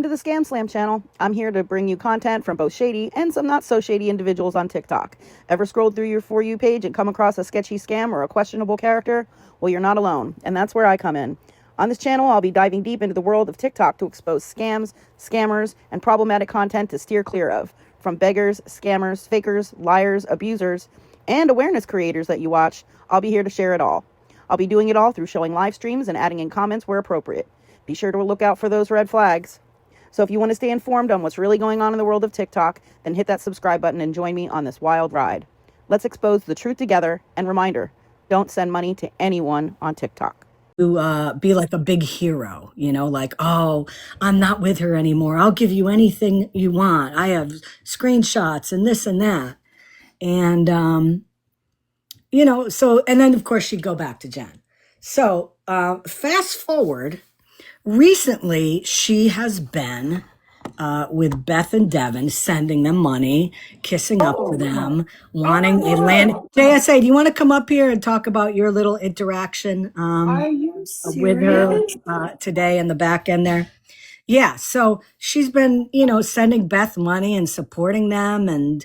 to the ScamSlam channel. I'm here to bring you content from both shady and some not so shady individuals on TikTok. Ever scrolled through your For You page and come across a sketchy scam or a questionable character? Well, you're not alone, and that's where I come in. On this channel, I'll be diving deep into the world of TikTok to expose scams, scammers, and problematic content to steer clear of. From beggars, scammers, fakers, liars, abusers, and awareness creators that you watch, I'll be here to share it all. I'll be doing it all through showing live streams and adding in comments where appropriate. Be sure to look out for those red flags. So if you want to stay informed on what's really going on in the world of TikTok, then hit that subscribe button and join me on this wild ride. Let's expose the truth together. And reminder, don't send money to anyone on TikTok. To be like a big hero, like, oh, I'm not with her anymore. I'll give you anything you want. I have screenshots and this and that. And, and then of course she'd go back to Jen. So fast forward, recently she has been with Beth and Devon, sending them money, kissing up to them, wanting a land. JSA, do you want to come up here and talk about your little interaction with her today in the back end there? Yeah, so she's been, sending Beth money and supporting them and,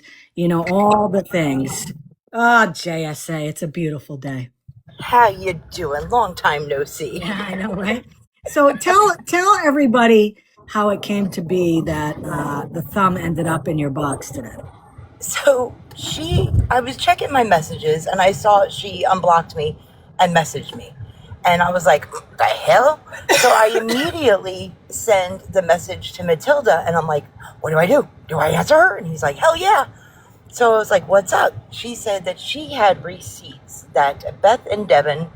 all the things. JSA, it's a beautiful day. How you doing? Long time no see. Yeah, I know, right? So tell everybody how it came to be that the thumb ended up in your box today. So I was checking my messages and I saw she unblocked me and messaged me. And I was like, what the hell? So I immediately send the message to Matilda and I'm like, what do I do? Do I answer her? And he's like, hell yeah. So I was like, what's up? She said that she had receipts that Beth and Devon,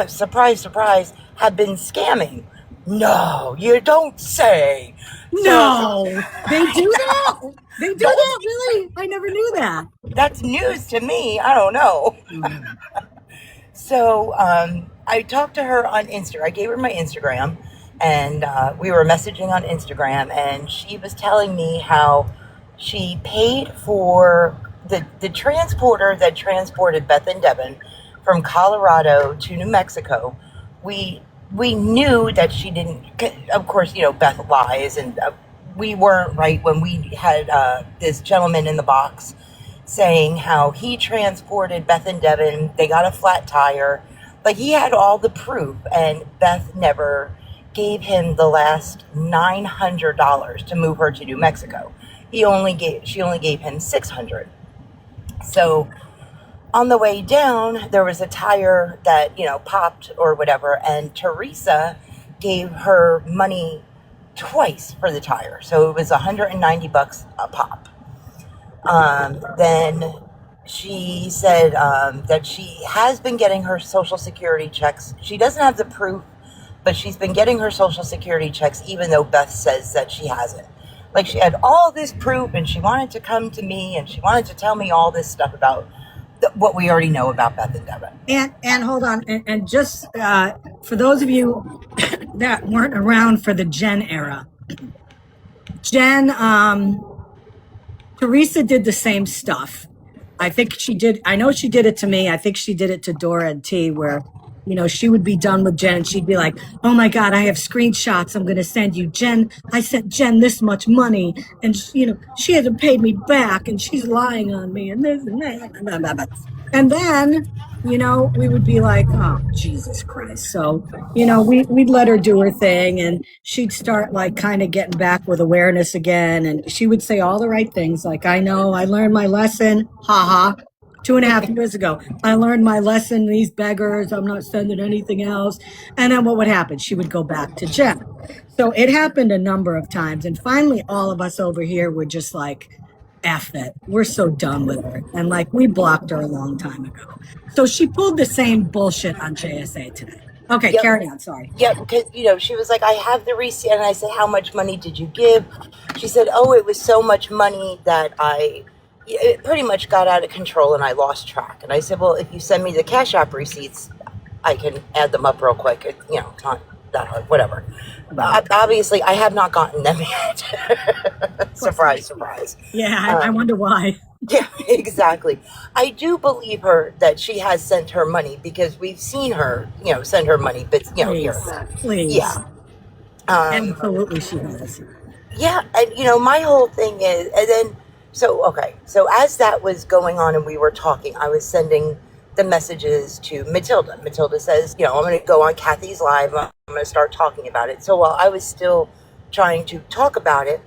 surprise, surprise, had been scamming. No, you don't say. No, they do that? They do that? Really? I never knew that. That's news to me. I don't know. So I talked to her on Instagram. I gave her my Instagram, and we were messaging on Instagram, and she was telling me how she paid for the transporter that transported Beth and Devon from Colorado to New Mexico. We knew that she didn't, of course, Beth lies, and we weren't right when we had this gentleman in the box saying how he transported Beth and Devon. They got a flat tire. Like, he had all the proof, and Beth never gave him the last $900 to move her to New Mexico. She only gave him $600. So on the way down, there was a tire that, popped or whatever, and TERESA gave her money twice for the tire. So it was $190 a pop. Then she said that she has been getting her Social Security checks. She doesn't have the proof, but she's been getting her Social Security checks, even though Beth says that she hasn't. Like, she had all this proof, and she wanted to come to me, and she wanted to tell me all this stuff about what we already know about Beth and Devon. And hold on, and just for those of you that weren't around for the Jen era, TERESA did the same stuff. I know she did it to me. I think she did it to Dora and T, where, she would be done with Jen and she'd be like, oh my God, I have screenshots I'm going to send you. Jen, I sent Jen this much money and, she hasn't paid me back and she's lying on me and this and that. And then, we would be like, oh, Jesus Christ. So, we'd let her do her thing and she'd start like kind of getting back with awareness again. And she would say all the right things. Like, I know I learned my lesson. Ha ha. 2.5 years ago, I learned my lesson. These beggars, I'm not sending anything else. And then what would happen? She would go back to Jen. So it happened a number of times. And finally, all of us over here were just like, F it. We're so done with her. And like, we blocked her a long time ago. So she pulled the same bullshit on JSA today. Okay, yep. Carry on. Sorry. Yeah, because, she was like, I have the receipt. And I said, how much money did you give? She said, oh, it was so much money that it pretty much got out of control and I lost track. And I said, well, if you send me the Cash App receipts, I can add them up real quick. It's not that hard, whatever. Obviously, I have not gotten them yet. Surprise, surprise. Yeah, I wonder why. Yeah, exactly. I do believe her that she has sent her money because we've seen her, send her money, but, Please. here. Please. Yeah. Absolutely she has. Yeah, and my whole thing is, and then, so, okay, so as that was going on and we were talking, I was sending the messages to Matilda. Matilda says, I'm going to go on Kathy's live. I'm going to start talking about it. So while I was still trying to talk about it,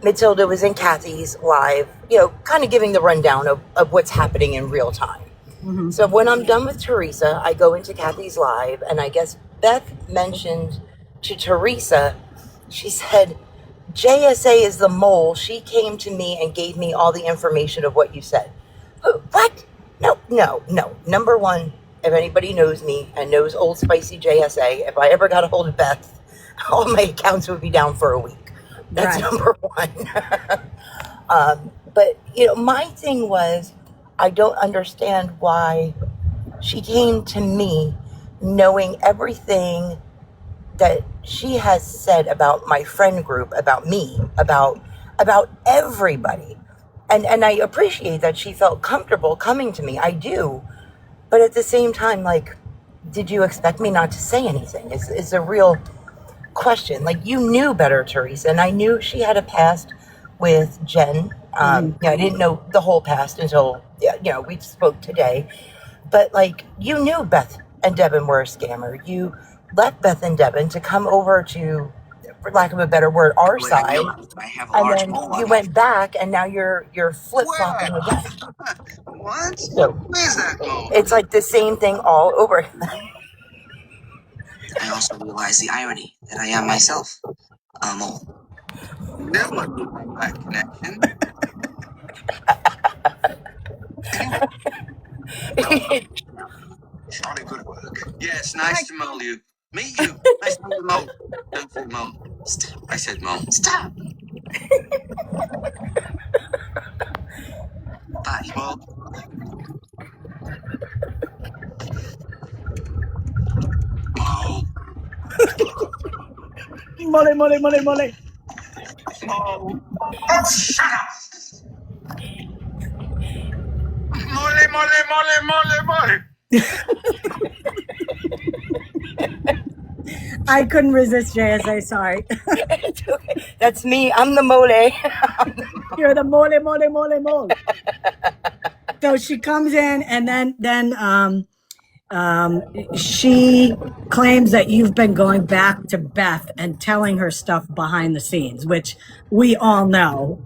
Matilda was in Kathy's live, kind of giving the rundown of what's happening in real time. Mm-hmm. So when I'm done with Teresa, I go into Kathy's live, and I guess Beth mentioned to Teresa, she said, JSA is the mole. She came to me and gave me all the information of what you said. What? No, no, no. Number one, if anybody knows me and knows Old Spicy JSA, if I ever got a hold of Beth, all my accounts would be down for a week. That's Right. number one. But, my thing was, I don't understand why she came to me knowing everything that she has said about my friend group, about me, about everybody. And I appreciate that she felt comfortable coming to me. I do. But at the same time, like, did you expect me not to say anything? Is a real question. Like, you knew better, Teresa, and I knew she had a past with Jen. I didn't know the whole past until we spoke today. But like, you knew Beth and Devon were a scammer. You left Beth and Devon to come over to, for lack of a better word, our side, I have a and large then mole you on went back, and now you're flip flopping again. What? So Where's that mole? it's like the same thing all over. I also realize the irony that I am myself a mole. There's my back connection. Jolly good work. Yes, nice to mole you. Meet you. Nice to meet you, mole. Don't say mole. Stop. I said mole. Stop. Bye, mole. Mole. Mole, mole, mole, mole. Mole. Oh, shut up. Mole, mole, mole, mole, mole. I couldn't resist JSA, sorry. It's okay. That's me. I'm the mole. You're the mole, mole, mole, mole. So she comes in, and then she claims that you've been going back to Beth and telling her stuff behind the scenes, which we all know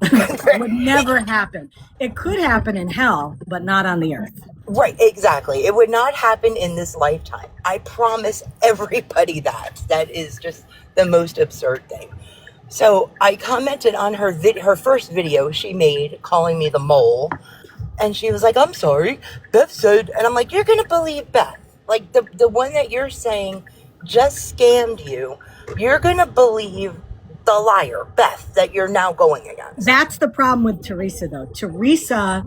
would never happen. It could happen in hell, but not on the earth. Right, exactly. It would not happen in this lifetime. I promise everybody that. That is just the most absurd thing. So I commented on her her first video she made calling me the mole, and she was like, "I'm sorry, Beth said," and I'm like, "You're gonna believe Beth? Like the one that you're saying just scammed you. You're gonna believe the liar, Beth, that you're now going against." That's the problem with Teresa, though. Teresa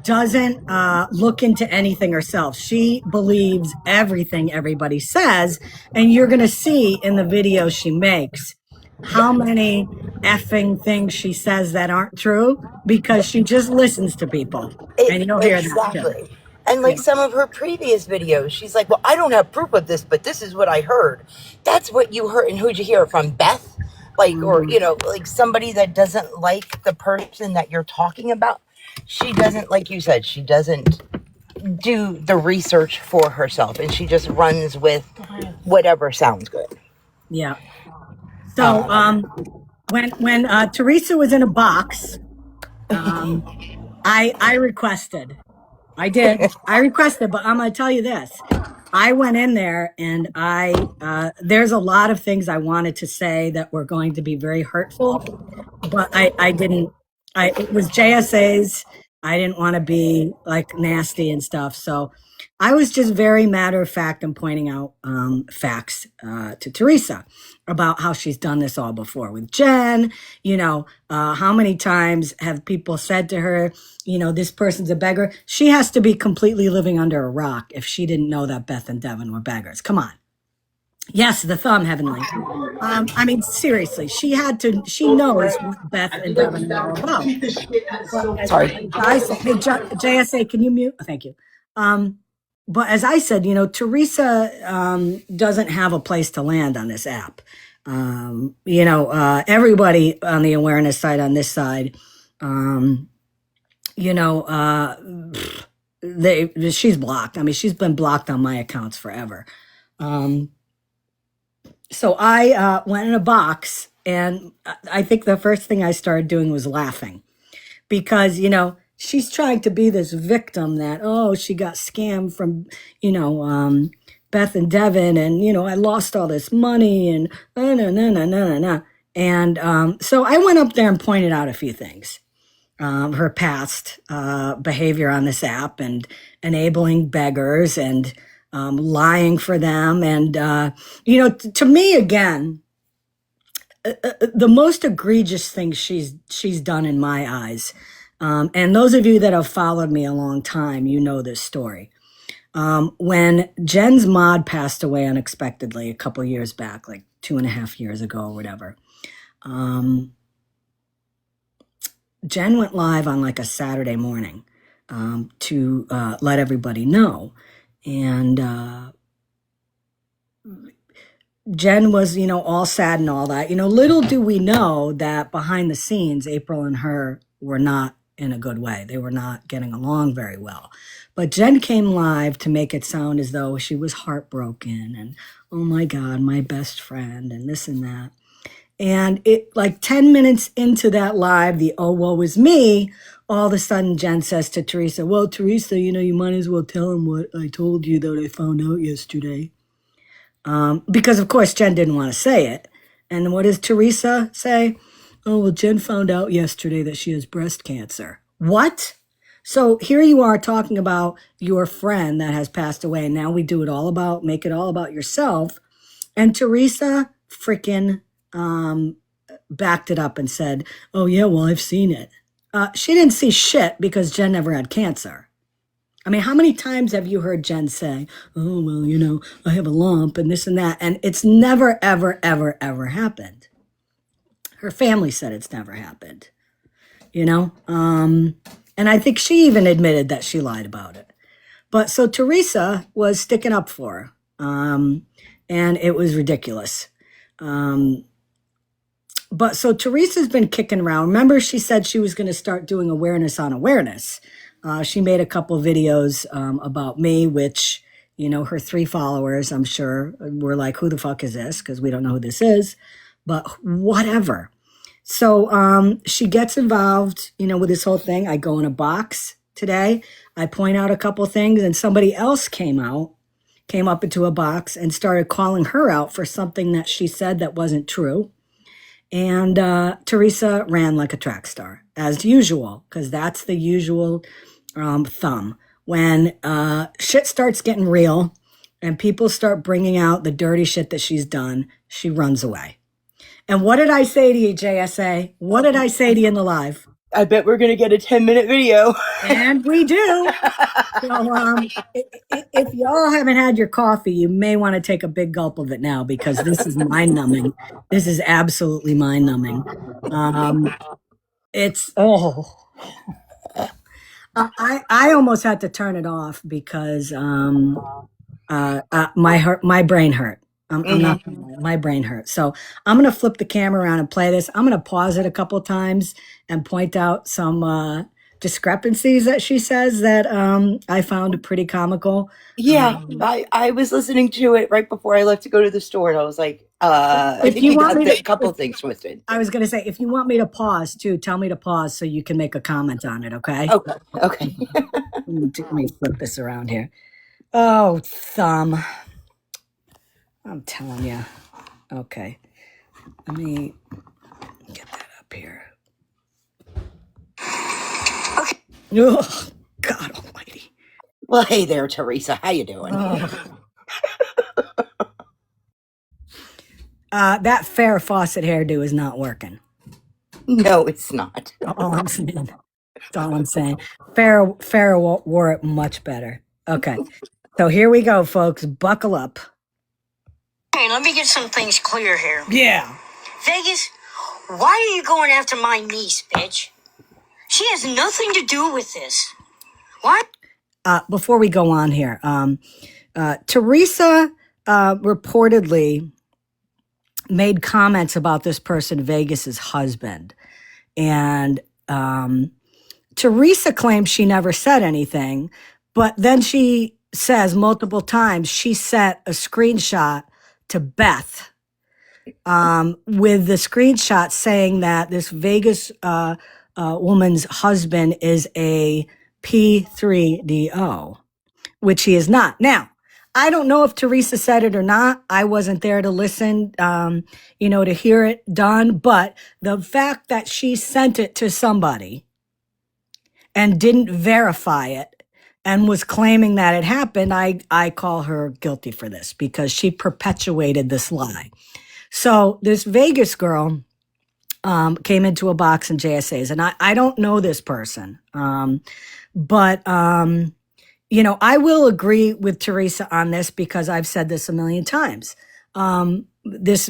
doesn't look into anything herself. She believes everything everybody says, and you're going to see in the video she makes how many effing things she says that aren't true because she just listens to people. And you'll hear that too. Exactly. And like some of her previous videos, she's like, "Well, I don't have proof of this, but this is what I heard." That's what you heard. And who'd you hear it from? Beth? Like, or, like somebody that doesn't like the person that you're talking about. She doesn't, like you said, she doesn't do the research for herself, and she just runs with whatever sounds good. Yeah. So when Teresa was in a box, I requested. I did. I requested, but I'm going to tell you this. I went in there, and there's a lot of things I wanted to say that were going to be very hurtful, but I didn't. It was JSA's. I didn't want to be like nasty and stuff. So I was just very matter of fact and pointing out facts to Teresa about how she's done this all before with Jen. How many times have people said to her, this person's a beggar? She has to be completely living under a rock if she didn't know that Beth and Devon were beggars. Come on. Yes, the thumb, Heavenly. I mean, seriously, she knows what Beth and Devon are all about. Sorry. I said, hey, JSA, can you mute? Oh, thank you. But as I said, Teresa doesn't have a place to land on this app. Everybody on the awareness side on this side, you know, she's blocked. I mean, she's been blocked on my accounts forever. So I went in a box, and I think the first thing I started doing was laughing because, she's trying to be this victim that, oh, she got scammed from, Beth and Devon, and, I lost all this money and no, no, no, no, no, no. And so I went up there and pointed out a few things. Her past behavior on this app and enabling beggars and lying for them. And, to me, again, the most egregious thing she's done in my eyes, and those of you that have followed me a long time, you know this story. When Jen's mod passed away unexpectedly a couple years back, like 2.5 years ago or whatever, Jen went live on like a Saturday morning to let everybody know. And Jen was, all sad and all that. Little do we know that behind the scenes, April and her were not in a good way. They were not getting along very well. But Jen came live to make it sound as though she was heartbroken and, oh my God, my best friend and this and that. And it, like 10 minutes into that live, the oh, woe is me, all of a sudden Jen says to Teresa, well, Teresa, you might as well tell him what I told you that I found out yesterday. Because, of course, Jen didn't want to say it. And what does Teresa say? Oh, well, Jen found out yesterday that she has breast cancer. What? So here you are talking about your friend that has passed away. And now we do it all about, make it all about yourself. And Teresa freaking backed it up and said, oh, yeah, well, I've seen it. She didn't see shit because Jen never had cancer. I mean, how many times have you heard Jen say, oh, well, I have a lump and this and that. And it's never, ever, ever, ever happened. Her family said it's never happened, and I think she even admitted that she lied about it. But so Teresa was sticking up for her, and it was ridiculous. But so Teresa's been kicking around. Remember, she said she was going to start doing awareness on awareness. She made a couple videos about me, which, her 3 followers, I'm sure, were like, who the fuck is this? Because we don't know who this is. But whatever. So she gets involved, with this whole thing. I go in a box today. I point out a couple things, and somebody else came up into a box and started calling her out for something that she said that wasn't true. And Teresa ran like a track star, as usual, because that's the usual thumb. When shit starts getting real and people start bringing out the dirty shit that she's done, she runs away. And what did I say to you, JSA? What did I say to you in the live? I bet we're going to get a 10-minute video. And we do. So if y'all haven't had your coffee, you may want to take a big gulp of it now because this is mind-numbing. This is absolutely mind-numbing. I almost had to turn it off because my brain hurt. My brain hurt. So I'm going to flip the camera around and play this. I'm going to pause it a couple of times and point out some discrepancies that she says that I found pretty comical. Yeah, I was listening to it right before I left to go to the store, and I was like, I think you got a couple of things twisted. I was going to say, if you want me to pause too, tell me to pause so you can make a comment on it, okay? Okay. Let me flip this around here. Oh, thumb. I'm telling you. Okay. Let me get that up here. Okay. Oh, God almighty. Well, hey there, Teresa. How you doing? That Farrah Fawcett hairdo is not working. No, it's not. All I'm saying. That's all I'm saying. Farrah wore it much better. Okay. So here we go, folks. Buckle up. Hey, let me get some things clear here. Yeah. Vegas, why are you going after my niece, bitch? She has nothing to do with this. Why? Before we go on here, Teresa reportedly made comments about this person, Vegas's husband. And Teresa claims she never said anything, but then she says multiple times she sent a screenshot to Beth with the screenshot saying that this Vegas woman's husband is a P3DO, which he is not. Now, I don't know if Teresa said it or not. I wasn't there to listen, to hear it done. But the fact that she sent it to somebody and didn't verify it and was claiming that it happened, I call her guilty for this because she perpetuated this lie. So this Vegas girl came into a box in JSA's, and I don't know this person, but I will agree with Teresa on this because I've said this a million times. This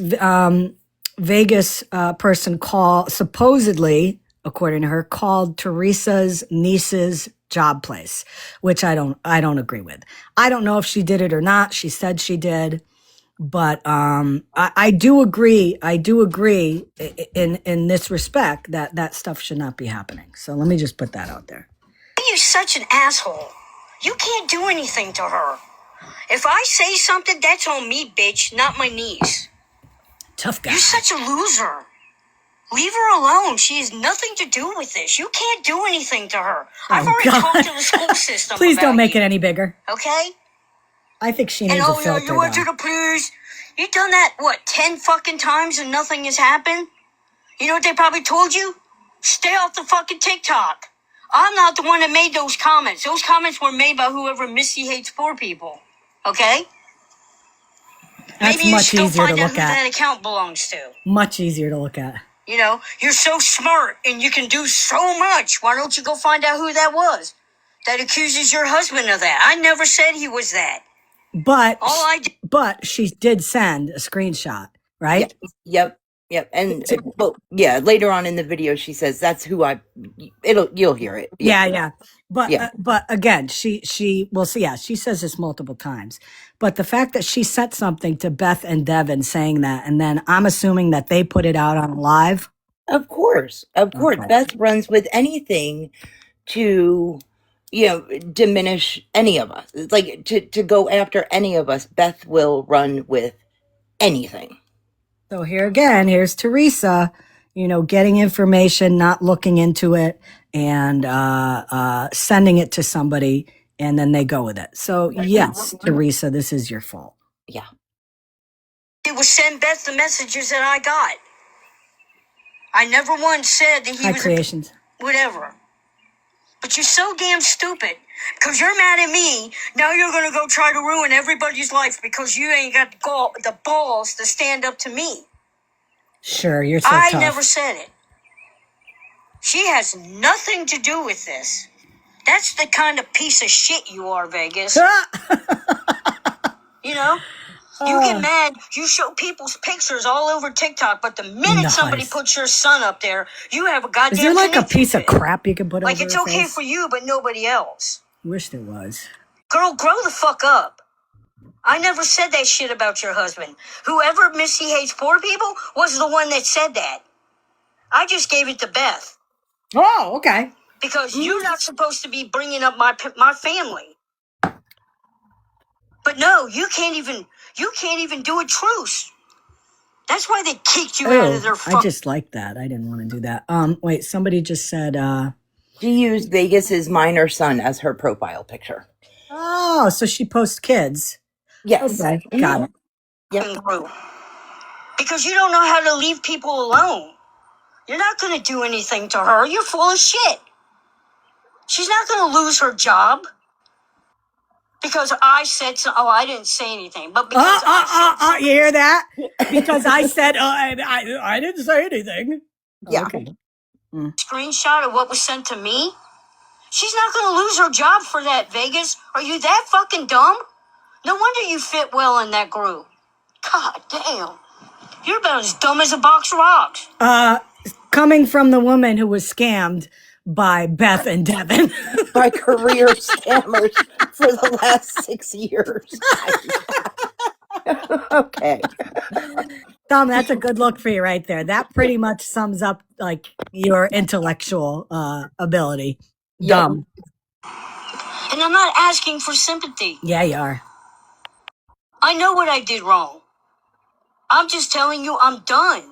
Vegas person supposedly, according to her, called Teresa's niece's job place, which I don't agree with. I don't know if she did it or not. She said she did. But I do agree. I do agree in this respect that stuff should not be happening. So let me just put that out there. You're such an asshole. You can't do anything to her. If I say something, that's on me, bitch, not my niece. Tough guy. You're such a loser. Leave her alone. She has nothing to do with this. You can't do anything to her. I've already talked to the school system. Please don't make you. it any bigger. Okay? I think she needs a filter. You want you to please. You've done that, 10 fucking times and nothing has happened? You know what they probably told you? Stay off the fucking TikTok. I'm not the one that made those comments. Those comments were made by whoever Missy hates poor people. Okay? That's Maybe you much still easier find to out look who at. that account belongs to. Much easier to look at. You're so smart and you can do so much. Why don't you go find out who that was that accuses your husband of that? I never said he was that. But But she did send a screenshot, right? Yep. And later on in the video, she says, "That's who you'll hear it." Yeah. But Yeah. But again, she says this multiple times. But the fact that she sent something to Beth and Devon saying that, and then I'm assuming that they put it out on live. Of course. Okay. Beth runs with anything to, diminish any of us. It's like to go after any of us. Beth will run with anything. So here's Teresa, getting information, not looking into it, and sending it to somebody, and then they go with it. So yes, Teresa, this is your fault. Yeah. it was send Beth the messages that I got. I never once said that he High was creations. whatever. But you're so damn stupid because you're mad at me. Now you're going to go try to ruin everybody's life because you ain't got the balls to stand up to me. Sure, you're so I tough. never said it. She has nothing to do with this. That's the kind of piece of shit you are, Vegas. You know? You get mad, you show people's pictures all over TikTok, but the minute somebody puts your son up there, you have a goddamn Is there like a conniption piece of fit. crap you can put Like over it's her okay face? for you, but nobody else. Wish there was. Girl, grow the fuck up. I never said that shit about your husband. Whoever Missy hates poor people was the one that said that. I just gave it to Beth. Oh, okay. Because you're not supposed to be bringing up my family. But no, you can't even do a truce. That's why they kicked you out of their I just like that. I didn't want to do that. Wait, somebody just said She used Vegas's minor son as her profile picture. oh, so she posts kids. Yes. Okay, got it. Yep. Because you don't know how to leave people alone. You're not going to do anything to her. You're full of shit. She's not going to lose her job. Because I said so. Oh, I didn't say anything. But because you hear that? Because I said I didn't say anything. Yeah. Okay. Screenshot of what was sent to me. She's not going to lose her job for that, Vegas. Are you that fucking dumb? No wonder you fit well in that group. God damn. You're about as dumb as a box of rocks. Coming from the woman who was scammed by Beth and Devon. By career scammers for the last 6 years. Okay. Thumb, that's a good look for you right there. That pretty much sums up like your intellectual ability. Yep. Dumb. And I'm not asking for sympathy. Yeah, you are. I know what I did wrong. I'm just telling you I'm done.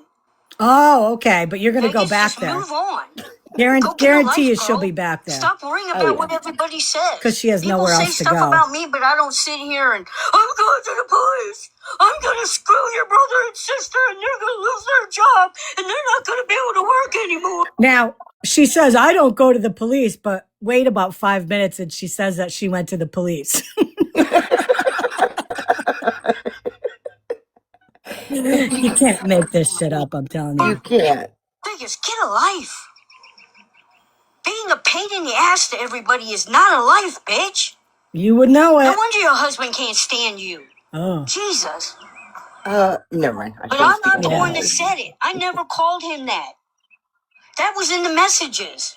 Oh, okay. But you're going to go Vegas, back just there. move on. Go get a Guarantee you life, she'll bro. be back there. Stop worrying about what everybody says. 'Cause she has People nowhere say else to stuff go. about me, but I don't sit here and I'm going to the police. I'm going to screw your brother and sister, and they're going to lose their job, and they're not going to be able to work anymore. Now, she says, I don't go to the police, but wait about 5 minutes and she says that she went to the police. You can't make this shit up, I'm telling you. You can't. Vegas, get a life. Being a pain in the ass to everybody is not a life, bitch. You would know No it. wonder your husband can't stand you. Oh. Jesus. Never mind. But I'm not the Yeah. one that said it. I never called him that. That was in the messages.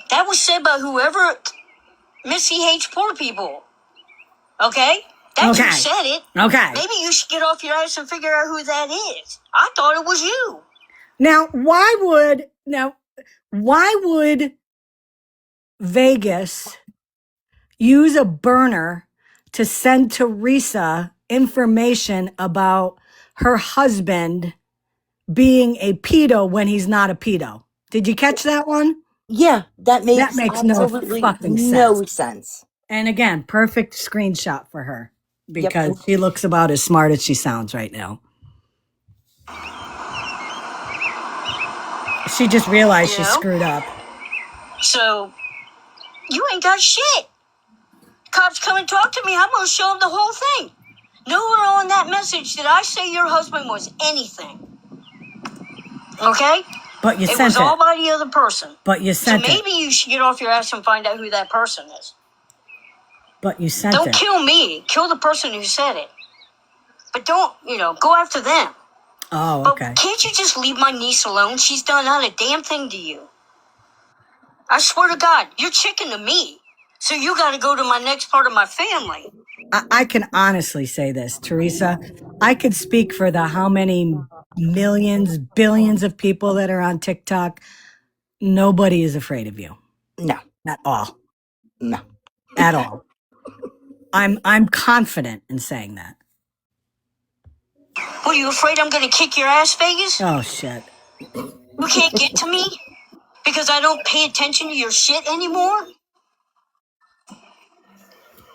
That was said by whoever Missy hates poor people. Okay? That's Okay. who said it. Okay. Maybe you should get off your ass and figure out who that is. I thought it was you. Now, why would Vegas use a burner to send Teresa information about her husband being a pedo when he's not a pedo? Did you catch that one? Yeah, that makes no absolutely fucking no sense. And again, perfect screenshot for her because she looks about as smart as she sounds right now. She just realized she screwed up. So, you ain't got shit. Cops come and talk to me, I'm going to show them the whole thing. Nowhere on that message did I say your husband was anything. Okay? But you It sent was it. all by the other person. But you So sent it. maybe you should get off your ass and find out who that person is. But you sent Don't it. kill me. Kill the person who said it. But don't, go after them. Oh, But okay. can't you just leave my niece alone? She's done not a damn thing to you. I swear to God, you're chicken to me. So you got to go to my next part of my family. I can honestly say this, Teresa. I could speak for the how many millions, billions of people that are on TikTok. Nobody is afraid of you. No. At all. No. At all. I'm confident in saying that. What, are you afraid I'm going to kick your ass, Vegas? Oh, shit. You can't get to me because I don't pay attention to your shit anymore?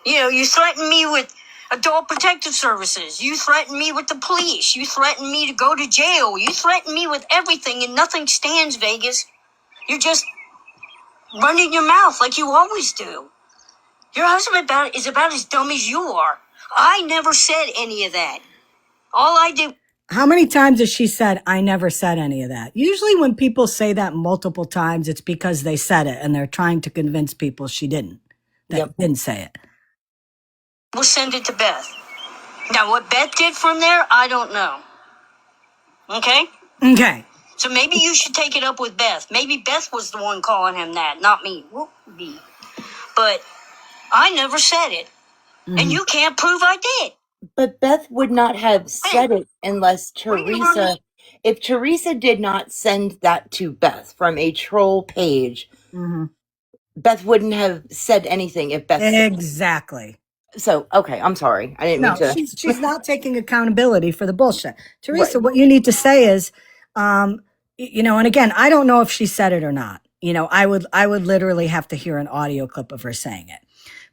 You threaten me with adult protective services. You threaten me with the police. You threaten me to go to jail. You threaten me with everything and nothing stands, Vegas. You're just running your mouth like you always do. Your husband is about as dumb as you are. I never said any of that. All I did... How many times has she said, I never said any of that? Usually when people say that multiple times, it's because they said it and they're trying to convince people she didn't. That didn't say it. We'll send it to Beth. Now, what Beth did from there, I don't know. Okay? Okay. So maybe you should take it up with Beth. Maybe Beth was the one calling him that, not me. Whoop-dee. But I never said it. And you can't prove I did. But Beth would not have said it unless Teresa... If Teresa did not send that to Beth from a troll page, Beth wouldn't have said anything if Beth... Exactly. So, okay, I'm sorry. I didn't mean to... She's not taking accountability for the bullshit. Teresa, what you need to say is, and again, I don't know if she said it or not. I would literally have to hear an audio clip of her saying it.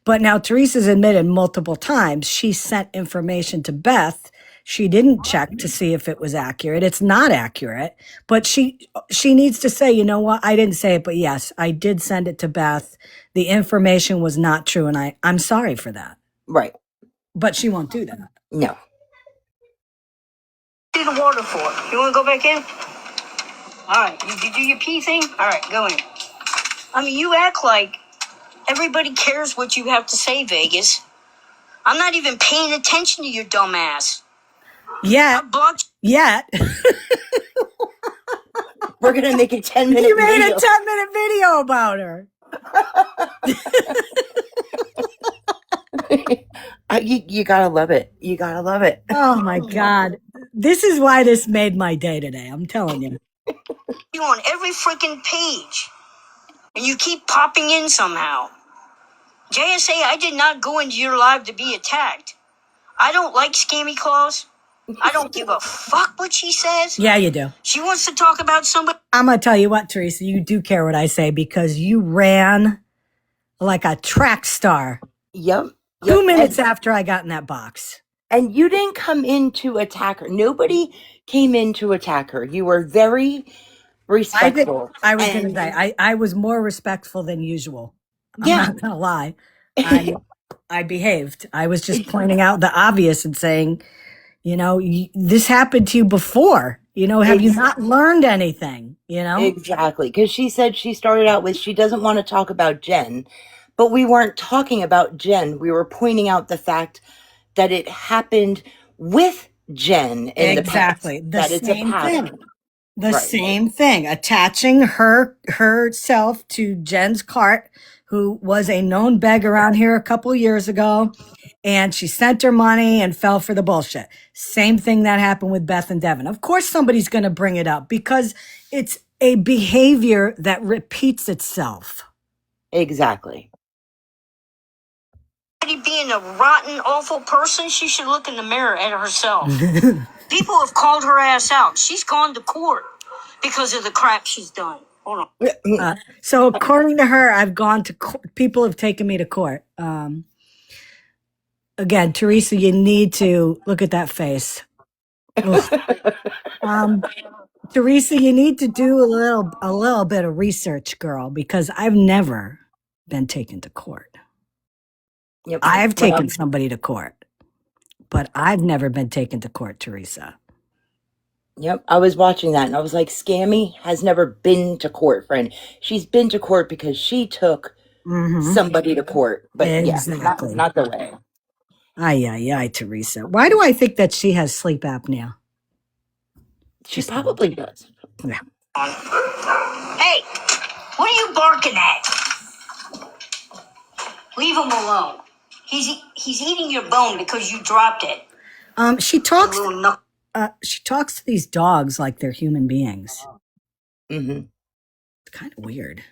But now Teresa's admitted multiple times she sent information to Beth. She didn't check to see if it was accurate. It's not accurate, but she needs to say, you know what? I didn't say it, but yes, I did send it to Beth. The information was not true, and I'm sorry for that. Right. But she won't do that. No. Do the water for it. You want to go back in? All right. You do your pee thing? All right, go in. I mean, you act like everybody cares what you have to say, Vegas. I'm not even paying attention to your dumb ass. Yet. We're going to make a 10-minute video. You made a 10-minute video about her. You gotta love it. You gotta love it. Oh my God. This is why this made my day today. I'm telling you. You on every freaking page, and you keep popping in somehow. JSA, I did not go into your live to be attacked. I don't like Scammy Claus. I don't give a fuck what she says. Yeah, you do. She wants to talk about somebody. I'm going to tell you what, Teresa, you do care what I say because you ran like a track star Yep. 2 minutes after I got in that box. And you didn't come in to attack her. Nobody came in to attack her. You were very respectful. I was going to say, I was more respectful than usual. I'm Yeah. not going to lie. I behaved. I was just pointing out the obvious and saying, this happened to you before. Have you not learned anything? Exactly. Because she said she started out with she doesn't want to talk about Jen. But we weren't talking about Jen. We were pointing out the fact that it happened with Jen in the past. The that it's same a pattern. thing. The same thing. Attaching herself to Jen's cart, who was a known beg around here a couple years ago, and she sent her money and fell for the bullshit. Same thing that happened with Beth and Devon. Of course somebody's going to bring it up because it's a behavior that repeats itself. Exactly. Being a rotten, awful person, she should look in the mirror at herself. People have called her ass out. She's gone to court because of the crap she's done. Hold on. So according to her, I've gone to court. People have taken me to court. Again, Teresa, you need to look at that face. Teresa, you need to do a little bit of research, girl, because I've never been taken to court. Yep. I've taken somebody to court, but I've never been taken to court, Teresa. Yep. I was watching that and I was like, Scammy has never been to court, friend. She's been to court because she took somebody to court. But exactly. Not the way. Ay, Teresa. Why do I think that she has sleep apnea? She probably does. Yeah. Hey, what are you barking at? Leave him alone. He's eating your bone because you dropped it. She talks to these dogs like they're human beings. Mm-hmm. It's kind of weird.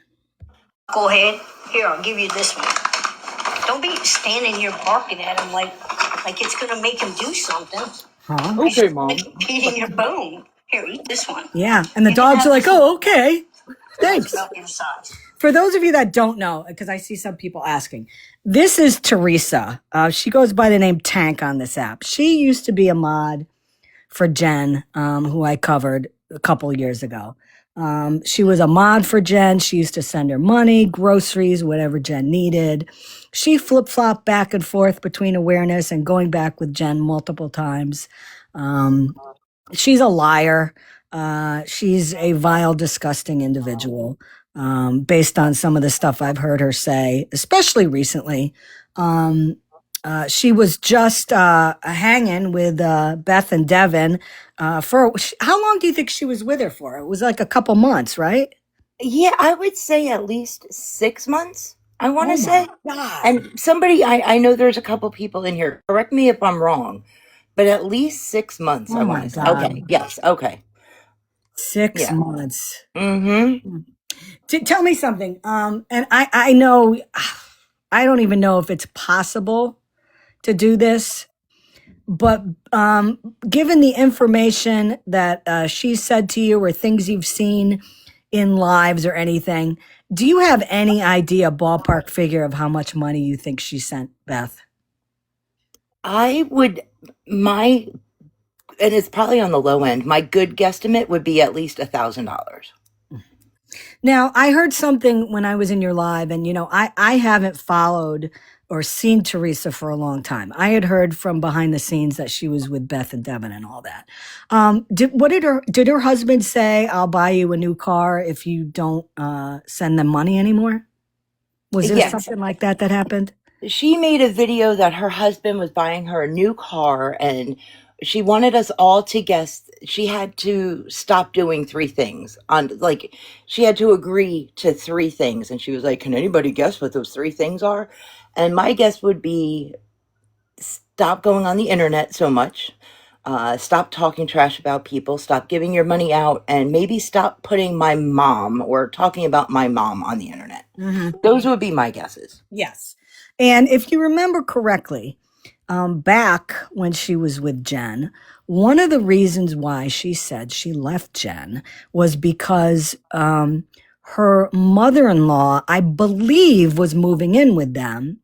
Go ahead. Here, I'll give you this one. Don't be standing here barking at him like it's gonna make him do something. Huh? Okay, Mom. Eating your bone. Here, eat this one. Yeah, and the dogs are like, oh, okay. Thanks. About your size. For those of you that don't know, because I see some people asking, this is Teresa. She goes by the name Tank on this app. She used to be a mod for Jen, who I covered a couple years ago. She was a mod for Jen. She used to send her money, groceries, whatever Jen needed. She flip-flopped back and forth between awareness and going back with Jen multiple times. She's a liar. She's a vile, disgusting individual, based on some of the stuff I've heard her say, especially recently. She was just hanging with Beth and Devon for how long do you think she was with her for? It was like a couple months, right? Yeah, I would say at least 6 months, I want to say. God. And somebody, I know there's a couple people in here, correct me if I'm wrong, but at least 6 months, I want to say. Okay, yes, okay. 6 months. Mm-hmm. Tell me something. And I know, I don't even know if it's possible to do this, but given the information that she said to you or things you've seen in lives or anything, do you have any idea, ballpark figure of how much money you think she sent Beth? I would, and it's probably on the low end, my good guesstimate would be at least $1,000. Now, I heard something when I was in your live, and I haven't followed or seen Teresa for a long time. I had heard from behind the scenes that she was with Beth and Devon and all that. Did her husband say, "I'll buy you a new car if you don't send them money anymore"? Was there something like that happened? She made a video that her husband was buying her a new car, and she wanted us all to guess. She had to stop doing 3 things she had to agree to 3 things. And she was like, can anybody guess what those 3 things are? And my guess would be stop going on the internet so much. Stop talking trash about people. Stop giving your money out, and maybe stop putting my mom or talking about my mom on the internet. Those would be my guesses. Yes. And if you remember correctly, back when she was with Jen, one of the reasons why she said she left Jen was because her mother-in-law, I believe, was moving in with them,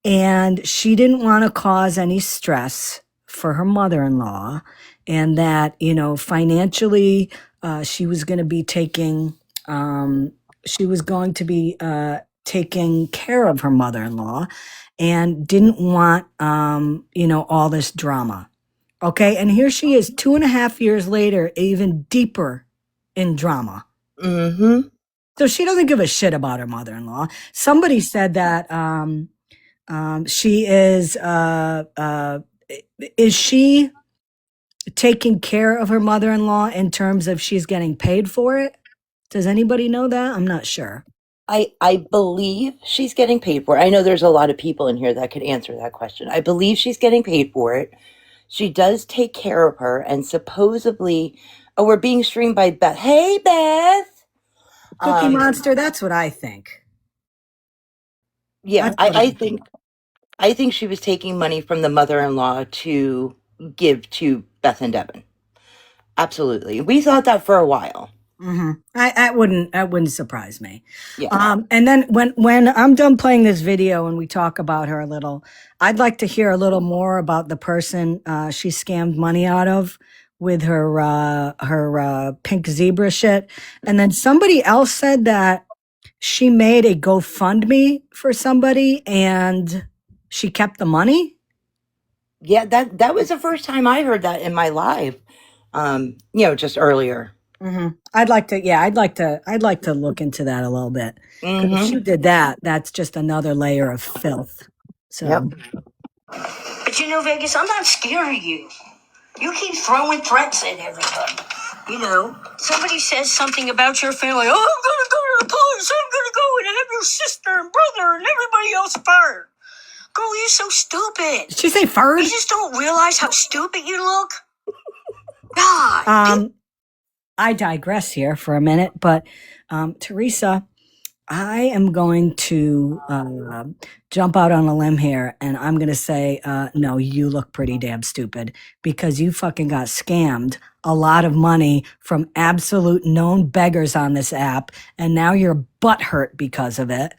and she didn't want to cause any stress for her mother-in-law, and that, you know, financially, she was going to be taking taking care of her mother-in-law, and didn't want you know, all this drama. Okay, and here she is 2.5 years later, even deeper in drama. Mm-hmm. So she doesn't give a shit about her mother-in-law. Somebody said that she is she taking care of her mother-in-law in terms of she's getting paid for it? Does anybody know that? I'm not sure. I believe she's getting paid for it. I know there's a lot of people in here that could answer that question. I believe she's getting paid for it. She does take care of her, and supposedly, oh, we're being streamed by Beth. Hey, Beth. Cookie Monster, that's what I think. Yeah, That's what I think she was taking money from the mother-in-law to give to Beth and Devon. Absolutely, we thought that for a while. That wouldn't surprise me. Yeah. And then when I'm done playing this video and we talk about her a little, I'd like to hear a little more about the person she scammed money out of with her pink zebra shit. And then somebody else said that she made a GoFundMe for somebody and she kept the money. Yeah, that was the first time I heard that in my live. You know, just earlier. I'd like to look into that a little bit. 'Cause if she did that, that's just another layer of filth. So Yep. But you know, Vegas, I'm not scared of you. You keep throwing threats at everybody. You know, somebody says something about your family. Oh, I'm gonna go to the police. I'm gonna go and have your sister and brother and everybody else fired. Girl, you're so stupid. did she say fired? You just don't realize how stupid you look. God. I digress here for a minute, but Teresa, I am going to jump out on a limb here, and I'm going to say, no, you look pretty damn stupid because you fucking got scammed a lot of money from absolute known beggars on this app, and now you're butthurt because of it,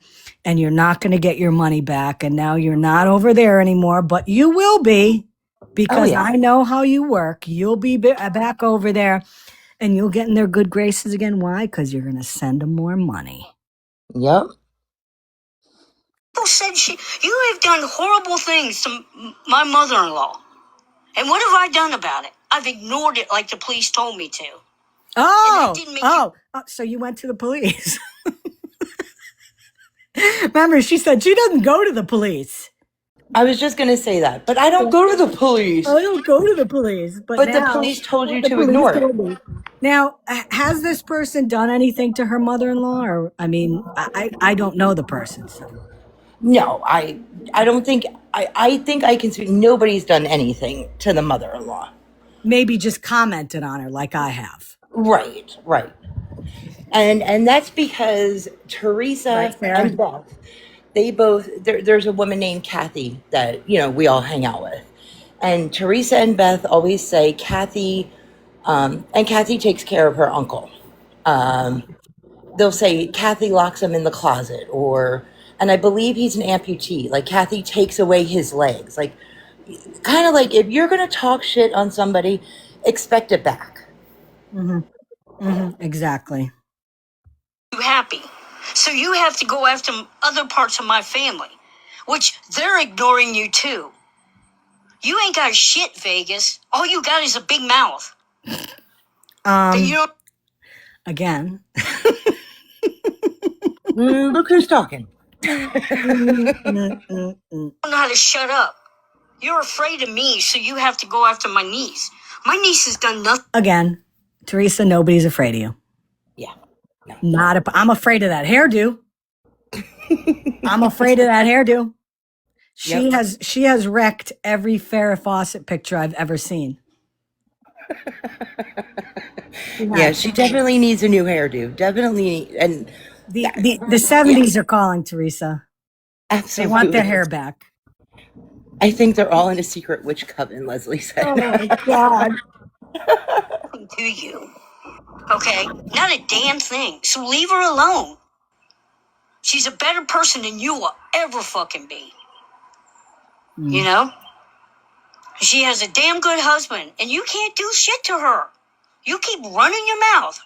and you're not going to get your money back, and now you're not over there anymore, but you will be because yeah. I know how you work. You'll be back over there. And you'll get in their good graces again. Why? Because you're going to send them more money. Yep. People said you have done horrible things to my mother-in-law. And what have I done about it? I've ignored it like the police told me to. So you went to the police. Remember, she said she doesn't go to the police. I was just going to say that, but I don't go to the police. I don't go to the police. But the police told you to ignore it. Now, has this person done anything to her mother-in-law? Or, I mean, I don't know the person. So. No, I don't think, I think I can speak. Nobody's done anything to the mother-in-law. Maybe just commented on her like I have. Right. And that's because Teresa and Beth, they both, there's a woman named Kathy that, you know, we all hang out with. And Teresa and Beth always say Kathy, and Kathy takes care of her uncle. They'll say Kathy locks him in the closet, and I believe he's an amputee. Like Kathy takes away his legs. Like, kind of like if you're going to talk shit on somebody, expect it back. Exactly. You happy. So you have to go after other parts of my family, which they're ignoring you too. You ain't got shit, Vegas. All you got is a big mouth. Again. Look who's talking. I don't know how to shut up. You're afraid of me, so you have to go after my niece. My niece has done nothing. Again, Teresa, nobody's afraid of you. Yeah. No. I'm afraid of that hairdo. I'm afraid of that hairdo. She has wrecked every Farrah Fawcett picture I've ever seen. Yeah, she definitely needs a new hairdo. Definitely, and The 70s are calling, Teresa. They want their absolutely. hair back. I think they're all in a secret witch coven, Leslie said. Oh my God. To you. Okay? Not a damn thing. So leave her alone. She's a better person than you will ever fucking be. You know? She has a damn good husband, and you can't do shit to her. You keep running your mouth.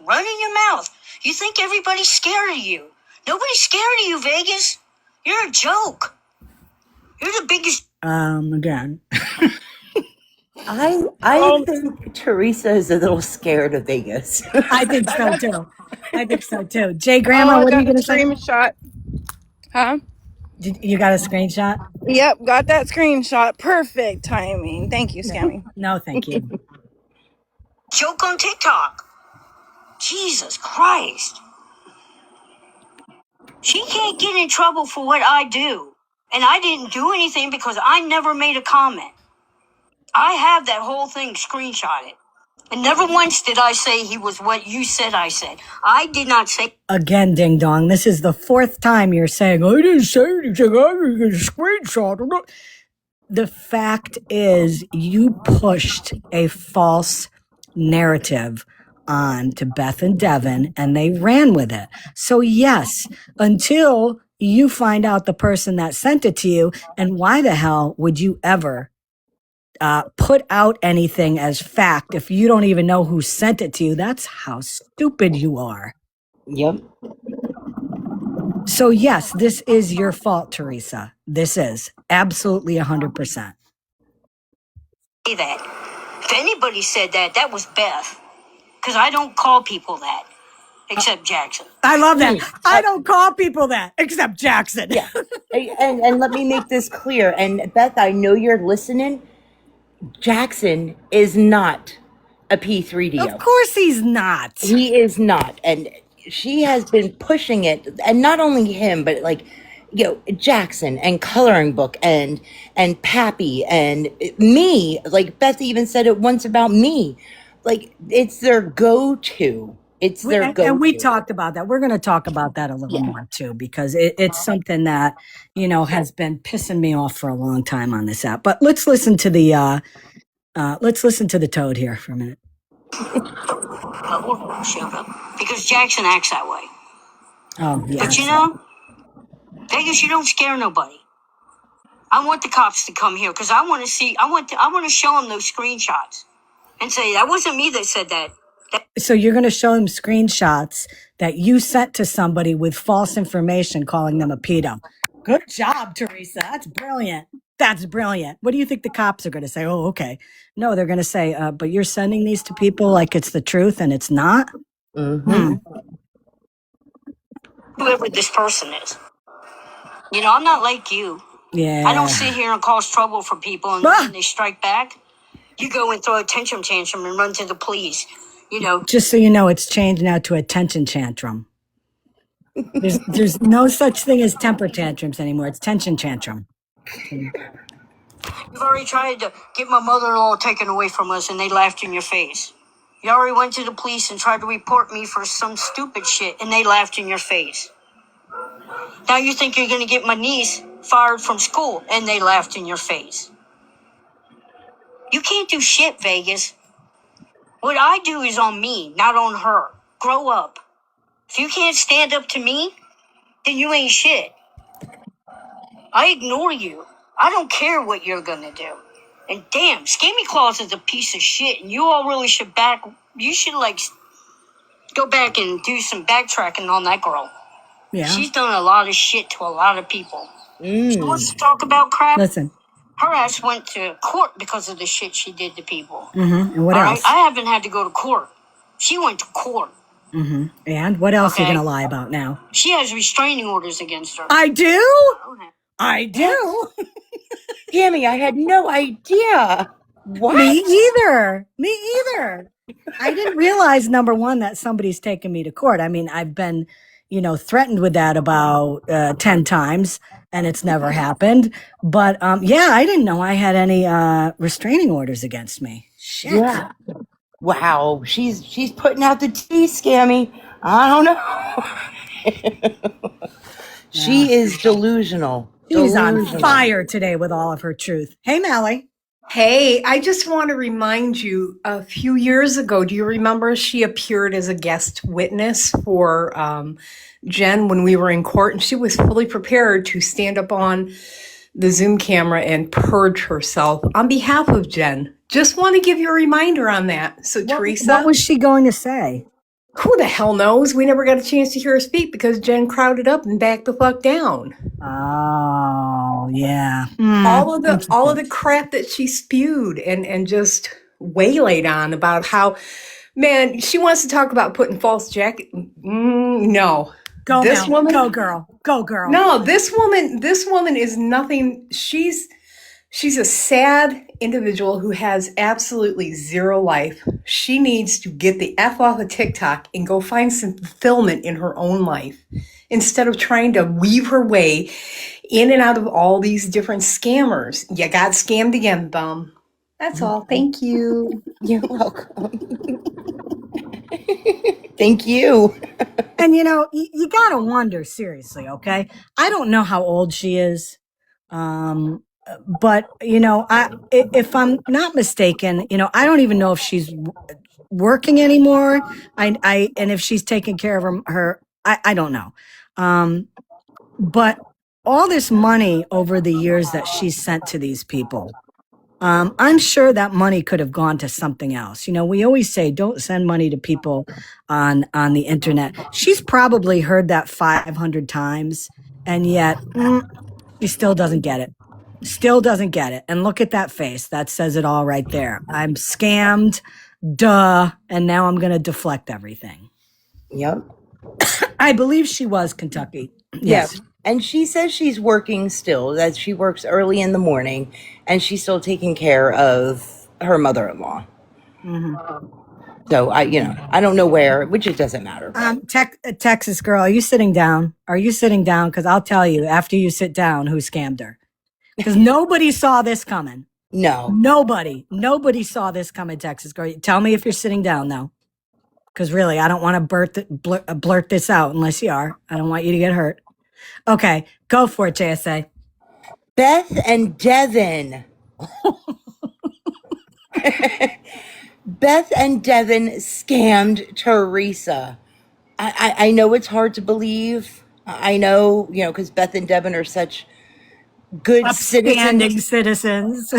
You think everybody's scared of you. Nobody's scared of you, Vegas. You're a joke. You're the biggest. Again. I think Teresa is a little scared of Vegas. I think so too. Jay Grandma, what are you going to say? Screenshot. Huh? You got a screenshot? Yep, got that screenshot. Perfect timing. Thank you, Scammy. No, thank you. Joke on TikTok. Jesus Christ. She can't get in trouble for what I do. And I didn't do anything because I never made a comment. I have that whole thing screenshotted. And never once did I say he was what you said I said. I did not say. Again, ding dong. This is the fourth time you're saying, I didn't say anything. I didn't get a screenshot. The fact is, you pushed a false narrative on to Beth and Devon, and they ran with it. So yes, until you find out the person that sent it to you, and why the hell would you ever put out anything as fact if you don't even know who sent it to you? That's how stupid you are. Yep. So yes, this is your fault, Teresa. This is absolutely 100%. Say that. If anybody said that, that was Beth. Because I don't call people that, except Jackson. I love that. I don't call people that, except Jackson. Yeah. And let me make this clear. And Beth, I know you're listening. Jackson is not a P3DO. Of course he's not. He is not. And she has been pushing it. And not only him, but like, you know, Jackson and Coloring Book and Pappy and me. Like Beth even said it once about me. Like it's their go-to. It's their go-to. And we talked about that. We're going to talk about that a little more too, because it's something that, you know, has been pissing me off for a long time on this app. But let's listen to the toad here for a minute. Shut up. Because Jackson acts that way. Oh, yeah. But you know, Vegas, you don't scare nobody. I want the cops to come here because I want to see. I want to show them those screenshots and say that wasn't me that said that. So you're going to show them screenshots that you sent to somebody with false information, calling them a pedo. Good job, Teresa. That's brilliant. That's brilliant. What do you think the cops are going to say? Oh, okay. No, they're going to say, but you're sending these to people like it's the truth and it's not? Mm-hmm. Whoever this person is. You know, I'm not like you. Yeah. I don't sit here and cause trouble for people and then they strike back. You go and throw a tantrum and run to the police. You know. Just so you know, it's changed now to a tension tantrum. There's no such thing as temper tantrums anymore. It's tension tantrum. You've already tried to get my mother-in-law taken away from us and they laughed in your face. You already went to the police and tried to report me for some stupid shit and they laughed in your face. Now you think you're going to get my niece fired from school and they laughed in your face. You can't do shit, Vegas. What I do is on me, not on her. Grow up. If you can't stand up to me, then you ain't shit. I ignore you. I don't care what you're gonna do. And damn, Scammy Claus is a piece of shit, and you all really should go back and do some backtracking on that girl. Yeah. She's done a lot of shit to a lot of people. She wants to talk about crap. Listen. Her ass went to court because of the shit she did to people. Mm-hmm. And what else? I haven't had to go to court. She went to court. Mm-hmm. And what else are you going to lie about now? She has restraining orders against her. I do? I do? Tammy, I had no idea. What? Me either. I didn't realize, number one, that somebody's taken me to court. I mean, I've been, you know, threatened with that about 10 times, and it's never happened. But, yeah, I didn't know I had any restraining orders against me. Shit. Yeah. Wow, she's putting out the tea, Scammy. I don't know. She is delusional. She's on Delusional. fire today with all of her truth. Hey, Melly. Hey, I just want to remind you, a few years ago, do you remember she appeared as a guest witness for Jen when we were in court? And she was fully prepared to stand up on the Zoom camera and purge herself on behalf of Jen. Just want to give you a reminder on that. So, Teresa, What was she going to say? who the hell knows? We never got a chance to hear her speak because Jen crowded up and backed the fuck down. Oh, yeah. All of the crap that she spewed and just waylaid on about how, man, she wants to talk about putting false jacket. No. Go, This Mel. woman- Go, girl. Go, girl. No, this woman is nothing. She's a sad individual who has absolutely zero life. She needs to get the F off of TikTok and go find some fulfillment in her own life instead of trying to weave her way in and out of all these different scammers. You got scammed again, bum. That's all. Thank you. You're welcome. Thank you. And you gotta wonder, seriously, okay? I don't know how old she is. But if I'm not mistaken, I don't even know if she's working anymore. And if she's taking care of her, I don't know. But all this money over the years that she's sent to these people, I'm sure that money could have gone to something else. We always say don't send money to people on the internet. She's probably heard that 500 times, and yet she still doesn't get it. Still doesn't get it. And look at that face. That says it all right there. I'm scammed, duh, and now I'm going to deflect everything. Yep. I believe she was Kentucky. Yes. Yeah. And she says she's working still, that she works early in the morning, and she's still taking care of her mother-in-law. Mm-hmm. So I don't know where, which it doesn't matter. Texas girl, are you sitting down? Are you sitting down? Because I'll tell you after you sit down who scammed her. Because nobody saw this coming. No. Nobody saw this coming, Texas girl. Tell me if you're sitting down, though. Because really, I don't want to blurt this out unless you are. I don't want you to get hurt. Okay, go for it, JSA. Beth and Devon. Beth and Devon scammed Teresa. I know it's hard to believe. I know, because Beth and Devon are such good upstanding citizens.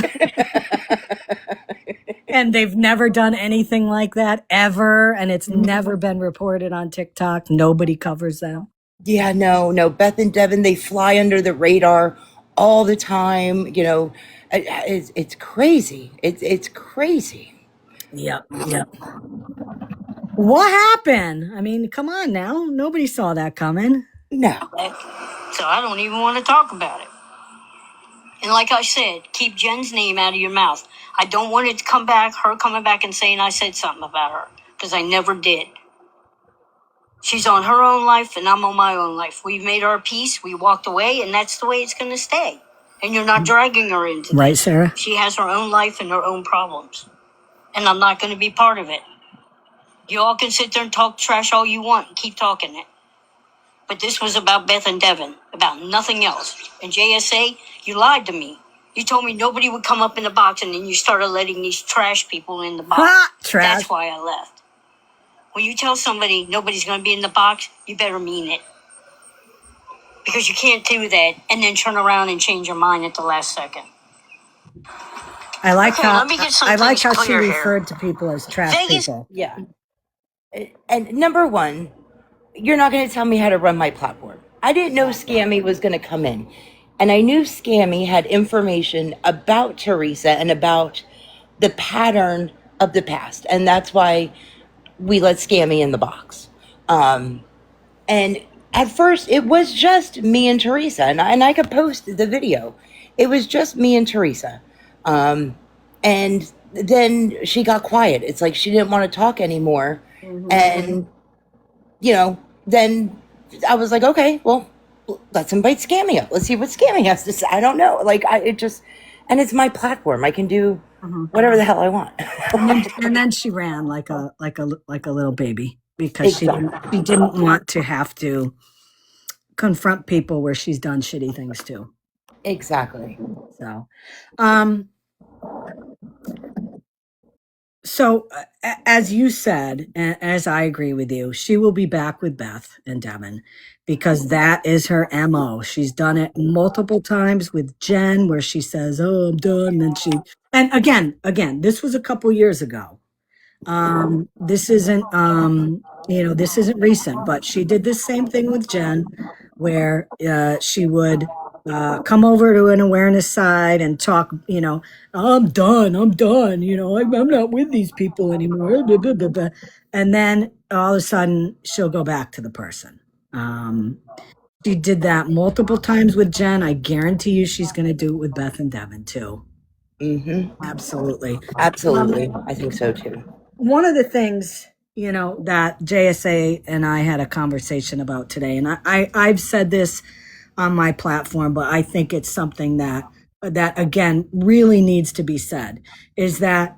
And they've never done anything like that ever. And it's never been reported on TikTok. Nobody covers them. Yeah, no. Beth and Devon, they fly under the radar all the time. It's crazy. It's crazy. Yep. What happened? I mean, come on now. Nobody saw that coming. No. So I don't even want to talk about it. And like I said, keep Jen's name out of your mouth. I don't want it to her coming back and saying I said something about her, because I never did. She's on her own life and I'm on my own life. We've made our peace. We walked away, and that's the way it's going to stay. And you're not dragging her into this. Right, Sarah? She has her own life and her own problems. And I'm not going to be part of it. You all can sit there and talk trash all you want and keep talking it. But this was about Beth and Devon, about nothing else. And JSA, you lied to me. You told me nobody would come up in the box, and then you started letting these trash people in the box. Trash. That's why I left. When you tell somebody nobody's going to be in the box, you better mean it. Because you can't do that and then turn around and change your mind at the last second. I like how she clear here. referred to people as trash people. Yeah. And number one, you're not going to tell me how to run my platform. I didn't know Scammy was going to come in. And I knew Scammy had information about Teresa and about the pattern of the past. And that's why we let Scammy in the box. And at first, it was just me and Teresa. And I could post the video. It was just me and Teresa. And then she got quiet. It's like she didn't want to talk anymore. Mm-hmm. And, then I was like, okay, well, let's invite Scammy up. Let's see what Scammy has to say. I don't know. And it's my platform. I can do whatever the hell I want. And then she ran like a little baby because she didn't want to have to confront people where she's done shitty things too. Exactly. So, as you said, and as I agree with you, she will be back with Beth and Devon because that is her MO. She's done it multiple times with Jen where she says, "Oh, I'm done." And again, this was a couple years ago. This isn't this isn't recent, but she did this same thing with Jen where she would come over to an awareness side and talk, I'm done, I'm not with these people anymore, blah, blah, blah, blah. And then all of a sudden she'll go back to the person. She did that multiple times with Jen. I guarantee you she's going to do it with Beth and Devon too. Absolutely. Absolutely. I think so too. One of the things, that JSA and I had a conversation about today, and I've said this on my platform, but I think it's something that again really needs to be said, is that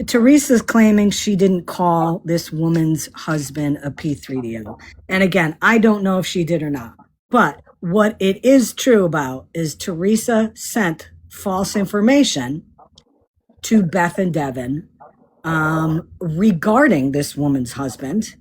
Teresa's claiming she didn't call this woman's husband a P3DO. And again, I don't know if she did or not, but what it is true about is Teresa sent false information to Beth and Devon regarding this woman's husband,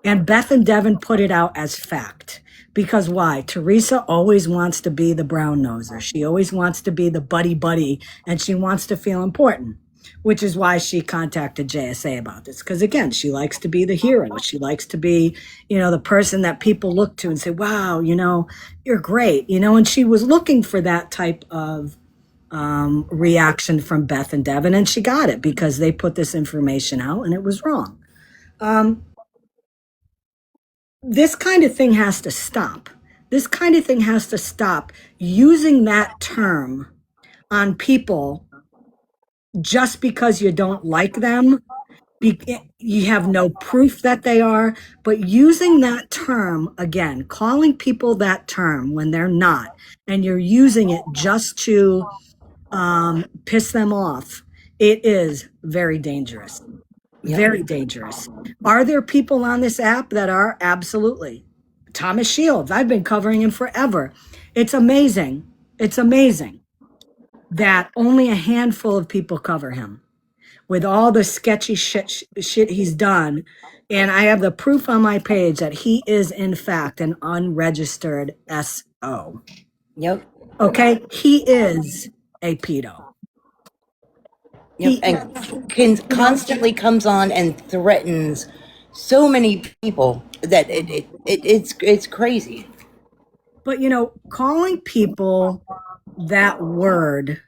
and Beth and Devon put it out as fact. Because why? Teresa always wants to be the brown noser. She always wants to be the buddy, and she wants to feel important, which is why she contacted JSA about this. Because again, she likes to be the hero. She likes to be, the person that people look to and say, wow, you're great, and she was looking for that type of reaction from Beth and Devon, and she got it because they put this information out and it was wrong. This kind of thing has to stop. This kind of thing has to stop using that term on people just because you don't like them. You have no proof that they are, but using that term again, calling people that term when they're not, and you're using it just to piss them off, it is very dangerous. Very dangerous. Are there people on this app that are? Absolutely. Thomas Shields, I've been covering him forever. It's amazing. It's amazing that only a handful of people cover him with all the sketchy shit he's done. And I have the proof on my page that he is in fact an unregistered SO. Yep. Okay? He is a pedo. Yep. And constantly comes on and threatens so many people that it's crazy. But calling people that word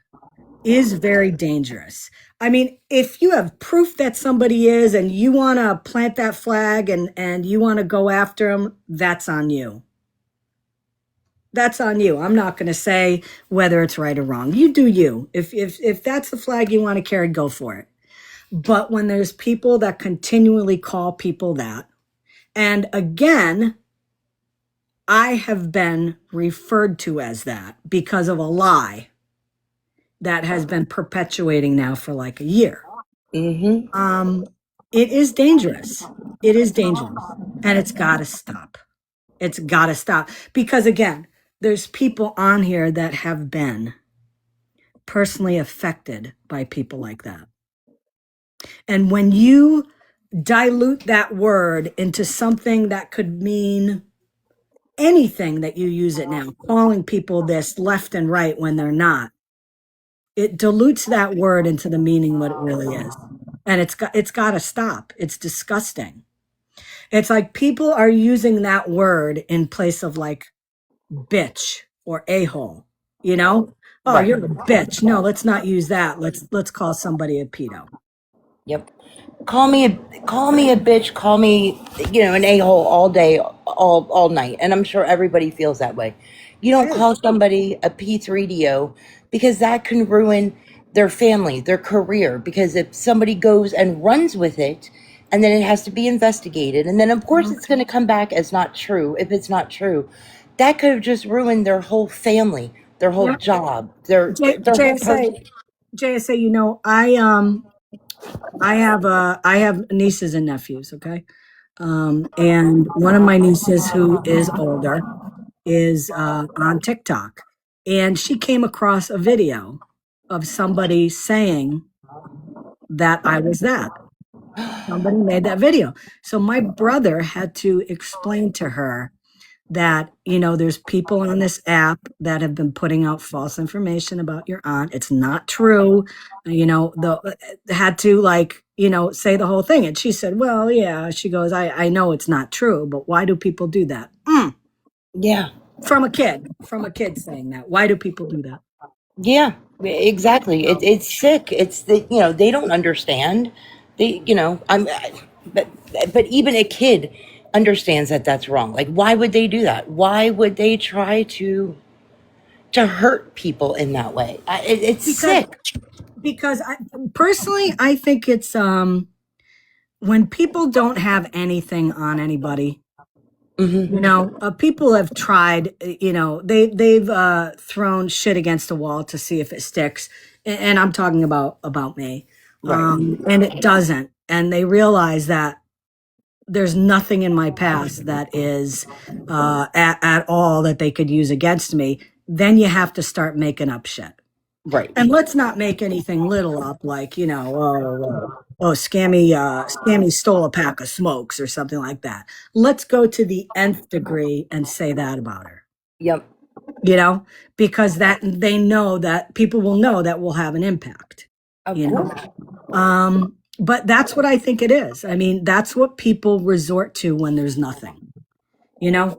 is very dangerous. I mean, if you have proof that somebody is and you want to plant that flag and you want to go after them, that's on you. That's on you. I'm not going to say whether it's right or wrong. You do you. If that's the flag you want to carry, go for it. But when there's people that continually call people that, and again, I have been referred to as that because of a lie that has been perpetuating now for like a year. It is dangerous. It is dangerous. And it's got to stop. It's got to stop. Because again, there's people on here that have been personally affected by people like that. And when you dilute that word into something that could mean anything that you use it now, calling people this left and right when they're not, it dilutes that word into the meaning what it really is. And it's got to stop. It's disgusting. It's like people are using that word in place of like bitch or a-hole, Oh, right. You're a bitch. No, let's not use that. Let's call somebody a pedo. Yep. Call me a bitch, call me, an a-hole all day, all night. And I'm sure everybody feels that way. You don't call somebody a P3DO because that can ruin their family, their career. Because if somebody goes and runs with it, and then it has to be investigated, and then of course it's going to come back as not true. If it's not true, that could have just ruined their whole family, their whole job, their whole person. JSA, I have nieces and nephews, okay? And one of my nieces who is older is on TikTok, and she came across a video of somebody saying that I was that. Somebody made that video. So my brother had to explain to her that, there's people on this app that have been putting out false information about your aunt. It's not true. Had to say the whole thing. And she said, well, yeah, she goes, I know it's not true, but why do people do that? Yeah. From a kid saying that. Why do people do that? Yeah, exactly. It's sick. It's they don't understand. But even a kid understands that that's wrong. Like, why would they do that? Why would they try to hurt people in that way? It's sick. Because personally, I think it's when people don't have anything on anybody. People have tried, they've thrown shit against the wall to see if it sticks. And I'm talking about me. Right. And it doesn't. And they realize that there's nothing in my past that is at all that they could use against me. Then you have to start making up shit. Right. And let's not make anything little up like, Scammy stole a pack of smokes or something like that. Let's go to the nth degree and say that about her. Yep. Because that they know that people will know that will have an impact. Of course. But that's what I think it is. I mean, that's what people resort to when there's nothing.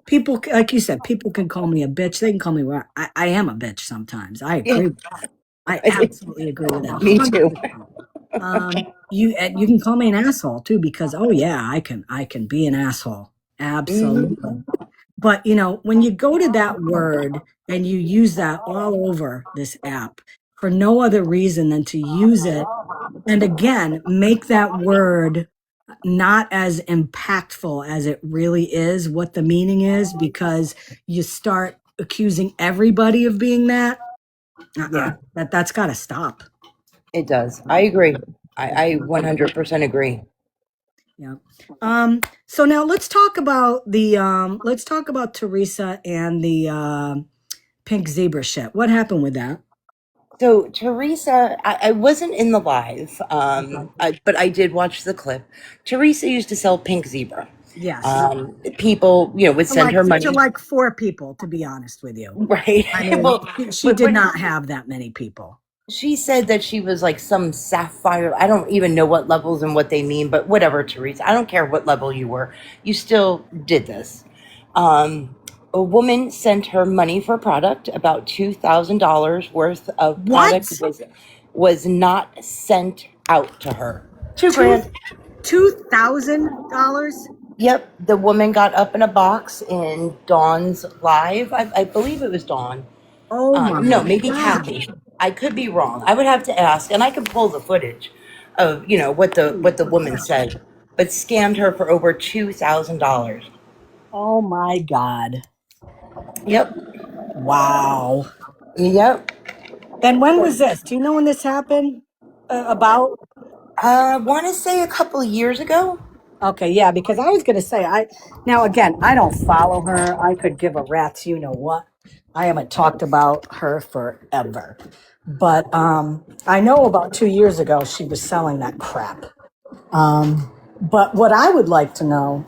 People, like you said, people can call me a bitch. They can call me what I am a bitch sometimes. I agree with that. I absolutely agree with that. Me too. You can call me an asshole too, because I can be an asshole. Absolutely. But when you go to that word and you use that all over this app for no other reason than to use it, and again, make that word not as impactful as it really is, what the meaning is, because you start accusing everybody of being that. Yeah. That's got to stop. It does. I agree. I 100% agree. Yeah. So now let's talk about TERESA and the pink zebra shit. What happened with that? So TERESA, I wasn't in the live, but I did watch the clip. TERESA used to sell pink zebra. Yes. People, would send her money. To like 4 people, to be honest with you. Right. I mean, Well, she did not have that many people. she said that she was like some sapphire. I don't even know what levels and what they mean, but whatever, TERESA. I don't care what level you were. You still did this. A woman sent her money for product, about $2,000 worth of product was not sent out to her. $2,000. $2,000? Yep, the woman got up in a box in Dawn's live. I believe it was Dawn. Oh my No, maybe God. Kathy. I could be wrong. I would have to ask, and I could pull the footage of what the woman said, but scammed her for over $2,000. Oh my God. Yep. Wow. Yep. And when was this? Do you know when this happened? About? I want to say a couple of years ago. Okay, yeah, because I was going to say, now again, I don't follow her. I could give a rat's you know what. I haven't talked about her forever. But I know about 2 years ago she was selling that crap. But what I would like to know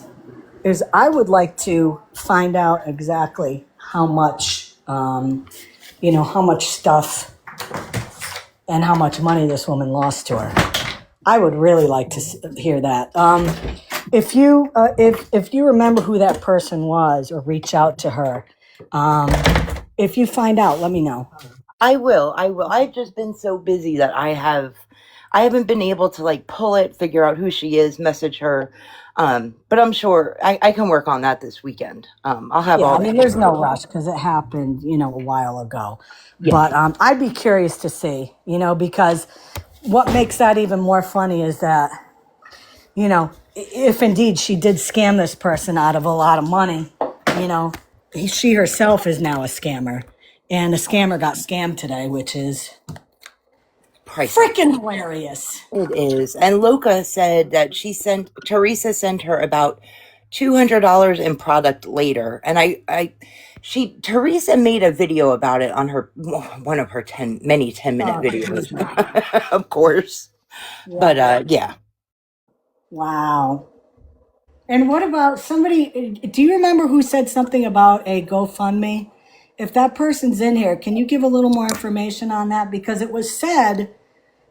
is I would like to find out exactly how much, how much stuff and how much money this woman lost to her. I would really like to hear that. If you remember who that person was or reach out to her, if you find out, let me know. I will. I've just been so busy that I haven't been able to like pull it, figure out who she is, message her. But I'm sure I can work on that this weekend. I'll have all. I mean, there's no rush because it happened, a while ago. Yeah. But I'd be curious to see, because what makes that even more funny is that, if indeed she did scam this person out of a lot of money, she herself is now a scammer. And the scammer got scammed today, which is priceless. Freaking hilarious. It is. And Loka said that Teresa sent her about $200 in product later. And Teresa made a video about it on one of her 10-minute videos, of course. Yeah. But, yeah. Wow. And what about somebody? Do you remember who said something about a GoFundMe? If that person's in here, can you give a little more information on that? Because it was said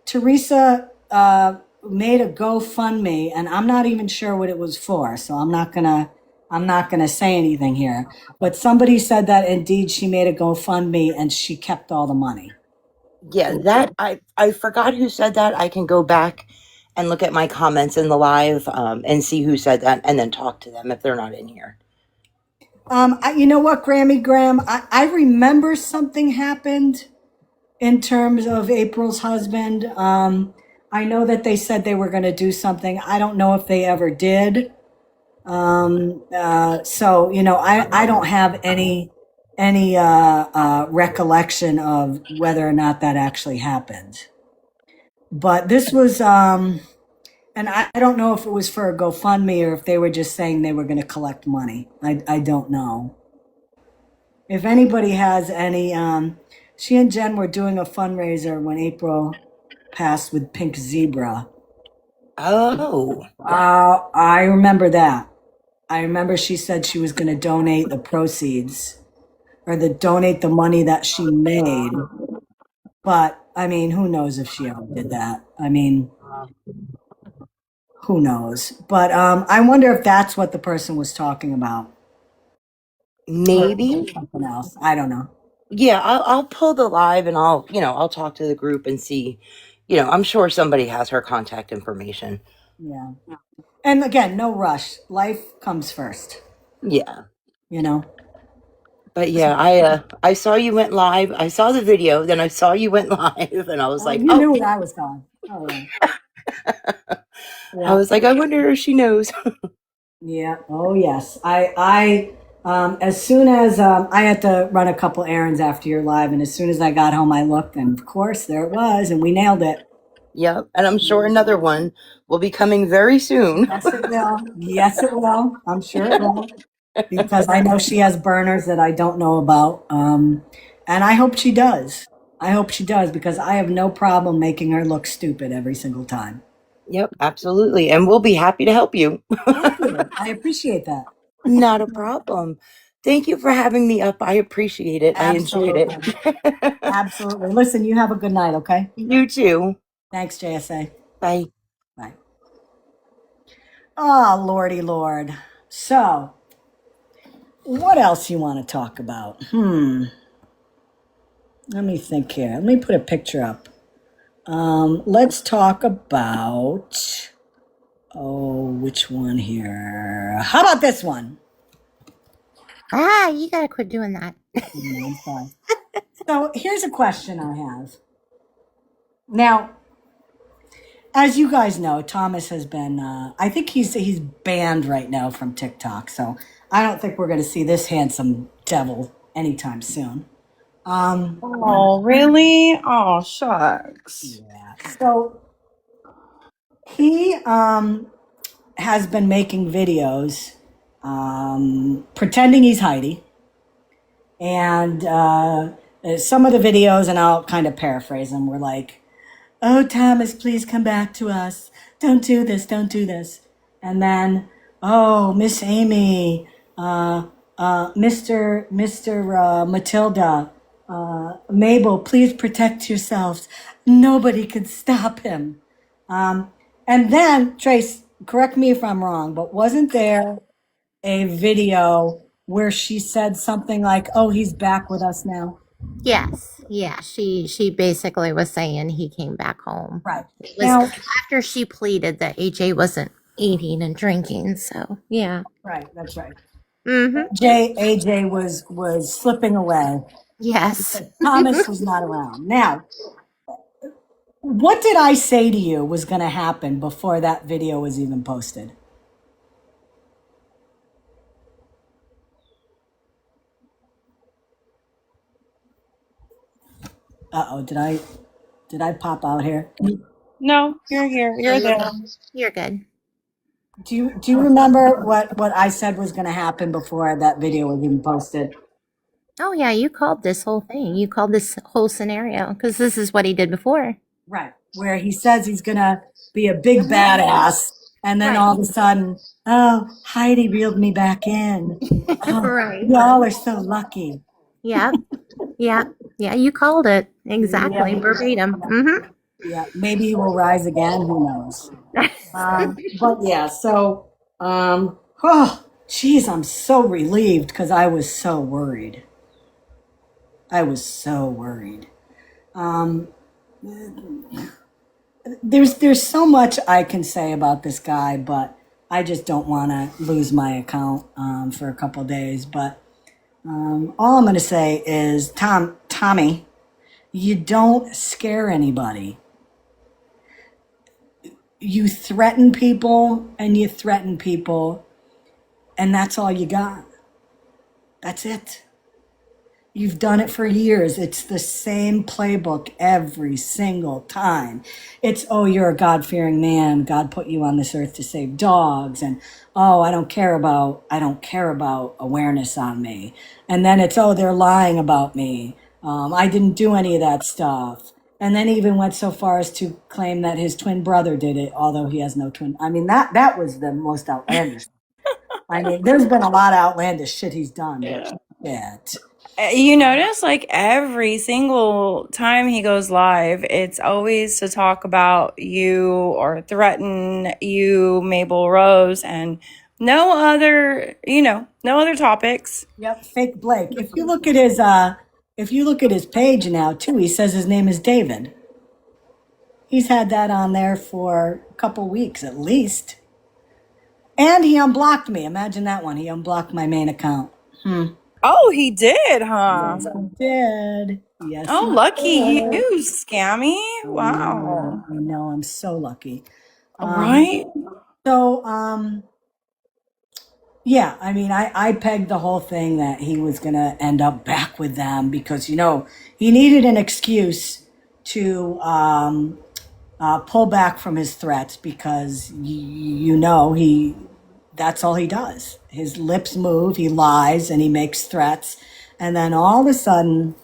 Teresa made a GoFundMe, and I'm not even sure what it was for, so I'm not gonna say anything here. But somebody said that indeed she made a GoFundMe and she kept all the money. Yeah, that I forgot who said that. I can go back and look at my comments in the live and see who said that and then talk to them if they're not in here. You know what, Grammy Graham? I remember something happened in terms of April's husband. I know that they said they were going to do something. I don't know if they ever did. So, you know, I don't have any recollection of whether or not that actually happened. But this was, and I don't know if it was for a GoFundMe or if they were just saying they were going to collect money. I don't know. If anybody has any, she and Jen were doing a fundraiser when April passed with Pink Zebra. Oh. I remember that. I remember she said she was going to donate the proceeds or donate the money that she made. But I mean, who knows if she ever did that? I mean, who knows? But I wonder if that's what the person was talking about. Maybe. Something else. I don't know. Yeah, I'll pull the live and I'll talk to the group and see. I'm sure somebody has her contact information. Yeah. And again, no rush. Life comes first. Yeah. You know. But yeah, I saw you went live. I saw the video, then I saw you went live, and I was like, you knew what I was going. Oh yeah. I was like, I wonder if she knows. Yeah. Oh yes. As soon as I had to run a couple errands after your live, and as soon as I got home, I looked, and of course there it was, and we nailed it. Yep, and I'm sure another one will be coming very soon. Yes, it will. Yes, it will. I'm sure it will. Because I know she has burners that I don't know about. And I hope she does. I hope she does because I have no problem making her look stupid every single time. Yep, absolutely. And we'll be happy to help you. Thank you. I appreciate that. Not a problem. Thank you for having me up. I appreciate it. Absolutely. I enjoyed it. Absolutely. Listen, you have a good night, okay? You too. Thanks, JSA. Bye. Bye. Oh, Lordy Lord. So, what else you want to talk about? Let me think here. Let me put a picture up. Let's talk about, which one here? How about this one? You gotta quit doing that. I'm sorry. So here's a question I have. Now, as you guys know, Thomas has been, I think he's banned right now from TikTok. So I don't think we're going to see this handsome devil anytime soon. Oh, really? Oh, shucks. Yeah. So he has been making videos pretending he's Heidi. And some of the videos, and I'll kind of paraphrase them, were like, "Oh, Thomas, please come back to us. Don't do this. Don't do this." And then, "Oh, Miss Amy, Mr. Matilda, Mabel, please protect yourselves. Nobody can stop him." And then, Trace, correct me if I'm wrong, but wasn't there a video where she said something like, "Oh, he's back with us now"? Yes, yeah. She basically was saying he came back home. Right. It was Now, after she pleaded that AJ wasn't eating and drinking. So yeah. right, that's right. Mm-hmm. AJ was slipping away. Yes. Thomas was not around. Now, what did I say to you was going to happen before that video was even posted? Uh-oh, did I? Did I pop out here? No, you're here. You're there. You're good. Do you remember what I said was going to happen before that video was even posted? Oh, yeah, you called this whole thing. You called this whole scenario because this is what he did before. Right. Where he says he's going to be a big badass. And then Right. all of a sudden, oh, Heidi reeled me back in. Oh, Right. y'all are so lucky. Yeah. Yeah. Yeah. You called it exactly verbatim. Mm-hmm. Yeah. Maybe he will rise again. Who knows? But yeah, so, oh, geez, I'm so relieved because I was so worried. I was so worried. There's so much I can say about this guy, but I just don't want to lose my account for a couple days. But all I'm going to say is, Tommy, you don't scare anybody. You threaten people and you threaten people, and that's all you got. That's it. You've done it for years. It's the same playbook every single time. It's, oh, you're a God-fearing man. God put you on this earth to save dogs. And, oh, I don't care about awareness on me. And then it's, oh, they're lying about me. I didn't do any of that stuff. And then even went so far as to claim that his twin brother did it, although he has no twin. I mean, that was the most outlandish. I mean, there's been a lot of outlandish shit he's done, but shit. You notice like every single time he goes live, it's always to talk about you or threaten you, Mabel Rose, and no other, no other topics. Yep, fake Blake. If you look at his page now too, he says his name is David. He's had that on there for a couple weeks at least. And he unblocked me. Imagine that one. He unblocked my main account. Oh, he did, huh? Yes, he did. Yes. Oh, he lucky did. you, Scammy. Wow. I know. I'm so lucky. Right? So, yeah, I mean, I pegged the whole thing that he was going to end up back with them because, he needed an excuse to pull back from his threats because, that's all he does. His lips move, he lies, and he makes threats. And then all of a sudden,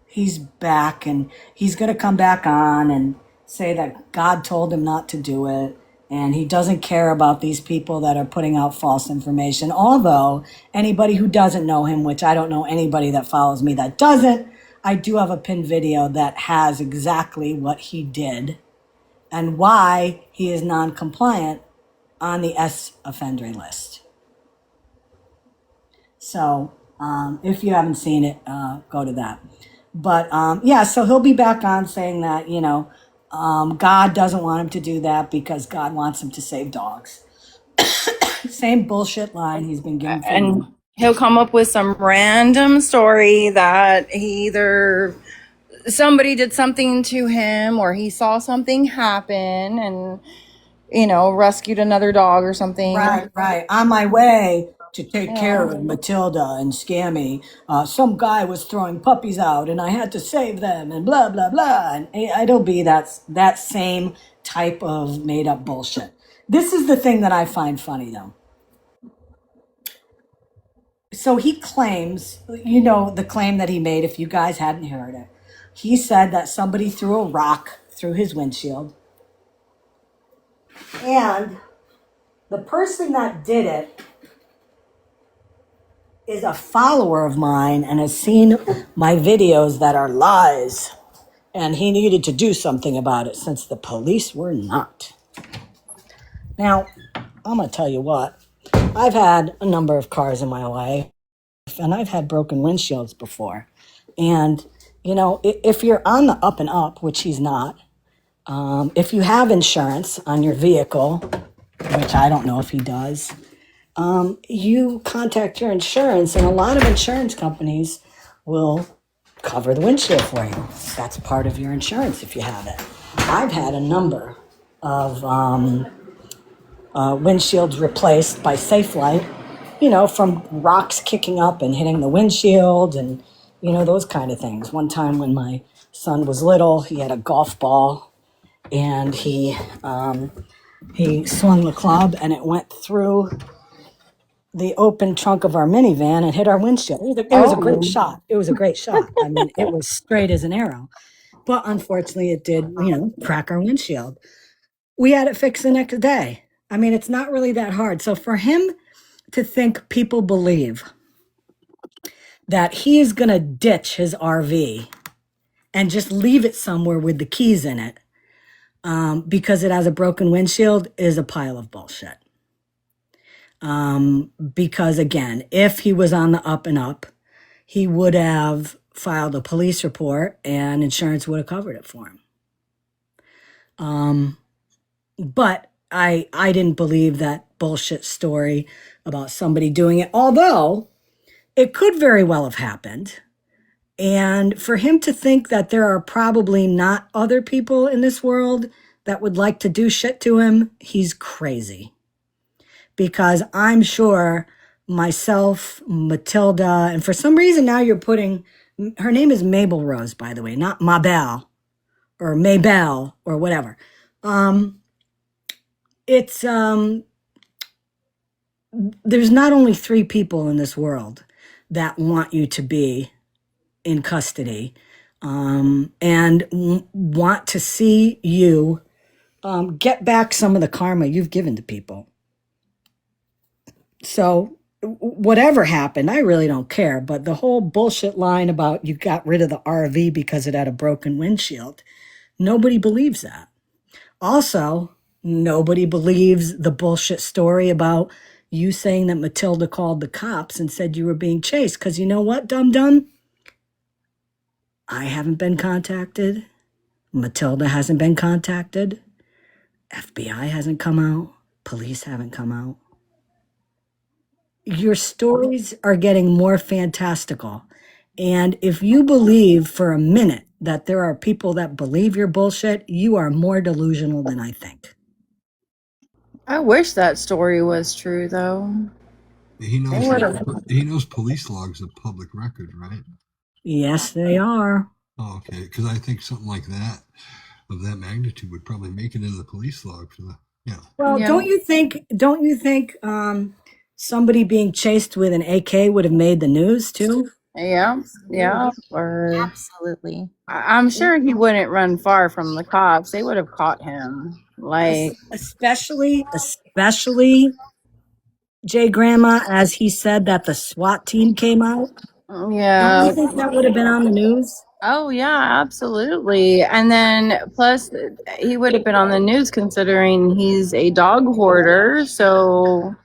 he's back and he's going to come back on and say that God told him not to do it. And he doesn't care about these people that are putting out false information. Although anybody who doesn't know him, which I don't know anybody that follows me that doesn't, I do have a pinned video that has exactly what he did and why he is non-compliant on the offender list. So if you haven't seen it, go to that. But yeah, so he'll be back on saying that, God doesn't want him to do that because God wants him to save dogs. Same bullshit line he's been giving. And he'll come up with some random story that either somebody did something to him or he saw something happen and, rescued another dog or something. Right. On my way to take care of Matilda and Scammy, some guy was throwing puppies out and I had to save them and blah, blah, blah. And it'll be that same type of made up bullshit. This is the thing that I find funny though. So he claims, the claim that he made, if you guys hadn't heard it, he said that somebody threw a rock through his windshield. And the person that did it is a follower of mine and has seen my videos that are lies. And he needed to do something about it since the police were not. Now, I'm going to tell you what. I've had a number of cars in my life, and I've had broken windshields before. And, if you're on the up and up, which he's not, if you have insurance on your vehicle, which I don't know if he does, you contact your insurance, and a lot of insurance companies will cover the windshield for you. That's part of your insurance if you have it. I've had a number of windshields replaced by Safelite, from rocks kicking up and hitting the windshield and, those kind of things. One time when my son was little. He had a golf ball, and he swung the club, and it went through the open trunk of our minivan and hit our windshield. It was a great shot. It was a great shot. I mean, it was straight as an arrow. But unfortunately, it did, crack our windshield. We had it fixed the next day. I mean, it's not really that hard. So for him to think people believe that he is going to ditch his RV and just leave it somewhere with the keys in it because it has a broken windshield is a pile of bullshit. Because again, if he was on the up and up, he would have filed a police report and insurance would have covered it for him. But I didn't believe that bullshit story about somebody doing it, although it could very well have happened. And for him to think that there are probably not other people in this world that would like to do shit to him, he's crazy. Because I'm sure myself, Matilda, and for some reason now you're putting, her name is Mabel Rose, by the way, not Mabel or Maybell or whatever. There's not only 3 people in this world that want you to be in custody and want to see you get back some of the karma you've given to people. So whatever happened, I really don't care. But the whole bullshit line about you got rid of the RV because it had a broken windshield, nobody believes that. Also, nobody believes the bullshit story about you saying that Matilda called the cops and said you were being chased. Because you know what, dum-dum? I haven't been contacted. Matilda hasn't been contacted. FBI hasn't come out. Police haven't come out. Your stories are getting more fantastical. And if you believe for a minute that there are people that believe your bullshit, you are more delusional than I think. I wish that story was true, though. He knows police logs are public record, right? Yes, they are. Oh, okay. Because I think something like that, of that magnitude, would probably make it into the police log for the, Well, Yeah. don't you think somebody being chased with an AK would have made the news too? Yeah. Or Absolutely. I'm sure he wouldn't run far from the cops. They would have caught him. Like, Especially Jay Grandma, as he said that the SWAT team came out. Don't yeah. you think that would have been on the news? Oh, yeah, absolutely. And then plus, he would have been on the news considering he's a dog hoarder. So,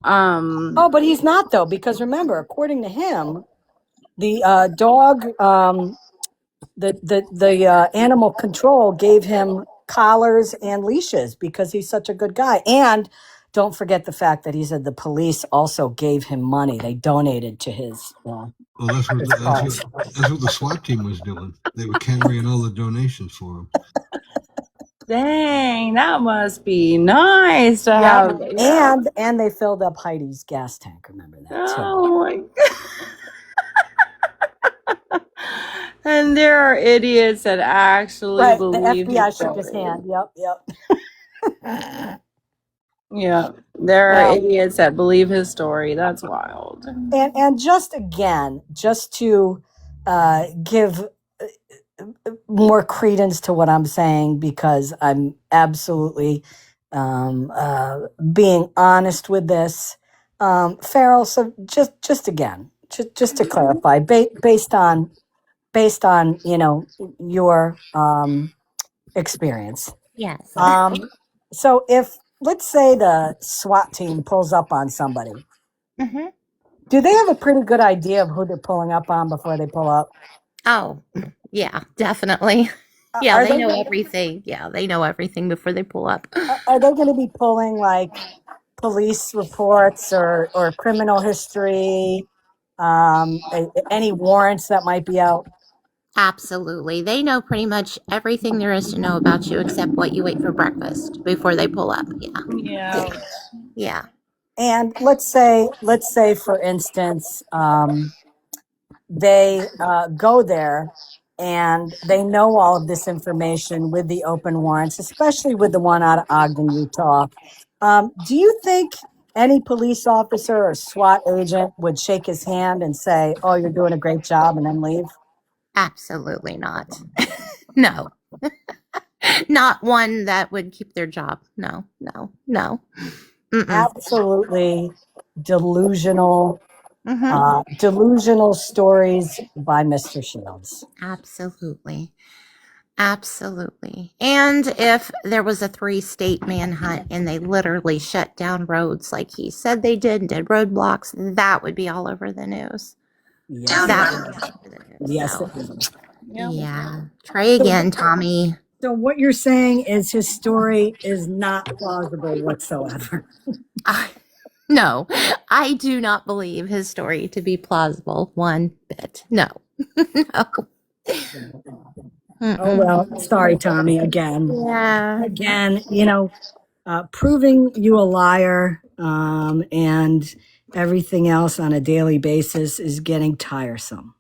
Oh, but he's not though, because remember, according to him, the dog, the animal control gave him collars and leashes because he's such a good guy. And don't forget the fact that he said the police also gave him money. They donated to his. Well, that's what the SWAT team was doing. They were carrying all the donations for him. dang, that must be nice to have. Yeah. And they filled up Heidi's gas tank. Remember that too. Oh my God. And there are idiots that actually Right, the believe FBI his shook his story. hand. Yep. Yeah, there are idiots that believe his story. That's wild. And just to give more credence to what I'm saying, because I'm absolutely being honest with this, Farrell. So just to clarify, based on your experience. Yes. So if, let's say, the SWAT team pulls up on somebody, Mm-hmm. do they have a pretty good idea of who they're pulling up on before they pull up? Oh, yeah, definitely. Yeah, they know everything. Yeah, they know everything before they pull up. Are they going to be pulling like police reports or criminal history, any warrants that might be out? Absolutely. They know pretty much everything there is to know about you except what you ate for breakfast before they pull up. Yeah. Yeah. And let's say for instance, they go there and they know all of this information with the open warrants, especially with the one out of Ogden, Utah. Do you think any police officer or SWAT agent would shake his hand and say, "Oh, you're doing a great job," and then leave? Absolutely not. No. Not one that would keep their job. No, no, no. Mm-mm. Absolutely delusional, Mhm. delusional stories by Mr. Shields. Absolutely. Absolutely. And if there was a 3-state manhunt and they literally shut down roads like he said they did roadblocks, that would be all over the news. Yes, That would be all over the news. yes, So, it would. yeah. Try again, Tommy. So what you're saying is his story is not plausible whatsoever. No, I do not believe his story to be plausible one bit. No. No. Oh, well, sorry, Tommy, again. Yeah. Again, proving you a liar and everything else on a daily basis is getting tiresome.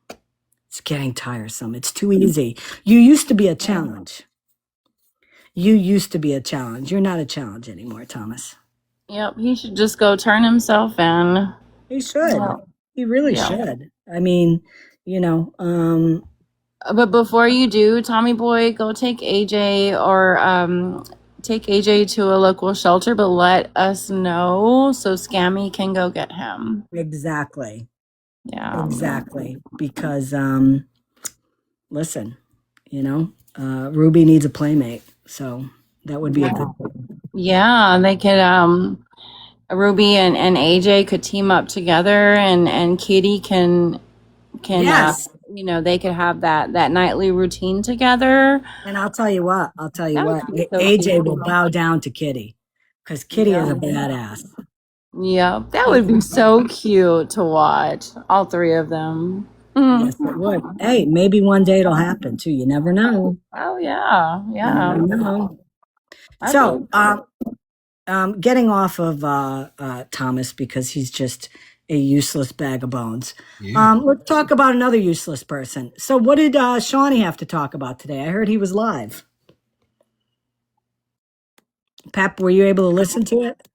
It's getting tiresome. It's too easy. You used to be a challenge. You're not a challenge anymore, Thomas. Yep, he should just go turn himself in. He should. Yeah. He really Yeah. should. I mean, But before you do, Tommy boy, go take AJ or take AJ to a local shelter, but let us know so Scammy can go get him. exactly. Yeah. Exactly. Because, listen, Ruby needs a playmate. So that would be a good thing. Yeah, they could Ruby and AJ could team up together and Kitty can Yes. they could have that nightly routine together. And I'll tell you what, That would be so AJ cute. will bow down to Kitty because Kitty is a badass. Yeah, that would be so cute to watch. All three of them. Yes, it would. Hey, maybe one day it'll happen too. You never know. Oh yeah, yeah. You never know. So, getting off of Thomas because he's just a useless bag of bones. Yeah. Let's talk about another useless person. So, what did Shawnee have to talk about today? I heard he was live. Pep, were you able to listen to it?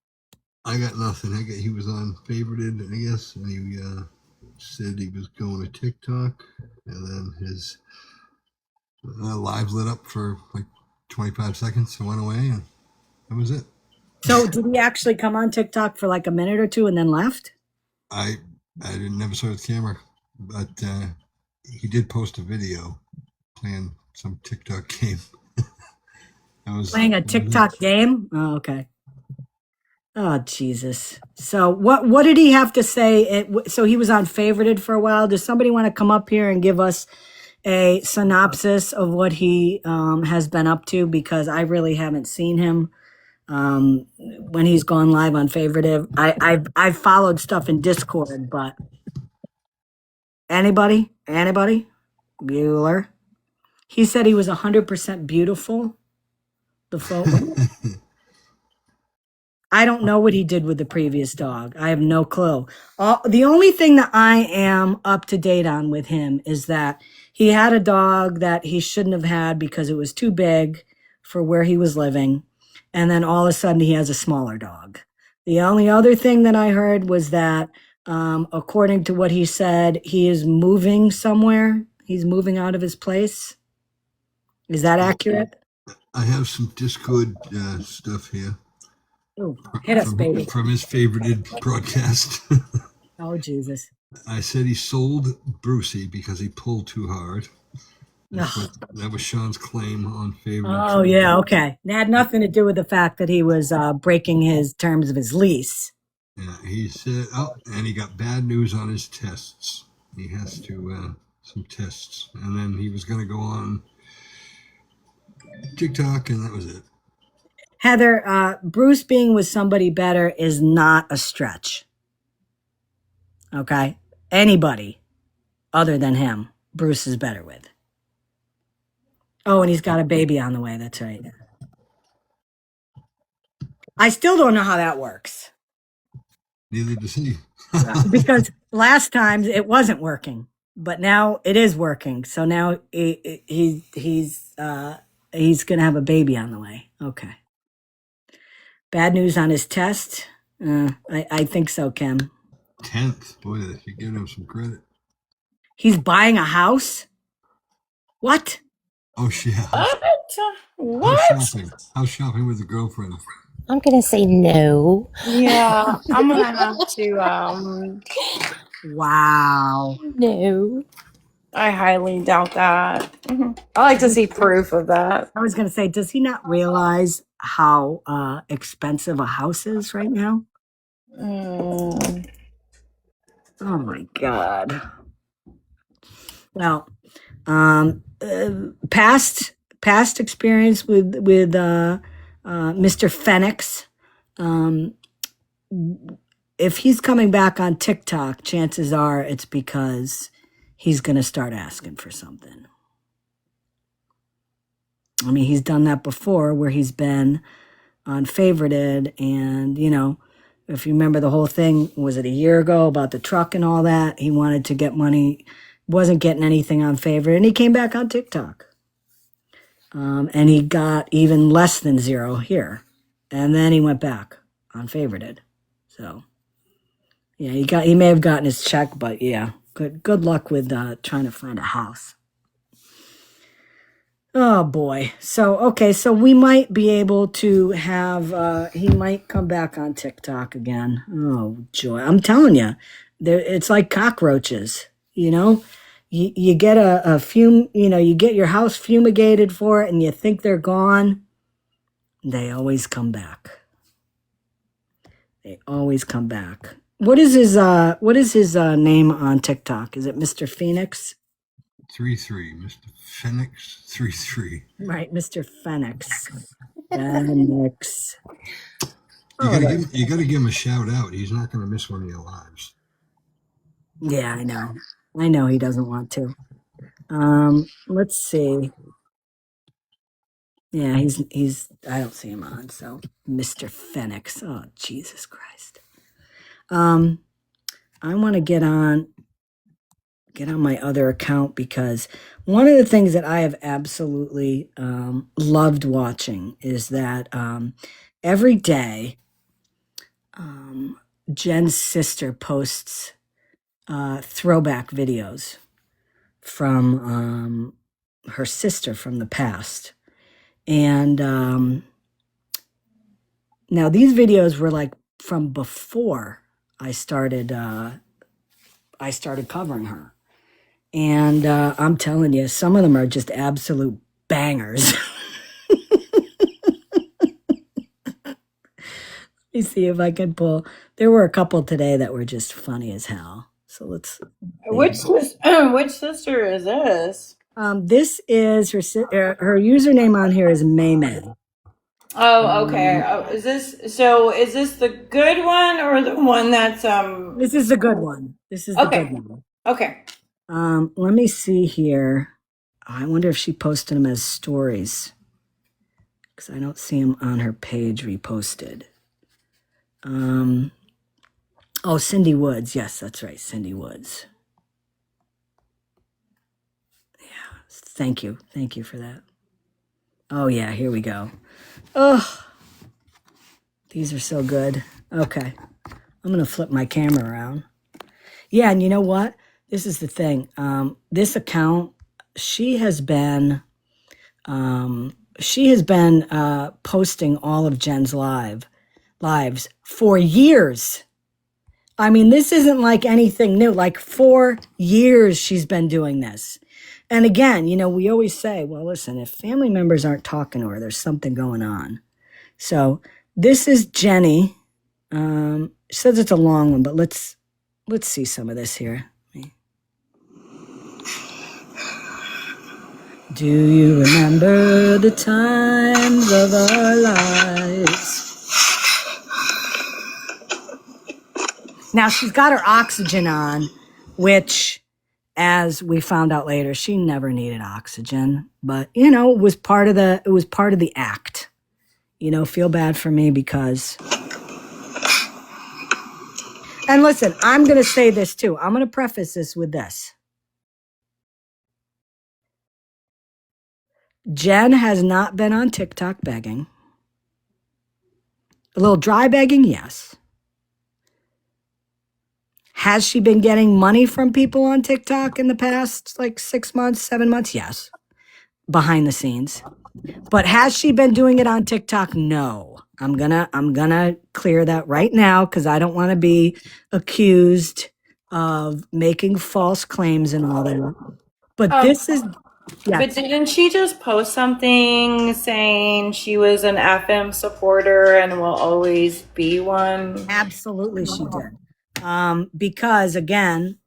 I got nothing. He was on favorited, I guess, and he said he was going to TikTok, and then his live lit up for like 25 seconds and went away, and that was it. So, did he actually come on TikTok for like a minute or two and then left? I never saw his camera, but he did post a video playing some TikTok game. Playing a TikTok game? Oh, okay. Oh, Jesus. So what did he have to say? So he was on favorited for a while. Does somebody want to come up here and give us a synopsis of what he has been up to? Because I really haven't seen him when he's gone live on favorited. I've followed stuff in Discord, but anybody? Bueller? He said he was 100% beautiful. The photo. I don't know what he did with the previous dog. I have no clue. The only thing that I am up to date on with him is that he had a dog that he shouldn't have had because it was too big for where he was living. And then all of a sudden he has a smaller dog. The only other thing that I heard was that, according to what he said, he is moving somewhere. He's moving out of his place. Is that accurate? I have some Discord stuff here. Ooh, hit us, baby. From his favorited broadcast. Oh, Jesus. I said he sold Brucey because he pulled too hard. That was Sean's claim on favorite. Oh, yeah, okay. It had nothing to do with the fact that he was breaking his terms of his lease. Yeah, he said, and he got bad news on his tests. He has to, some tests. And then he was going to go on TikTok, and that was it. Heather, Bruce being with somebody better is not a stretch. Okay? Anybody other than him, Bruce is better with. Oh, and he's got a baby on the way. That's right. I still don't know how that works. Neither does he. Because last time it wasn't working. but now it is working. So now he's gonna have a baby on the way. Okay. Bad news on his test. I think so, Kim. 10th. Boy, they should give him some credit. He's buying a house. What? Oh, yeah. What? House shopping with a girlfriend. I'm gonna say no. Yeah, I'm gonna have to. Wow. No. I highly doubt that. I like to see proof of that. I was gonna say, does he not realize how expensive a house is right now? Mm. Oh my God. Well, past experience with Mr. Phoenix. If he's coming back on TikTok, chances are it's because he's going to start asking for something. I mean, he's done that before where he's been on favorited, and if you remember the whole thing, was it a year ago about the truck and all that? He wanted to get money, wasn't getting anything on favorite, and he came back on TikTok. And he got even less than 0 here. And then he went back on favorited. So yeah, he may have gotten his check, but yeah, good luck with trying to find a house. Oh boy. So we might be able to have he might come back on TikTok again. Oh joy. I'm telling you, it's like cockroaches, You get a fume, you get your house fumigated for it and you think they're gone. They always come back. They always come back. What is his name on TikTok? Is it Mr. Phoenix? 3-3. Mr. Phoenix 3-3. Right, Mr. Phoenix. Phoenix. You gotta give him a shout out. He's not gonna miss one of your lives. Yeah, I know. I know he doesn't want to. Let's see. Yeah, he's I don't see him on, so Mr. Phoenix. Oh, Jesus Christ. I want to get on my other account because one of the things that I have absolutely loved watching is that every day Jen's sister posts throwback videos from her sister from the past. And now these videos were like from before I started covering her. And I'm telling you, some of them are just absolute bangers. Let me see if I can pull. There were a couple today that were just funny as hell. So let's. Which sister is this? This is her username on here is Mayman. Oh, okay. Is this the good one or the one that's This is the good one. This is the good one. Okay. Let me see here. I wonder if she posted them as stories because I don't see them on her page reposted. Oh, Cindy Woods. Yes, that's right. Cindy Woods. Yeah. Thank you. Thank you for that. Oh, yeah. Here we go. Oh, these are so good. Okay. I'm going to flip my camera around. Yeah. And you know what? This is the thing. This account, she has been posting all of Jen's lives for years. I mean, this isn't like anything new. Like 4 years she's been doing this. And again, we always say, well, listen, if family members aren't talking to her, there's something going on. So this is Jenny. She says it's a long one, but let's see some of this here. Do you remember the times of our lives? Now she's got her oxygen on, which, as we found out later, she never needed oxygen. But it was part of the act. Feel bad for me because. And listen, I'm going to say this too. I'm going to preface this with this. Jen has not been on TikTok begging. A little dry begging, yes. Has she been getting money from people on TikTok in the past, like 6 months, 7 months? Yes. Behind the scenes. But has she been doing it on TikTok? No. I'm gonna clear that right now because I don't want to be accused of making false claims and all that. But this is But didn't she just post something saying she was an FM supporter and will always be one? Absolutely, she did. Because again,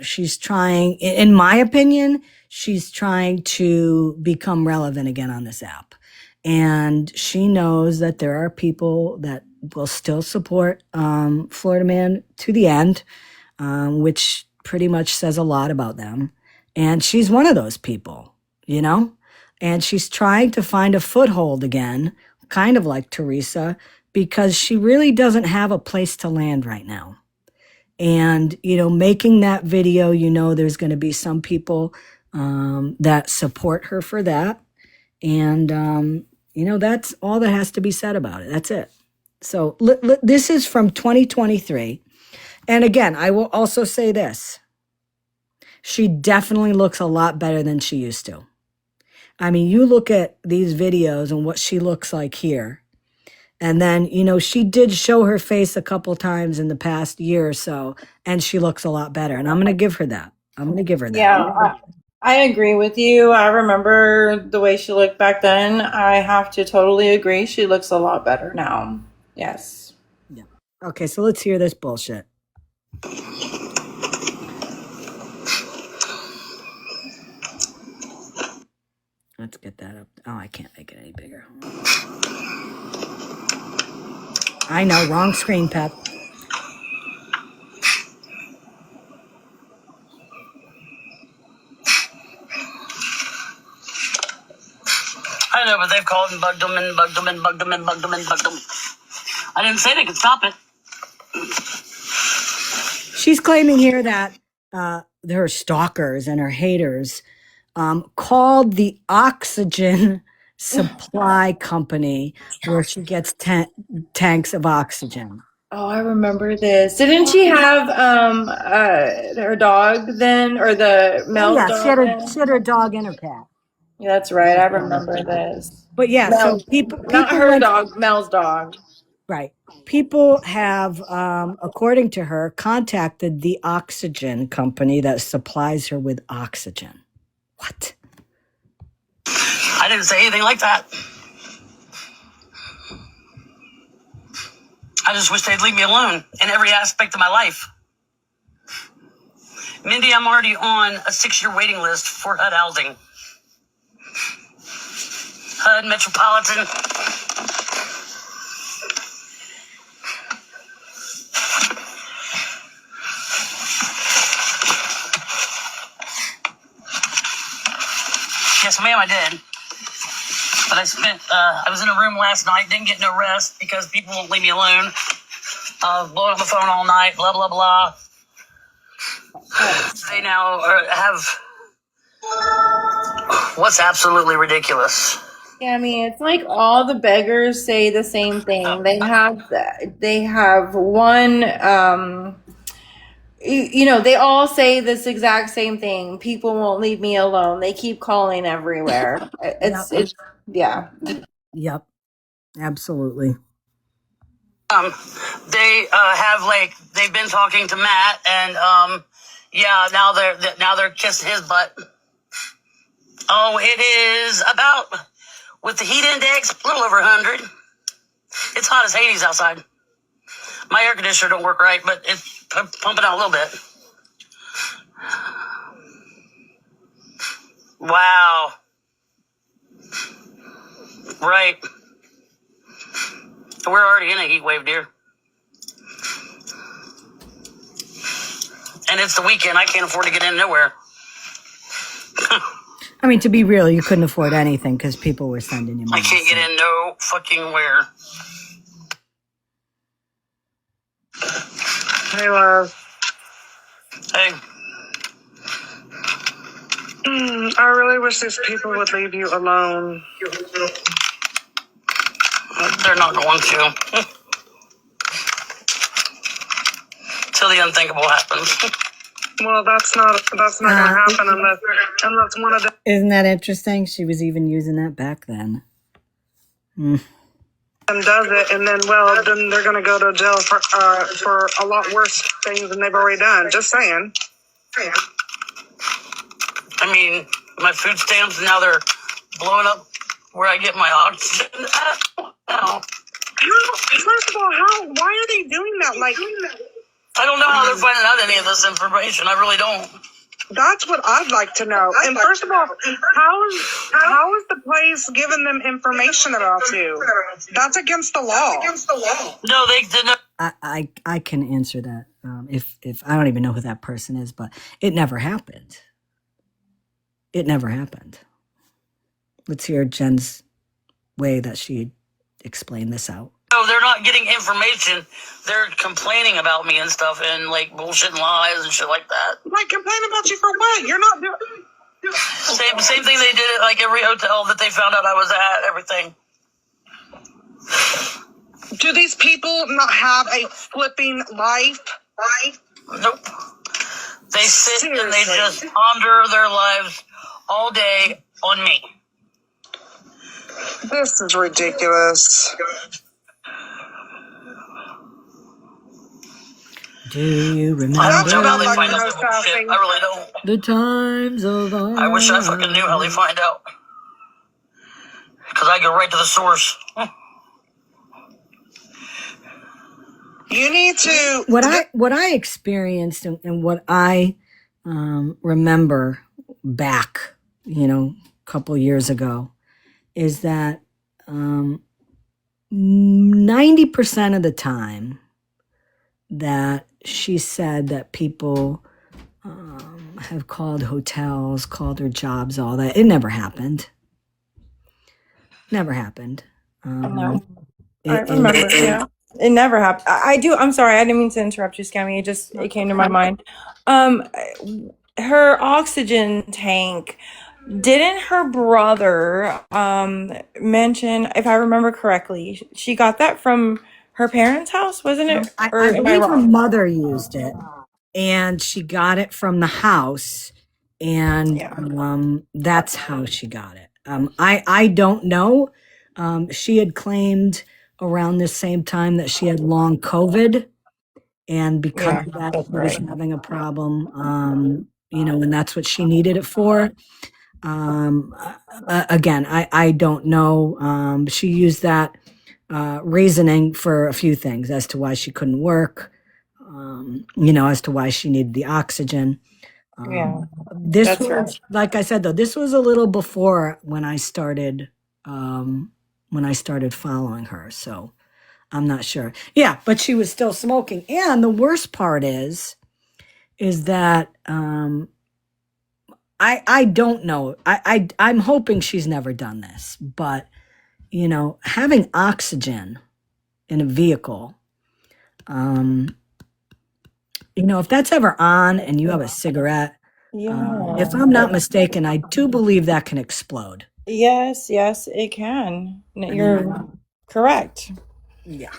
she's trying, in my opinion, she's trying to become relevant again on this app. And she knows that there are people that will still support Florida Man to the end, which pretty much says a lot about them. And she's one of those people, you know? And she's trying to find a foothold again, kind of like TERESA, because she really doesn't have a place to land right now. And, you know, making that video, you know, there's going to be some people that support her for that. And, you know, that's all that has to be said about it. That's it. So this is from 2023. And again, I will also say this. She definitely looks a lot better than she used to. I mean, you look at these videos and what she looks like here. And then, you know, she did show her face a couple times in the past year or so, and she looks a lot better. And I'm going to give her that. Yeah, I agree with you. I remember the way she looked back then. I have to totally agree. She looks a lot better now. Yes. Yeah. Okay, so let's hear this bullshit. Let's get that up. Oh, I can't make it any bigger. I know, wrong screen, Pep. I know, but they've called and bugged them and bugged them and bugged them and bugged them and bugged them. I didn't say they could stop it. She's claiming here that her stalkers and her haters called the oxygen supply company where she gets tanks of oxygen. Oh, I remember this. Didn't she have her dog then, or the male dog? She had her dog and her cat. Yeah, that's right. I remember this. But yeah, so people not her dog, Mel's dog. Right. People have, according to her, contacted the oxygen company that supplies her with oxygen. What? I didn't say anything like that. I just wish they'd leave me alone in every aspect of my life. Mindy, I'm already on a 6-year waiting list for HUD housing. HUD, Metropolitan. Yes, ma'am, I did. But I was in a room last night, didn't get no rest because people won't leave me alone. Blowing up the phone all night, blah, blah, blah. They now have what's absolutely ridiculous. Yeah, I mean, it's like all the beggars say the same thing. They have one, you know, they all say this exact same thing. People won't leave me alone. They keep calling everywhere. It's yeah. Yep, absolutely. They have they've been talking to Matt, and yeah, now they're kissing his butt. Oh, it is about, with the heat index, a little over 100. It's hot as Hades outside. My air conditioner don't work right, but it's pumping out a little bit. Wow. Right. We're already in a heat wave, dear. And it's the weekend. I can't afford to get in nowhere. I mean, to be real, you couldn't afford anything because people were sending you money. I can't get in no fucking where. Hey, love. Hey. I really wish these people would leave you alone. They're not going to. Till the unthinkable happens. Well, that's not gonna happen unless one of them. Isn't that interesting? She was even using that back then. Does it, and then then they're gonna go to jail for a lot worse things than they've already done. Just saying. I mean, my food stamps, now they're blowing up where I get my oxygen. First of all, why are they doing that? Like, I don't know how they're finding out any of this information. I really don't. that's what I'd like to know. And first of all, how is the place giving them information about you? That's against the law. No, they didn't. I can answer that. If I don't even know who that person is, but it never happened. It never happened. Let's hear Jen's way that she explained this out. No, they're not getting information. They're complaining about me and stuff and like bullshit and lies and shit like that. Like, complain about you for what? You're not doing. Same thing they did at like every hotel that they found out I was at, everything. Do these people not have a flipping life? Nope. They sit and they just ponder their lives all day on me. This is ridiculous. Do you remember? I don't know how they find out this bullshit. I really don't. The times of our I wish I fucking knew how they find out. Because I go right to the source. You need to. What I experienced and what I remember back, a couple years ago, is that 90% of the time that she said that people have called hotels, called their jobs, all that, it never happened. Never happened. No. I remember, yeah. It never happened. I do. I'm sorry. I didn't mean to interrupt you, Scammy. It came to my mind. Her oxygen tank, didn't her brother mention, if I remember correctly, she got that from her parents' house, wasn't it? I Or am I believe her wrong? mother used it, and she got it from the house, and that's how she got it. I don't know. She had claimed around this same time that she had long COVID, and because of that, she was having a problem, and that's what she needed it for. Again, I don't know. She used that reasoning for a few things as to why she couldn't work, as to why she needed the oxygen. This that's was, right. like I said, though, this was a little before when I started following her. So I'm not sure. Yeah, but she was still smoking. And the worst part is that I don't know. I'm hoping she's never done this, but having oxygen in a vehicle, if that's ever on and you have a cigarette, if I'm not mistaken, I do believe that can explode. Yes, it can. You're correct. Yeah.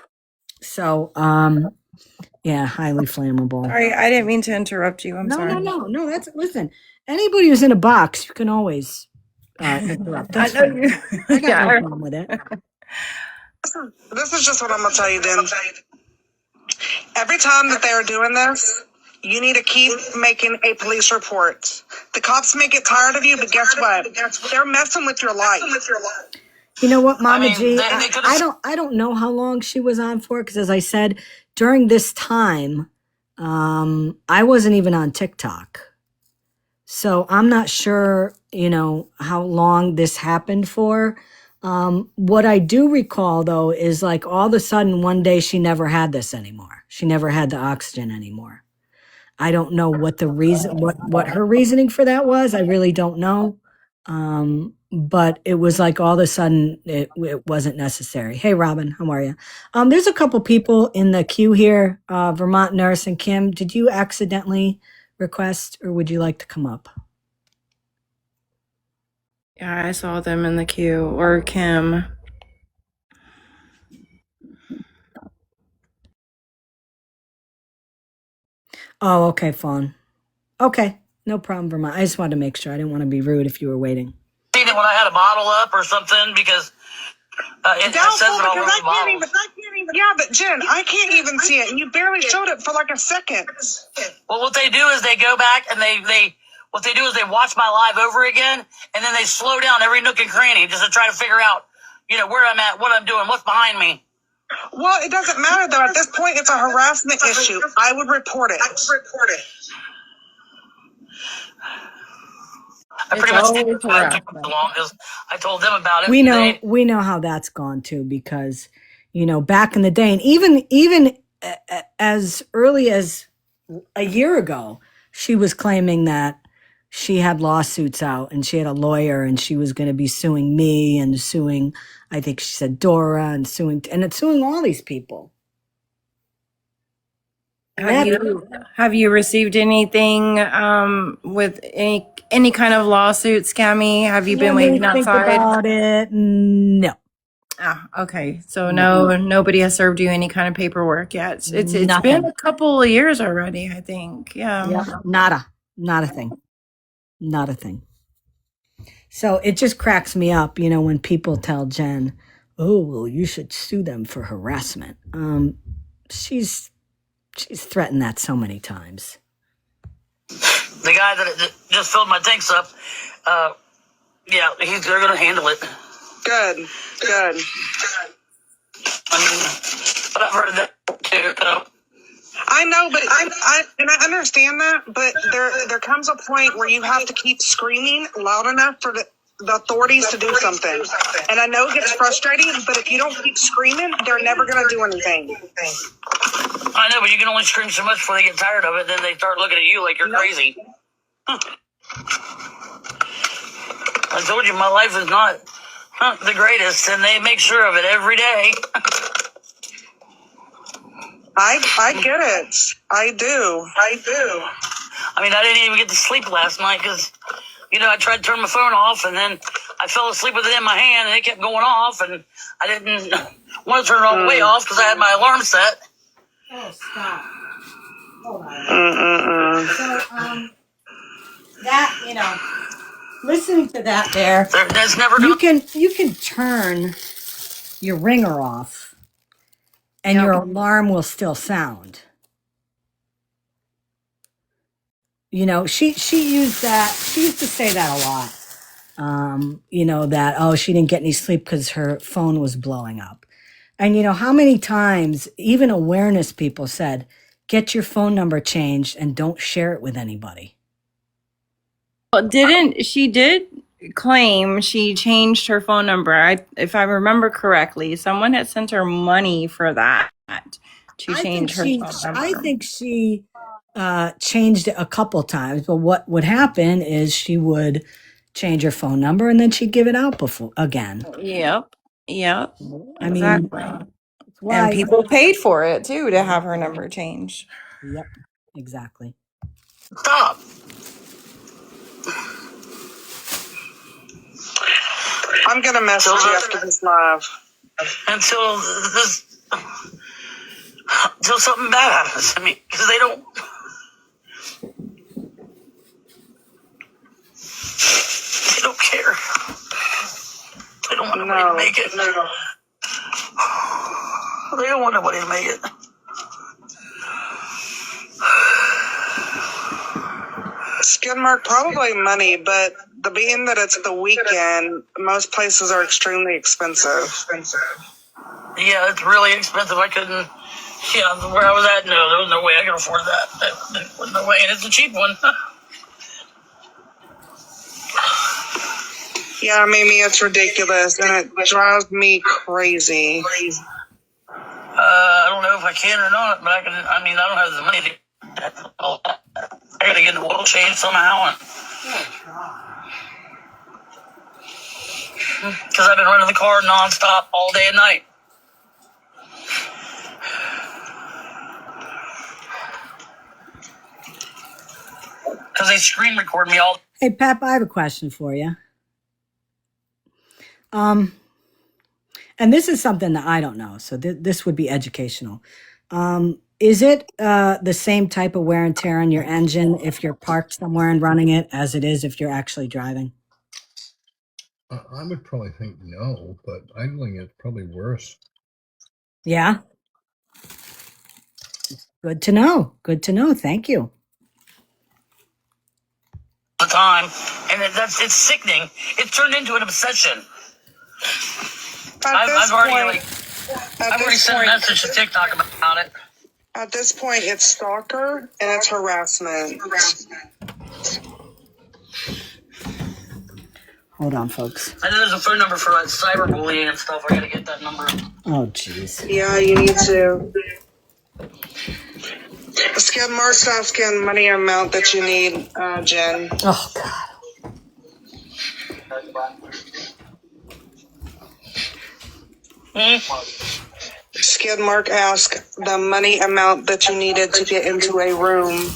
So, highly flammable. Sorry, I didn't mean to interrupt you. I'm sorry. No. Listen, anybody who's in a box, you can always interrupt. That's fine. I got no problem with it. This is just what I'm gonna tell you then. Every time that they're doing this, you need to keep making a police report. The cops may get tired of you, but guess what? They're messing with your life. You know what, Mama G? they I don't know how long she was on for, because as I said, during this time, I wasn't even on TikTok. So I'm not sure, how long this happened for. What I do recall, though, is like all of a sudden one day she never had this anymore. She never had the oxygen anymore. I don't know what the reason, what her reasoning for that was. I really don't know. But it was like all of a sudden it wasn't necessary. Hey, Robin, how are you? There's a couple people in the queue here. Vermont Nurse and Kim, did you accidentally request, or would you like to come up? Yeah, I saw them in the queue. Or Kim. Oh, okay, phone. Okay, no problem, Vermont. I just wanted to make sure. I didn't want to be rude if you were waiting. Seen it when I had a bottle up or something because it says it all over the bottle. Yeah, but Jen, I can't even see it, and you barely showed it for like a second. Well, what they do is they go back and they watch my live over again, and then they slow down every nook and cranny just to try to figure out, where I'm at, what I'm doing, what's behind me. Well, it doesn't matter though. At this point, it's a harassment issue. I would report it. I pretty much did it long because I told them about it. We know how that's gone too, because back in the day, and even as early as a year ago, she was claiming that she had lawsuits out and she had a lawyer and she was going to be suing me and suing, I think she said Dora, and suing all these people. Have you received anything with any kind of lawsuit, Scammy? Have you been waiting outside? Think about it. No. Ah, okay. So nobody has served you any kind of paperwork yet. It's been a couple of years already, I think. Yeah. Not a thing. Not a thing. So it just cracks me up, when people tell Jen, "Oh, well, you should sue them for harassment." She's threatened that so many times. The guy that just filled my tanks up, they're going to handle it. Good. But I've heard that too. I know, but I understand that, but there comes a point where you have to keep screaming loud enough for the authorities to do something. And I know it gets frustrating, but if you don't keep screaming, they're never going to do anything. I know, but you can only scream so much before they get tired of it, then they start looking at you like you're crazy. I told you my life is not the greatest, and they make sure of it every day. I get it. I do. I mean, I didn't even get to sleep last night because, I tried to turn my phone off, and then I fell asleep with it in my hand, and it kept going off, and I didn't want to turn it all the way off because I had my alarm set. Oh, stop. Hold on. So, that, listening to that That's never you can turn your ringer off and your alarm will still sound. She used that. She used to say that a lot. That, she didn't get any sleep because her phone was blowing up. And how many times even awareness people said, get your phone number changed and don't share it with anybody. Well, she did claim she changed her phone number. If I remember correctly, someone had sent her money for that to change her phone number. I think she changed it a couple times, but what would happen is she would change her phone number and then she'd give it out again. Yep. I mean, exactly. And people paid for it too to have her number changed. Yep, exactly. Stop. I'm gonna message you after this live. Until something bad happens to me, because they don't care. They don't want nobody to make it. They don't want nobody to make it. Skid mark, probably money, but being that it's the weekend, most places are extremely expensive. Yeah, it's really expensive. I couldn't, where I was at, no, there was no way I could afford that. There was no way, and it's a cheap one. Yeah, Mimi, it's ridiculous, and it drives me crazy. I don't know if I can or not, but I don't have the money to. I gotta get the oil change somehow. Because I've been running the car nonstop all day and night. Because they screen record me all. Hey, Pep, I have a question for you. And this is something that I don't know, so this would be educational. Is it the same type of wear and tear on your engine if you're parked somewhere and running it as it is if you're actually driving? I would probably think no, but idling is probably worse. Yeah. Good to know. Good to know. Thank you. The time, and it's sickening. It turned into an obsession. I've already sent a message to TikTok about it. At this point, it's stalker and it's harassment. Hold on, folks. I know there's a phone number for cyberbullying and stuff. I gotta get that number. Oh, jeez. Yeah, you need to. Scam Mark's asking money amount that you need, Jen. Oh, God. Skid Mark asked the money amount that you needed to get into a room.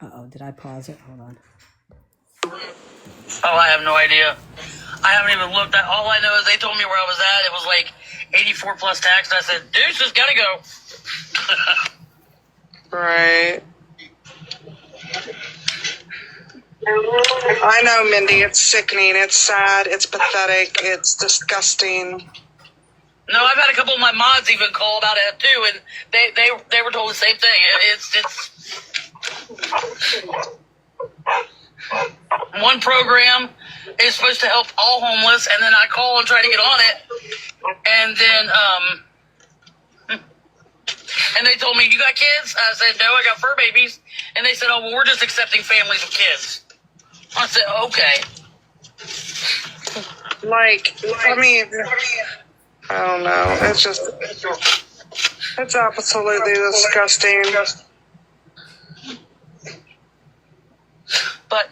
Uh-oh, did I pause it? Hold on. Oh, I have no idea. I haven't even looked at. All I know is they told me where I was at. It was like 84 plus tax. And I said, deuces, gotta go. Right. I know, Mindy. It's sickening. It's sad. It's pathetic. It's disgusting. No, I've had a couple of my mods even call about it too, and they were told the same thing. It's one program is supposed to help all homeless, and then I call and try to get on it, and then and they told me, you got kids? I said, no, I got fur babies. And they said, oh, well, we're just accepting families with kids. I said, okay. I mean, I don't know. It's just, it's absolutely disgusting. But,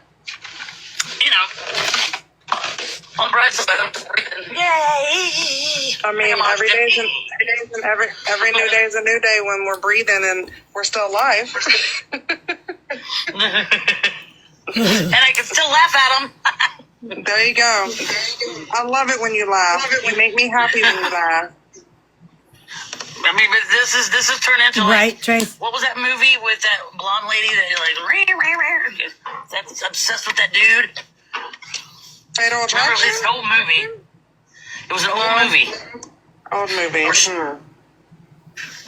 you know, on the bright side, I'm breathing. Yay! I mean, every new day is a new day when we're breathing and we're still alive. And I can still laugh at them. There you go. I love it when you laugh. You make me happy when you laugh. I mean, but this is turned into right, Trace. What was that movie with that blonde lady that that's obsessed with that dude? Fatal Attraction? It's an old movie. It was an old movie. Old movie.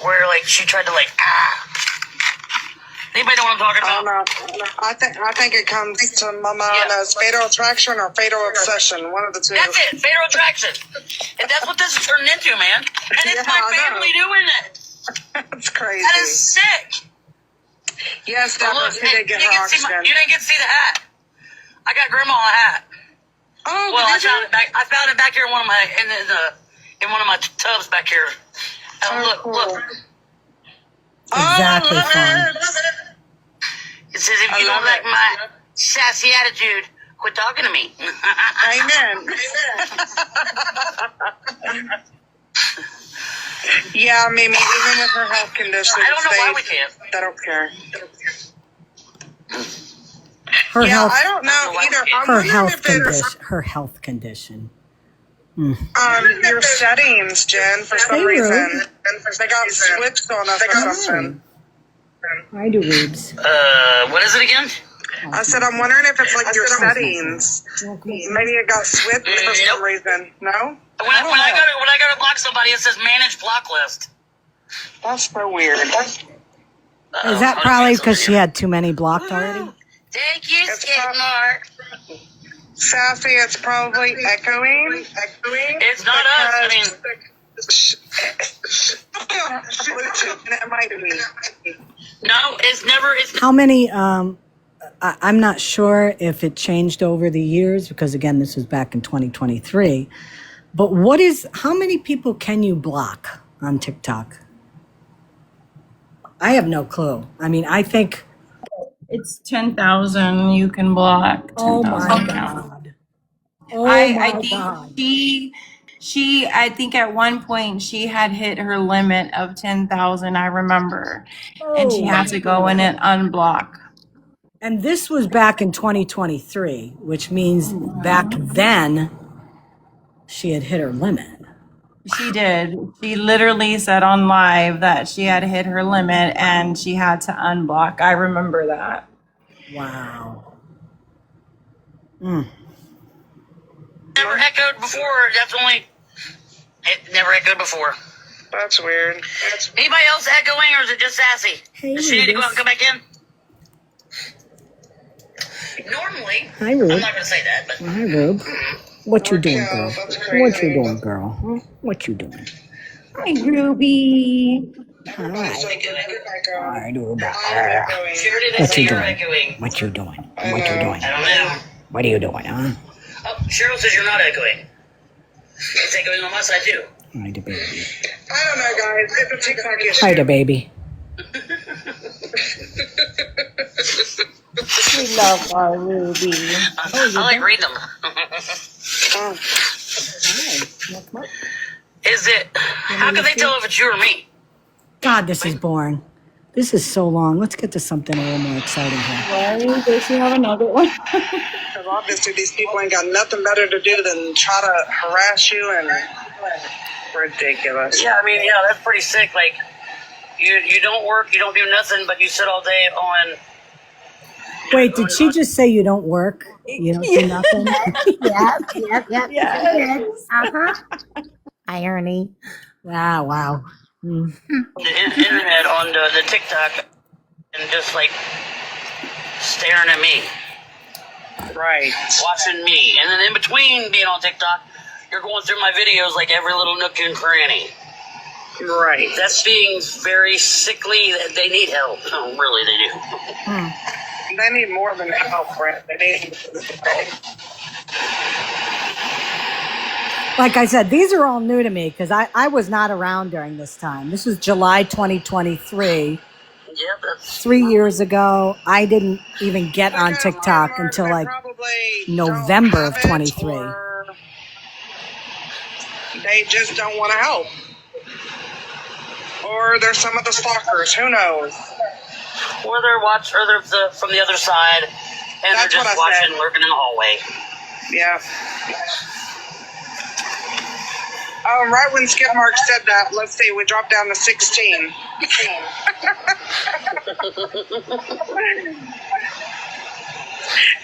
Where like she tried to Anybody know what I'm talking about? I think it comes to my mind as Fatal Attraction or Fatal Obsession. One of the two. That's it. Fatal Attraction. And that's what this is turning into, man. And it's my family doing it. That's crazy. That is sick. Yes, Deborah, you did get her oxygen. You didn't get to see the hat. I got Grandma a hat. Oh, well, I found it back here in one of my in one of my tubs back here. Look. Exactly, fine. It says, if you don't like my sassy attitude, quit talking to me. Amen. Yeah, Mimi, even with her health conditions, I don't know why we can't. They don't care. Her health, I don't know either. Her health condition. Your settings, Jen, for some reason. They got switched on us or something. I do reads. What is it again? I said, I'm wondering if it's like your settings. Maybe it got switched for some reason. No? When I go to block somebody, it says manage block list. That's so weird. Is that probably because she had too many blocked already? Thank you, Skid Mark. Sassy, it's probably echoing. It's not us. I mean, it might be. No, it's never. How many? I'm not sure if it changed over the years because again, this was back in 2023. But how many people can you block on TikTok? I have no clue. I mean, I think it's 10,000 you can block. 10, oh my God. Oh I my think God. I think at one point she had hit her limit of 10,000, I remember. And she had to go in and unblock. And this was back in 2023, which means back then she had hit her limit. She did. She literally said on live that she had hit her limit and she had to unblock. I remember that. Wow. Never echoed before. It never echoed before. That's weird. Anybody else echoing, or is it just Sassy? Does she need to go out and come back in? Normally, Hi, Rube. I'm not going to say that, but Hi, Rube. What you doing, girl? What you doing, girl? Huh? What you doing? Hi, Ruby. Hi. Hi, Rube. What you doing? What you doing? What you doing? I don't know. What are you doing, huh? Oh, Cheryl says you're not echoing. It's echoing on my side, too. Hi, the baby. I don't know, guys. It's a TikTok issue. Hi, the baby. We love our Ruby. I like reading them. Is it? How can they tell if it's you or me? God, this is boring. This is so long. Let's get to something a little more exciting here. Why does she have another one? Because obviously these people ain't got nothing better to do than try to harass you and ridiculous. Yeah, I mean, that's pretty sick. Like, you don't work, you don't do nothing, but you sit all day on. Wait, did she just say you don't work? You don't do nothing? Yes. Irony. Wow. The internet on the TikTok and just like staring at me. Right. Watching me. And then in between being on TikTok, you're going through my videos like every little nook and cranny. Right. That's being very sickly. They need help. Oh, really, they do. They need more than help, Brent. They need help. Like I said, these are all new to me because I was not around during this time. This was July 2023. Yeah, that's 3 years ago. I didn't even get on TikTok until like November of 23. They just don't want to help. Or there's some of the stalkers. Who knows? or they're from the other side, and That's they're just what I watching, said. lurking in the hallway. Yeah. Right when Skip Mark said that, let's see, we dropped down to 16.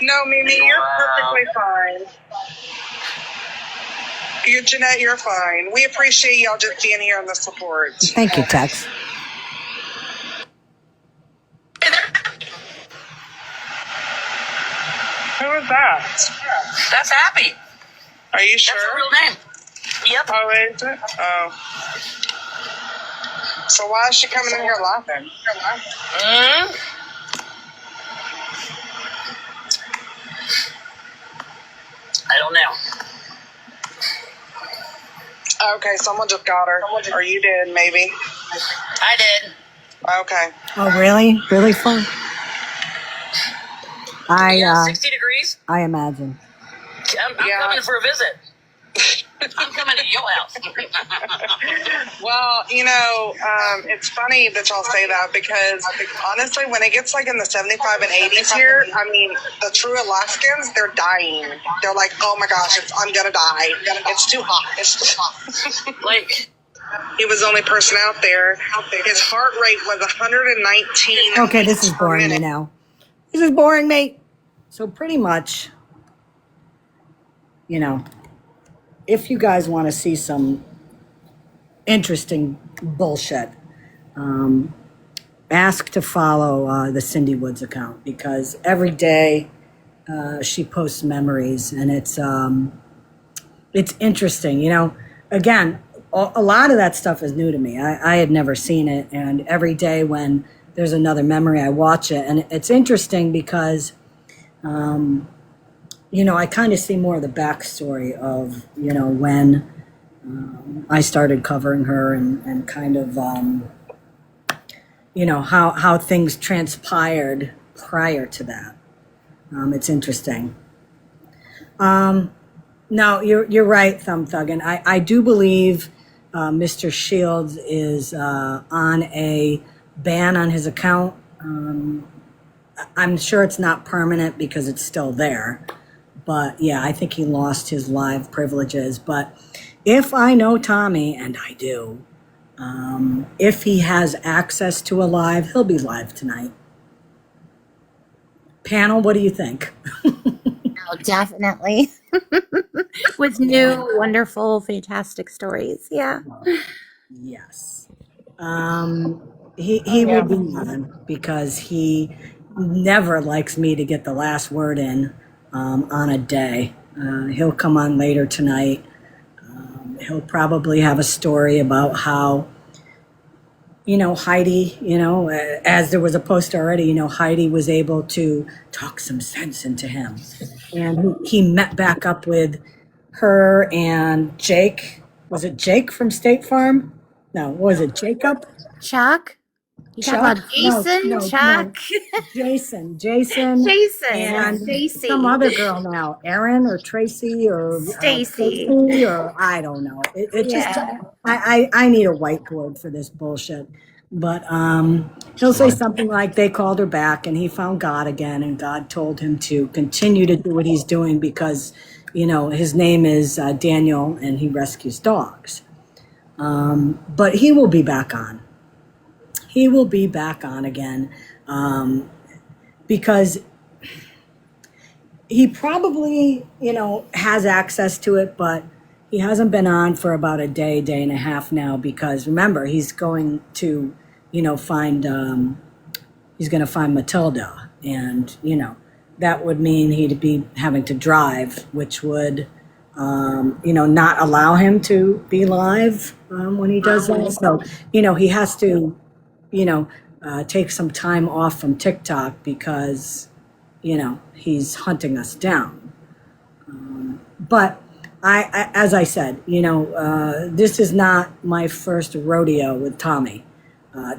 No, Mimi, you're perfectly fine. Jeanette, you're fine. We appreciate y'all just being here and the support. Thank you, Tex. Who is that? That's Happy. Are you sure? That's her real name. Yep. Oh, is it? Oh. So why is she coming in here laughing? I don't know. Okay, someone just got her. Or you did, maybe. I did. Okay. Oh, really? Really fun? Yeah, 60 degrees. I imagine. I'm coming for a visit. I'm coming to your house. Well, it's funny that y'all say that because honestly, when it gets like in the 75 and 80s here, I mean, the true Alaskans, they're dying. They're like, oh my gosh, I'm gonna die. It's too hot. It's too hot. Like, he was the only person out there. His heart rate was 119. Okay, this is boring me now. This is boring, mate. So pretty much, if you guys want to see some interesting bullshit, ask to follow the Cindy Woods account because every day she posts memories and it's interesting. Again, a lot of that stuff is new to me. I had never seen it, and every day when there's another memory, I watch it, and it's interesting because I kind of see more of the backstory of, when I started covering her and kind of, how things transpired prior to that. It's interesting. No, you're right, Thumb Thug, and I do believe Mr. Shields is on a ban on his account. I'm sure it's not permanent because it's still there, but yeah, I think he lost his live privileges. But if I know Tommy, and I do, if he has access to a live, he'll be live tonight. Panel, what do you think? Oh, definitely. With new, wonderful, fantastic stories. Yeah. Yes. He will be on because he never likes me to get the last word in on a day. He'll come on later tonight. He'll probably have a story about how, Heidi, as there was a post already, Heidi was able to talk some sense into him. And he met back up with her and Jake. Was it Jake from State Farm? No, was it Jacob? Chuck? You talking Chuck? about Jason? Chuck? Jason. Jason And Stacy. some other girl now, Erin or Tracy or Stacy. Tracy or I don't know. It just I need a whiteboard for this bullshit. But he'll say something like they called her back and he found God again and God told him to continue to do what he's doing because his name is Daniel and he rescues dogs. But he will be back on. He will be back on again because he probably, has access to it, but he hasn't been on for about a day and a half now because remember, he's going to, find Matilda and, that would mean he'd be having to drive, which would, not allow him to be live when he does that. So, he has to, take some time off from TikTok because, he's hunting us down. But as I said, this is not my first rodeo with Tommy.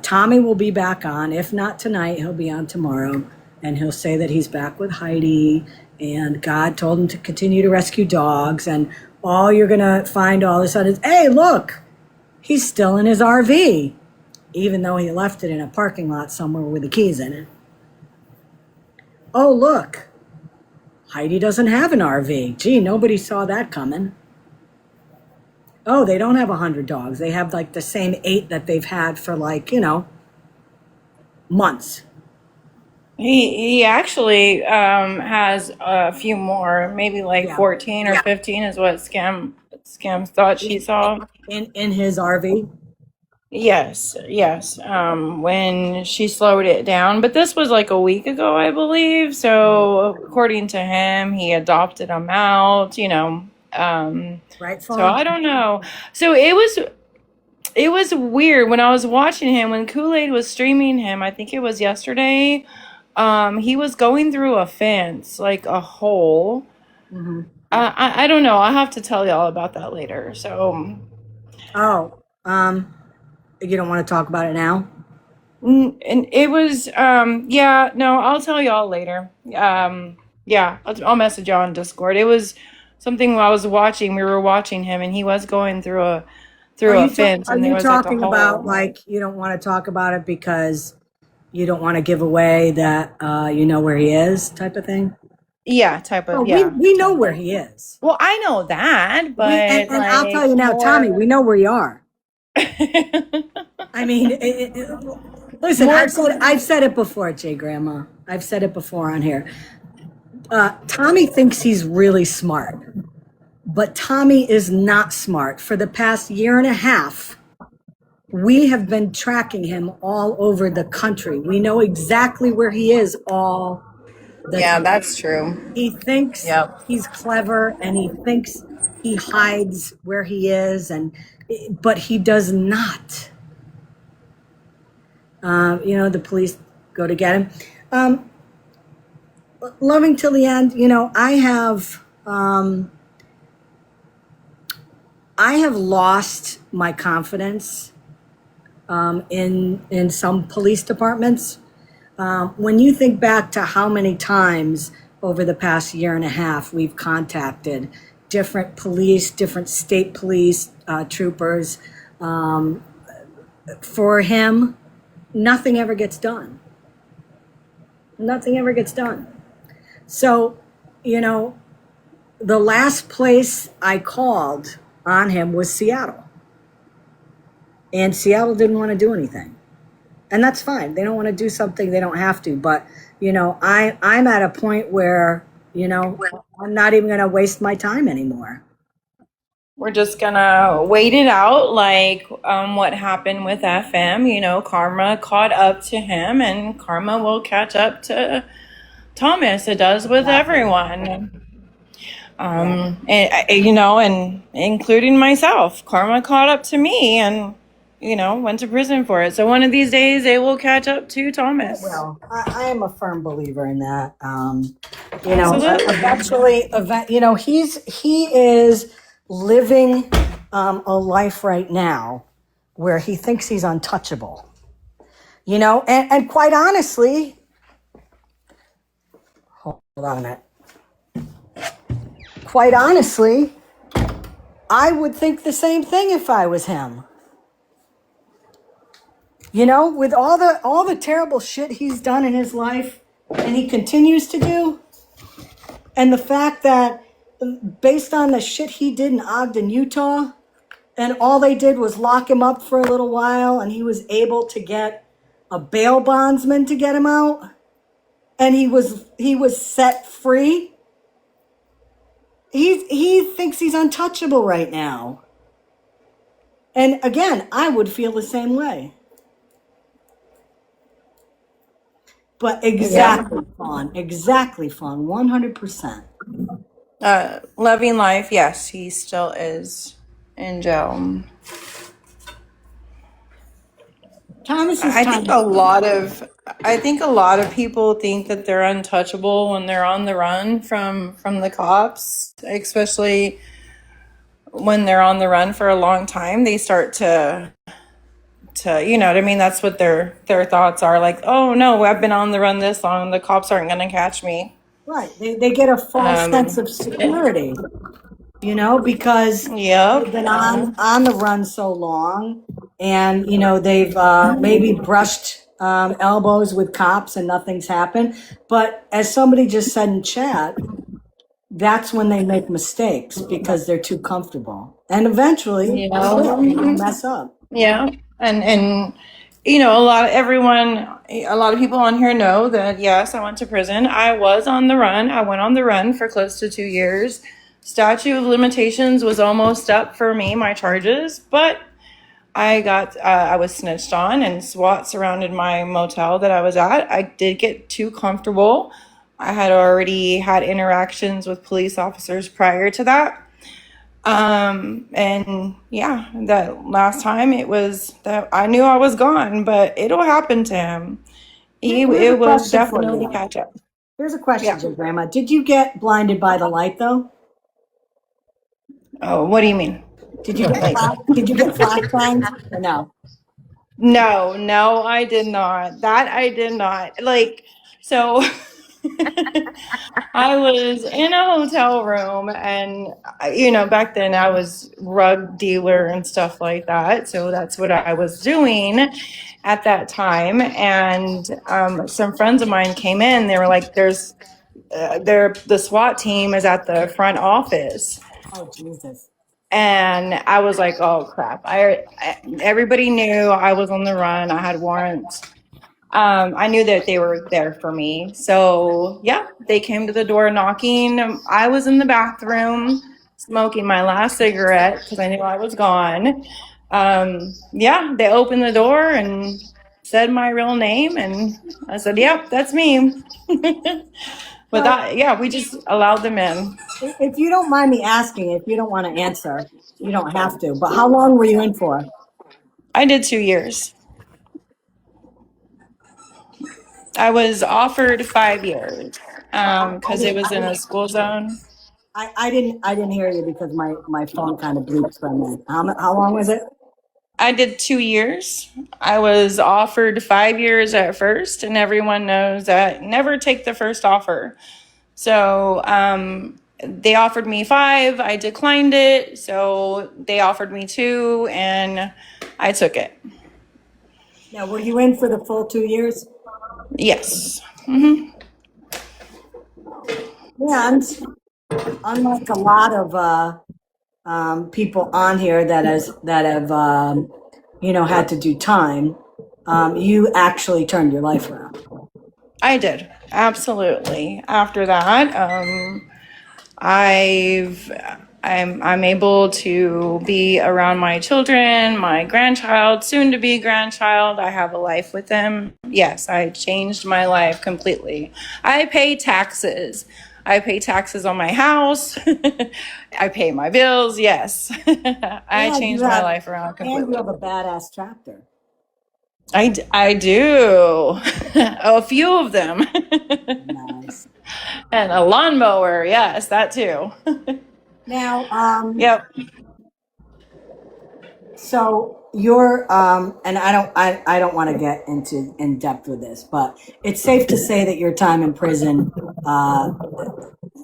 Tommy will be back on. If not tonight, he'll be on tomorrow. And he'll say that he's back with Heidi and God told him to continue to rescue dogs. And all you're going to find all of a sudden is, hey, look, he's still in his RV, even though he left it in a parking lot somewhere with the keys in it. Oh, look, Heidi doesn't have an RV. Gee, nobody saw that coming. Oh, they don't have 100 dogs. They have like the same 8 that they've had for months. He actually has a few more, maybe 14 or 15 is what Scam thought she saw. In his RV? Yes. When she slowed it down. But this was like a week ago, I believe. So according to him, he adopted them out, Right. So I don't know. So it was weird when I was watching him, when Kool-Aid was streaming him, I think it was yesterday. He was going through a fence, like a hole. Mm-hmm. I don't know. I'll have to tell y'all about that later. So. You don't want to talk about it now? And it was, I'll tell y'all later. I'll message y'all on Discord. It was something I was watching. We were watching him, and he was going through a fence. Are you talking about you don't want to talk about it because you don't want to give away that where he is, type of thing? Yeah, we know where he is. Well, I know that, but and I'll tell you now, Tommy, we know where you are. I mean, listen, I've said it before, Jay Grandma. I've said it before on here. Tommy thinks he's really smart, but Tommy is not smart. For the past year and a half, we have been tracking him all over the country. We know exactly where he is all the time. That's true. He thinks he's clever and he thinks he hides where he is, but he does not. The police go to get him. Loving till the end, I have lost my confidence in some police departments. When you think back to how many times over the past year and a half we've contacted different police, different state police troopers. For him, nothing ever gets done. Nothing ever gets done. So, you know, the last place I called on him was Seattle. And Seattle didn't want to do anything. And that's fine. They don't want to do something, they don't have to. But, you know, I'm at a point where, you know, I'm not even going to waste my time anymore. We're just gonna wait it out, like what happened with FM. You know, karma caught up to him, and karma will catch up to Thomas. It does with everyone. And, you know, and including myself, karma caught up to me, and you know, went to prison for it. So one of these days, they will catch up to Thomas. Well, I am a firm believer in that. You know, eventually, you know, he is living a life right now where he thinks he's untouchable. You know, and quite honestly, hold on a minute. Quite honestly, I would think the same thing if I was him. You know, with all the terrible shit he's done in his life and he continues to do, and the fact that based on the shit he did in Ogden, Utah, and all they did was lock him up for a little while, and he was able to get a bail bondsman to get him out, and he was set free. He thinks he's untouchable right now. And again, I would feel the same way. But exactly, Fawn. Exactly, Fawn. 100%. Loving life, yes, he still is in jail. Thomas is I think a lot of people think that they're untouchable when they're on the run from the cops, especially when they're on the run for a long time. They start to you know what I mean? That's what their thoughts are, like, oh no, I've been on the run this long, the cops aren't going to catch me. Right. They get a false sense of security, you know, because they've been on the run so long, and, you know, they've maybe brushed elbows with cops and nothing's happened. But as somebody just said in chat, that's when they make mistakes because they're too comfortable. And eventually they'll mess up. Yeah. And you know, a lot of people on here know that, yes, I went to prison. I was on the run. I went on the run for close to 2 years. Statute of limitations was almost up for me, my charges, but I was snitched on, and SWAT surrounded my motel that I was at. I did get too comfortable. I had already had interactions with police officers prior to that. And yeah, that last time it was that I knew I was gone, but it'll happen to him. It was definitely catch up. Here's a question, Grandma. Did you get blinded by the light though? Oh, what do you mean? Did you get flash blind or no? No, I did not. That I did not. Like, so I was in a hotel room, and you know, back then I was drug dealer and stuff like that. So that's what I was doing at that time. And some friends of mine came in. They were like, "There's, the SWAT team is at the front office." Oh Jesus! And I was like, "Oh crap!" Everybody knew I was on the run. I had warrants. I knew that they were there for me. So yeah, they came to the door knocking. I was in the bathroom smoking my last cigarette because I knew I was gone. Yeah, they opened the door and said my real name, and I said, "Yep, that's me." But that, yeah, we just allowed them in. If you don't mind me asking, if you don't want to answer, you don't have to. But how long were you in for? I did 2 years. I was offered 5 years because it was in a school zone. I didn't hear you because my phone kind of bleeped for a minute. How long was it? I did 2 years. I was offered 5 years at first, and everyone knows that never take the first offer. So they offered me 5. I declined it. So they offered me 2 and I took it. Now, were you in for the full 2 years? Yes. Mm-hmm. And unlike a lot of people on here that have had to do time, you actually turned your life around. I did. Absolutely. After that, I'm able to be around my children, my grandchild, soon to be grandchild. I have a life with them. Yes, I changed my life completely. I pay taxes. I pay taxes on my house. I pay my bills. Yes. I changed my life around And you completely. have a badass tractor. I do. A few of them. Nice. And a lawnmower. Yes, that too. Now, Yep. so you're and I don't want to get into in depth with this, but it's safe to say that your time in prison,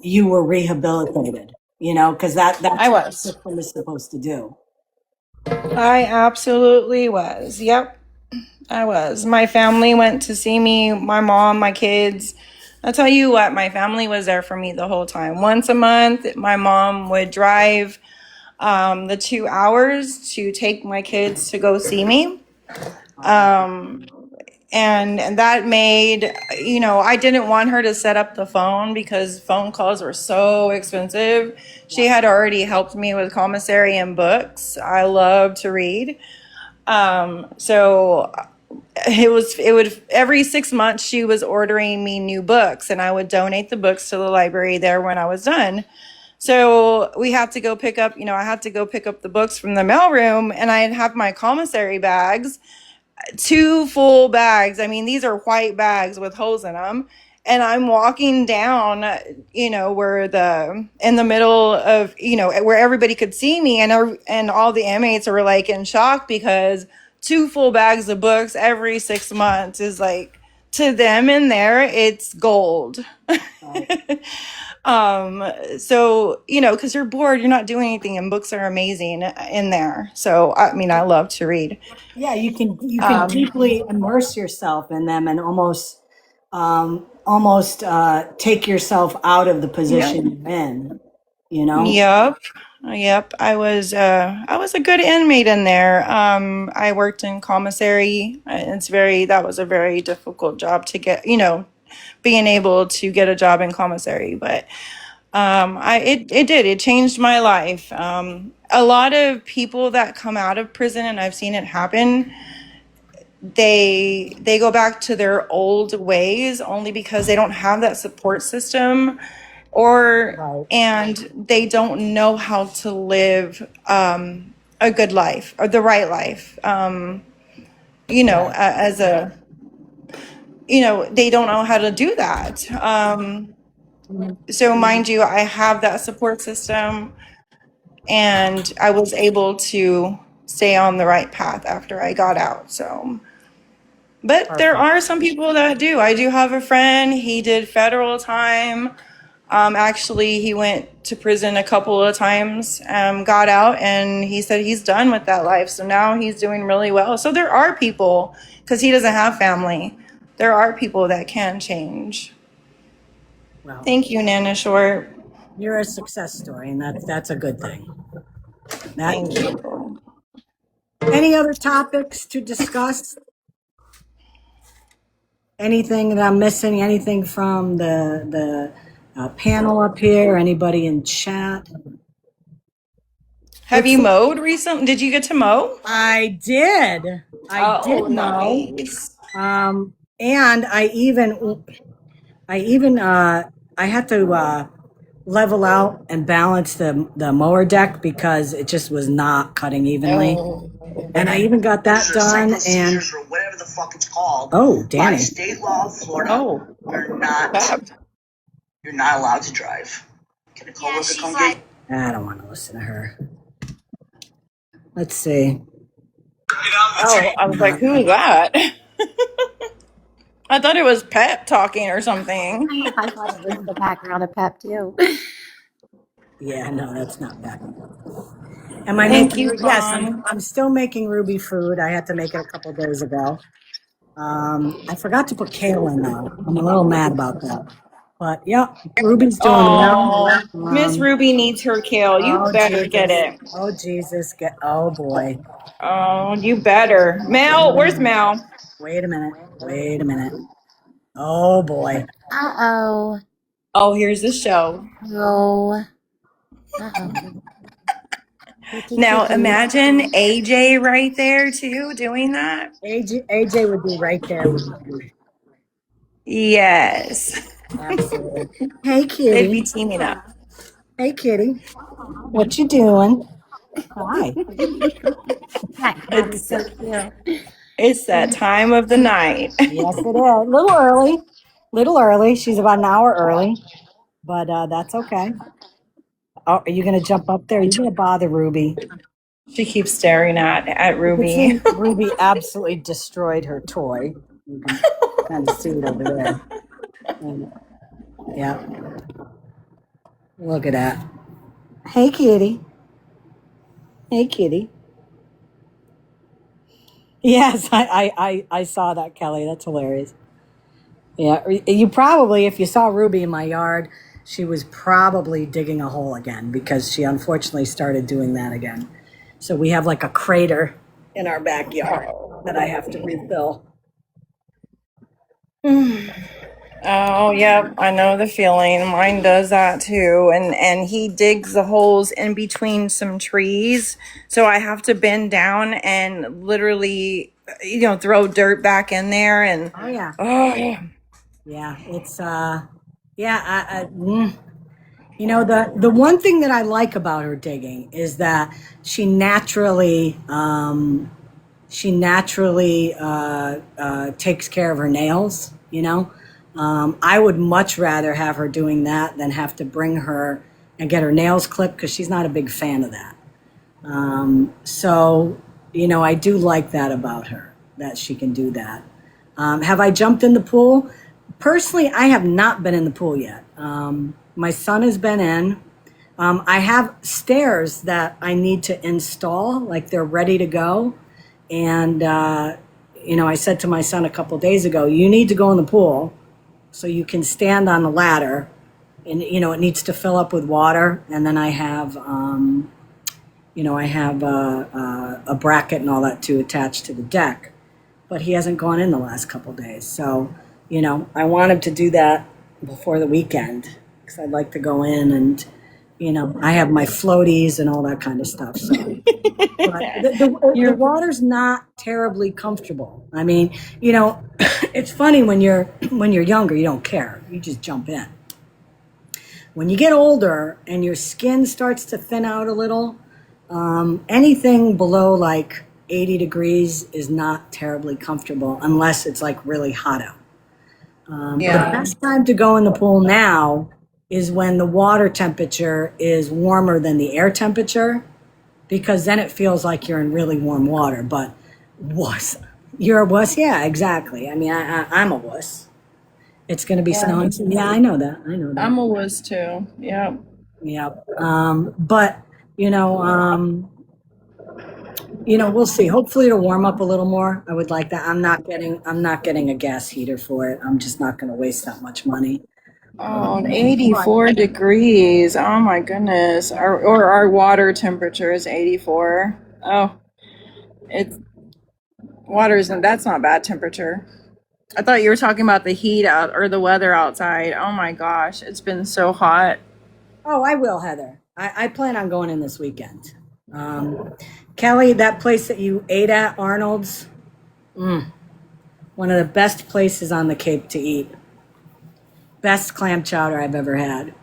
you were rehabilitated, because that's I what the was. system is supposed to do. I absolutely was. Yep. I was. My family went to see me, my mom, my kids. I'll tell you what, my family was there for me the whole time. Once a month, my mom would drive the 2 hours to take my kids to go see me. And that made, I didn't want her to set up the phone because phone calls were so expensive. She had already helped me with commissary and books. I love to read. So it would every 6 months she was ordering me new books and I would donate the books to the library there when I was done. So we had to go pick up, I had to go pick up the books from the mailroom and I'd have my commissary bags, 2 full bags. I mean, these are white bags with holes in them. And I'm walking down, where in the middle of, where everybody could see me and all the inmates were like in shock because 2 full bags of books every 6 months is like, to them in there, it's gold. So, cause you're bored, you're not doing anything and books are amazing in there. So, I mean, I love to read. Yeah, you can deeply immerse yourself in them and almost take yourself out of the position you're in, Yep. I was a good inmate in there. I worked in commissary. That was a very difficult job to get, being able to get a job in commissary, but it changed my life. A lot of people that come out of prison, and I've seen it happen, they go back to their old ways only because they don't have that support system and they don't know how to live a good life or the right life. They don't know how to do that. So mind you, I have that support system and I was able to stay on the right path after I got out. So, but there are some people that do. I do have a friend, he did federal time. Actually, he went to prison a couple of times, got out, and he said he's done with that life. So now he's doing really well. So there are people, because he doesn't have family, there are people that can change. Well, thank you, Nana Short. You're a success story, and that's a good thing. Thank you. Any other topics to discuss? Anything that I'm missing? Anything from the panel up here? Anybody in chat? Have you mowed recently? Did you get to mow? I did. I did mow. Nice. And I had to level out and balance the mower deck because it just was not cutting evenly. And I even got that done. And or whatever the fuck it's called. Oh, Danny. By state law of Florida, you're not allowed to drive. Can a coworker come get you? I don't want to listen to her. Let's see. Oh, I was like, who is that? I thought it was Pep talking or something. I thought it was the background of Pep too. Yeah, no, that's not bad. Am I Thank making? you, Yes, Fawn. I'm still making Ruby food. I had to make it a couple days ago. I forgot to put kale in though. I'm a little mad about that. But yeah, Ruby's doing well. Oh, Miss Ruby needs her kale. You Oh better get Jesus. it. Oh Jesus. Oh boy. Oh, you better. Mel, where's Mel? Wait a minute. Wait a minute. Oh boy. Uh-oh. Oh, here's the show. Oh. Uh-oh. Kitty, Now kitty. imagine AJ right there too doing that. AJ would be right there with Ruby. Yes. Absolutely. Hey They'd be kitty. teaming up. Hey kitty. What you doing? Hi. That cat is It's so cute. it's that time of the night. Yes, it is. A little early. Little early. She's about an hour early, but that's okay. Oh, are you going to jump up there? You're going to bother Ruby. She keeps staring at You can Ruby. see Ruby absolutely destroyed her toy. You can kind of see it over there. And, yeah. Look at that. Hey, kitty. Hey, kitty. Yes, I saw that, Kelly. That's hilarious. Yeah, you probably, if you saw Ruby in my yard, she was probably digging a hole again because she unfortunately started doing that again. So we have like a crater in our backyard that I have to refill. Oh, yep, I know the feeling. Mine does that too. And he digs the holes in between some trees. So I have to bend down and literally, throw dirt back in there and Oh yeah, oh, yeah. It's the one thing that I like about her digging is that she naturally takes care of her nails. I would much rather have her doing that than have to bring her and get her nails clipped because she's not a big fan of that. So, I do like that about her, that she can do that. Have I jumped in the pool? Personally, I have not been in the pool yet. My son has been in. I have stairs that I need to install, like they're ready to go. And, I said to my son a couple days ago, you need to go in the pool so you can stand on the ladder. And, it needs to fill up with water. And then I have, a bracket and all that to attach to the deck. But he hasn't gone in the last couple days. So, I want him to do that before the weekend because I'd like to go in and, I have my floaties and all that kind of stuff. So, but the water's not terribly comfortable. I mean, it's funny when you're younger, you don't care. You just jump in. When you get older and your skin starts to thin out a little, anything below like 80 degrees is not terribly comfortable unless it's like really hot out. The best time to go in the pool now is when the water temperature is warmer than the air temperature, because then it feels like you're in really warm water. But wuss, you're a wuss? Yeah, exactly. I mean, I'm a wuss. It's going to be snowing. Yeah, I know that. I'm a whiz too. Yep. Yep. But we'll see. Hopefully it'll warm up a little more. I would like that. I'm not getting a gas heater for it. I'm just not going to waste that much money. Oh, 84 degrees. Oh my goodness. Our water temperature is 84. Oh, that's not bad temperature. I thought you were talking about the heat out or the weather outside. Oh my gosh, it's been so hot. Oh, I will, Heather. I plan on going in this weekend. Kelly, that place that you ate at, Arnold's, one of the best places on the Cape to eat. Best clam chowder I've ever had.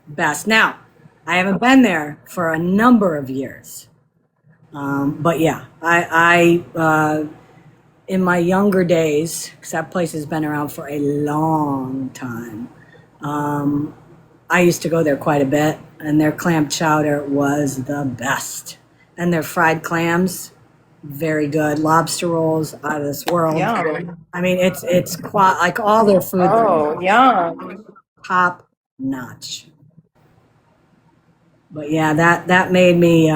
Best. Now, I haven't been there for a number of years. But yeah, I in my younger days, because that place has been around for a long time, I used to go there quite a bit, and their clam chowder was the best. And their fried clams, very good. Lobster rolls, out of this world. Yum. I mean, it's like all their food. Oh, yum. Top notch. But yeah, that made me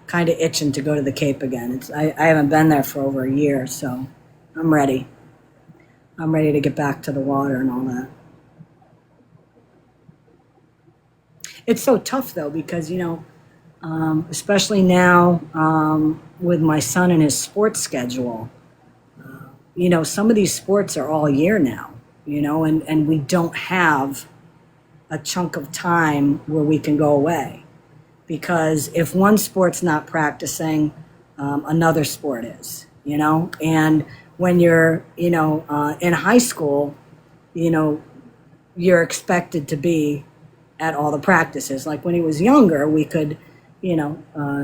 kind of itching to go to the Cape again. I haven't been there for over a year, so I'm ready. I'm ready to get back to the water and all that. It's so tough though, because especially now with my son and his sports schedule, some of these sports are all year now, and we don't have a chunk of time where we can go away, because if one sport's not practicing, another sport is, and when you're, in high school, you're expected to be at all the practices. Like when he was younger, we could,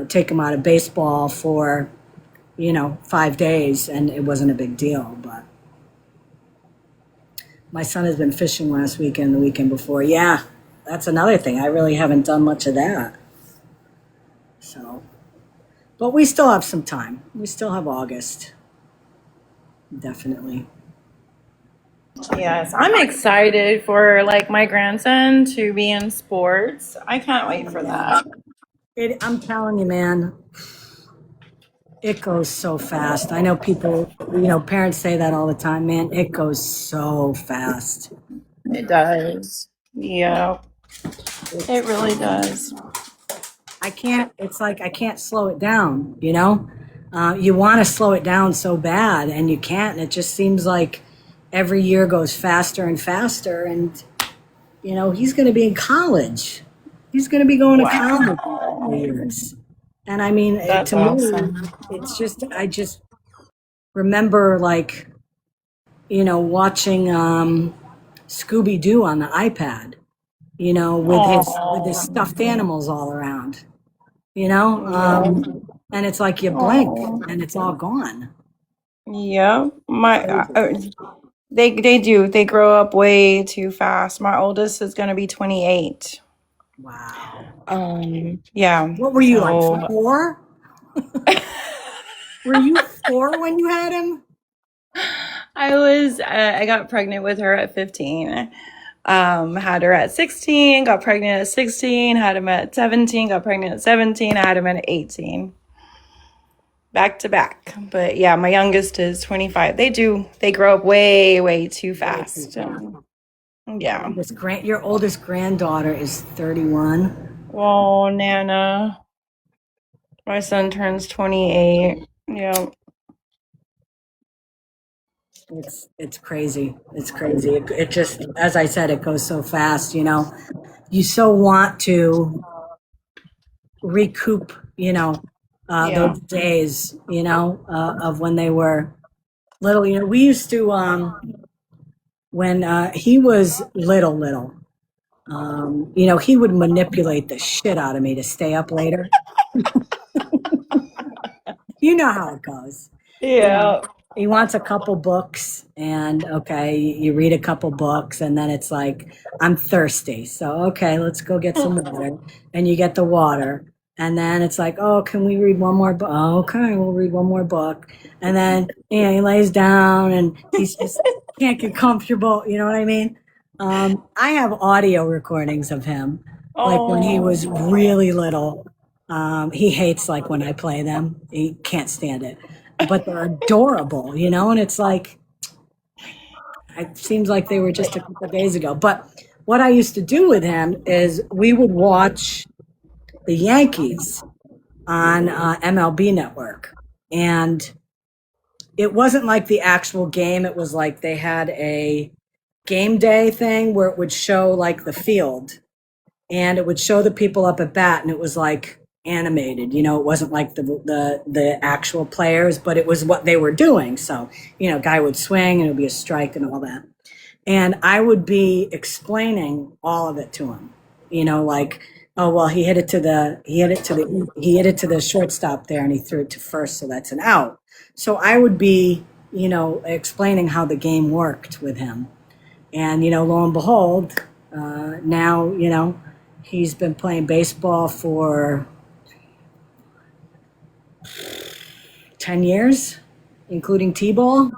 take him out of baseball for, 5 days and it wasn't a big deal. But my son has been fishing last weekend, the weekend before. Yeah, that's another thing. I really haven't done much of that. So, but we still have some time. We still have August. Definitely. Yes, I'm excited for like my grandson to be in sports. I can't wait for that. I'm telling you, man, it goes so fast. I know people, parents say that all the time, man. It goes so fast. It does. Yeah, it really does. It's like I can't slow it down, you want to slow it down so bad and you can't. And it just seems like every year goes faster and faster. And, he's going to be in college. He's going to be going to college in 4 years. And I mean, That's to awesome. me, it's just, I just remember like, watching Scooby-Doo on the iPad, with his stuffed animals all around, and it's like you blink and it's all gone. Yeah, they do. They grow up way too fast. My oldest is gonna be 28. Wow. Yeah. What were you, like 4? Were you 4 when you had him? I got pregnant with her at 15. Had her at 16, got pregnant at 16, had him at 17, got pregnant at 17, I had him at 18. Back to back. But yeah, my youngest is 25. They grow up way too fast. Yeah. Your oldest granddaughter is 31. Oh, Nana. My son turns 28. Yeah. It's crazy. It's crazy. It just, as I said, it goes so fast, You so want to recoup, those days, of when they were little. We used to, when he was little, he would manipulate the shit out of me to stay up later. You know how it goes. Yeah. He wants a couple books, and okay, you read a couple books, and then it's like, I'm thirsty. So, okay, let's go get some water. And you get the water. And then it's like, oh, can we read one more book? Oh, okay, we'll read one more book. And then, he lays down and he's just can't get comfortable. You know what I mean? I have audio recordings of him, like when he was really little. He hates like when I play them. He can't stand it. But they're adorable, and it's like, it seems like they were just a couple of days ago. But what I used to do with him is we would watch the Yankees on MLB Network. And it wasn't like the actual game. It was like they had a game day thing where it would show like the field and it would show the people up at bat, and it was like animated, it wasn't like the actual players, but it was what they were doing. So, guy would swing and it would be a strike and all that. And I would be explaining all of it to him, like, oh, well, he hit it to the shortstop there and he threw it to first. So that's an out. So I would be, explaining how the game worked with him. And, lo and behold, now, he's been playing baseball for 10 years, including T-ball,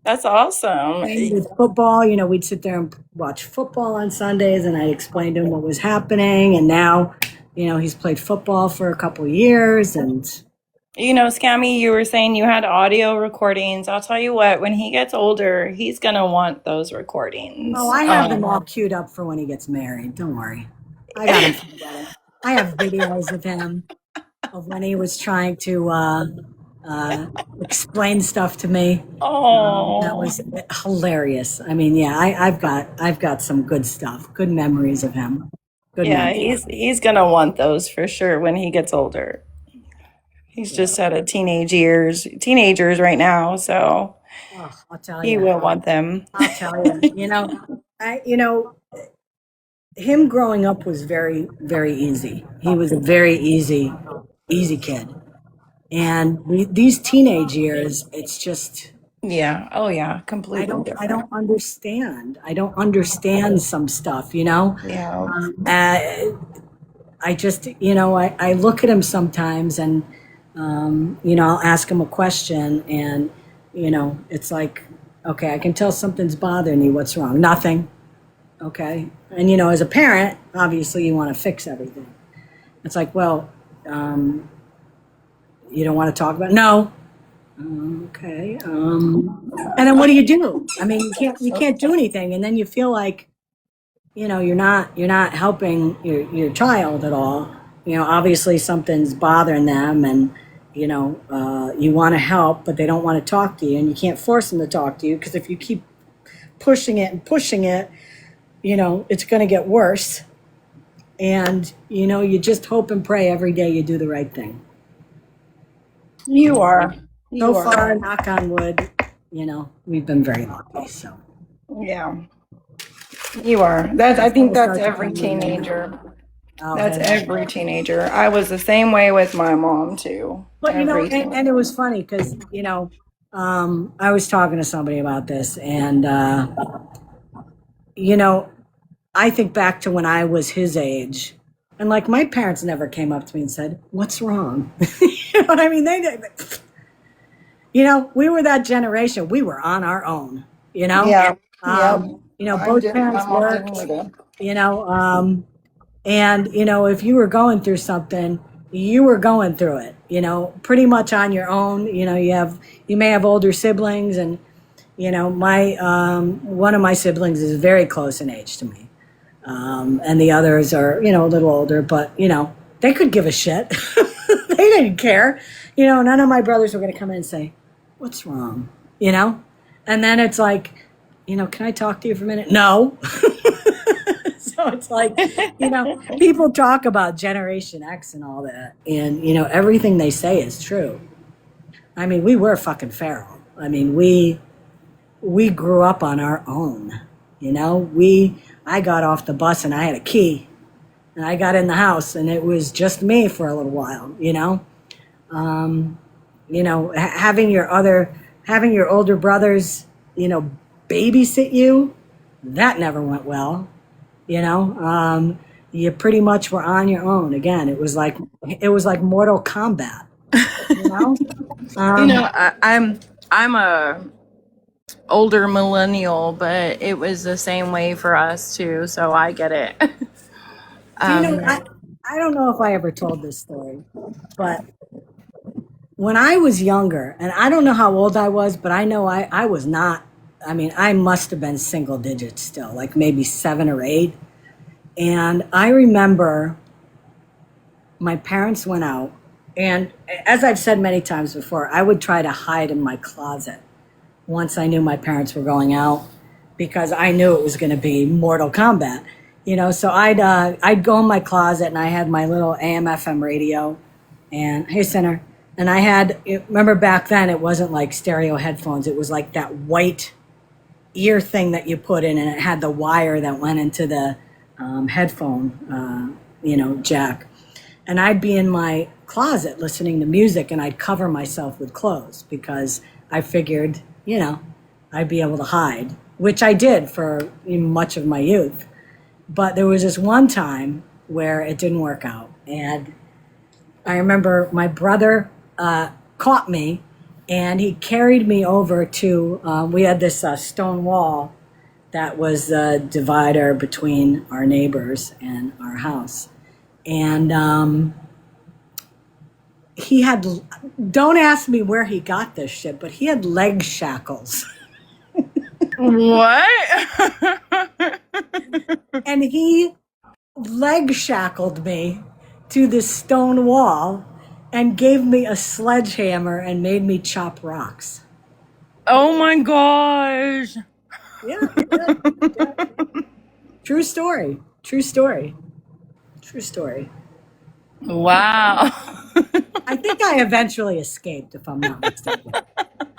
That's awesome. Same with football. You know, we'd sit there and watch football on Sundays, and I explained to him what was happening. And now, you know, he's played football for a couple of years, and You know, Scammy, you were saying you had audio recordings. I'll tell you what, when he gets older, he's going to want those recordings. oh, I have them all queued up for when he gets married. Don't worry, I got him together. I have videos of him of when he was trying to explain stuff to me. That was hilarious. I mean, yeah, I've got some good stuff, good memories of him. Good Yeah, memories. he's going to want those for sure when he gets older. He's just out of teenagers right now, so Oh, I'll tell he you. will want them. I'll tell you. You know, him growing up was very, very easy. He was a very easy kid. And these teenage years, it's just Yeah. Oh, yeah. I Completely don't different. understand. I don't understand some stuff. Yeah. I just I look at him sometimes, and I'll ask him a question, and it's like, okay, I can tell something's bothering you. What's wrong? Nothing. Okay. And as a parent, obviously you want to fix everything. It's like, well, you don't want to talk about it? No. Okay. And then what do? I mean, you can't do anything, and then you feel like you're not helping your child at all. Obviously something's bothering them, and you want to help, but they don't want to talk to you, and you can't force them to talk to you, because if you keep pushing it, it's going to get worse. And you just hope and pray every day you do the right thing. You are. So far, knock on wood, we've been very lucky. So Yeah. You are. I think that's every teenager. That's every teenager. I was the same way with my mom too. But and it was funny because I was talking to somebody about this, and I think back to when I was his age, and like my parents never came up to me and said, "What's wrong?" You know what I mean? They we were that generation. We were on our own. Yeah. Both parents worked. And if you were going through something, you were going through it, pretty much on your own. You may have older siblings, and my one of my siblings is very close in age to me, and the others are a little older, but they could give a shit. They didn't care. None of my brothers were going to come in and say, "What's wrong?" And then it's like, can I talk to you for a minute? No. So it's like, people talk about Generation X and all that, and everything they say is true. I mean, we were fucking feral. I mean, we grew up on our own. I got off the bus and I had a key, and I got in the house, and it was just me for a little while. Having your older brothers, babysit you, that never went well. You pretty much were on your own. Again, it was like Mortal Kombat. I'm a older millennial, but it was the same way for us too, so I get it. I don't know if I ever told this story, but when I was younger, and I don't know how old I was, but I know I was not. I mean, I must have been single digits still, like maybe 7 or 8. And I remember my parents went out, and as I've said many times before, I would try to hide in my closet once I knew my parents were going out, because I knew it was going to be Mortal Kombat. So I'd go in my closet, and I had my little AM/FM radio, and hey, Sinner, and I had, remember back then it wasn't like stereo headphones, it was like that white ear thing that you put in, and it had the wire that went into the headphone, jack. And I'd be in my closet listening to music, and I'd cover myself with clothes, because I figured, I'd be able to hide, which I did for much of my youth. But there was this one time where it didn't work out. And I remember my brother caught me, And he carried me over to, we had this stone wall that was the divider between our neighbors and our house. And he had, don't ask me where he got this shit, but he had leg shackles. What? And he leg shackled me to this stone wall and gave me a sledgehammer and made me chop rocks. Oh my gosh. Yeah. True story. True story. True story. Wow. I think I eventually escaped, if I'm not mistaken.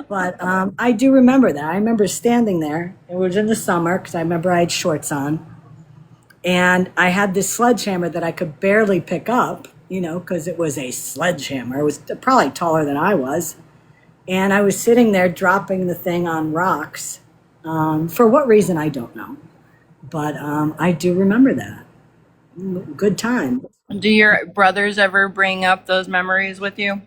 But I do remember that. I remember standing there. It was in the summer because I remember I had shorts on. And I had this sledgehammer that I could barely pick up, you know, because it was a sledgehammer. It was probably taller than I was. And I was sitting there dropping the thing on rocks. For what reason, I don't know. But I do remember that. Good time. Do your brothers ever bring up those memories with you?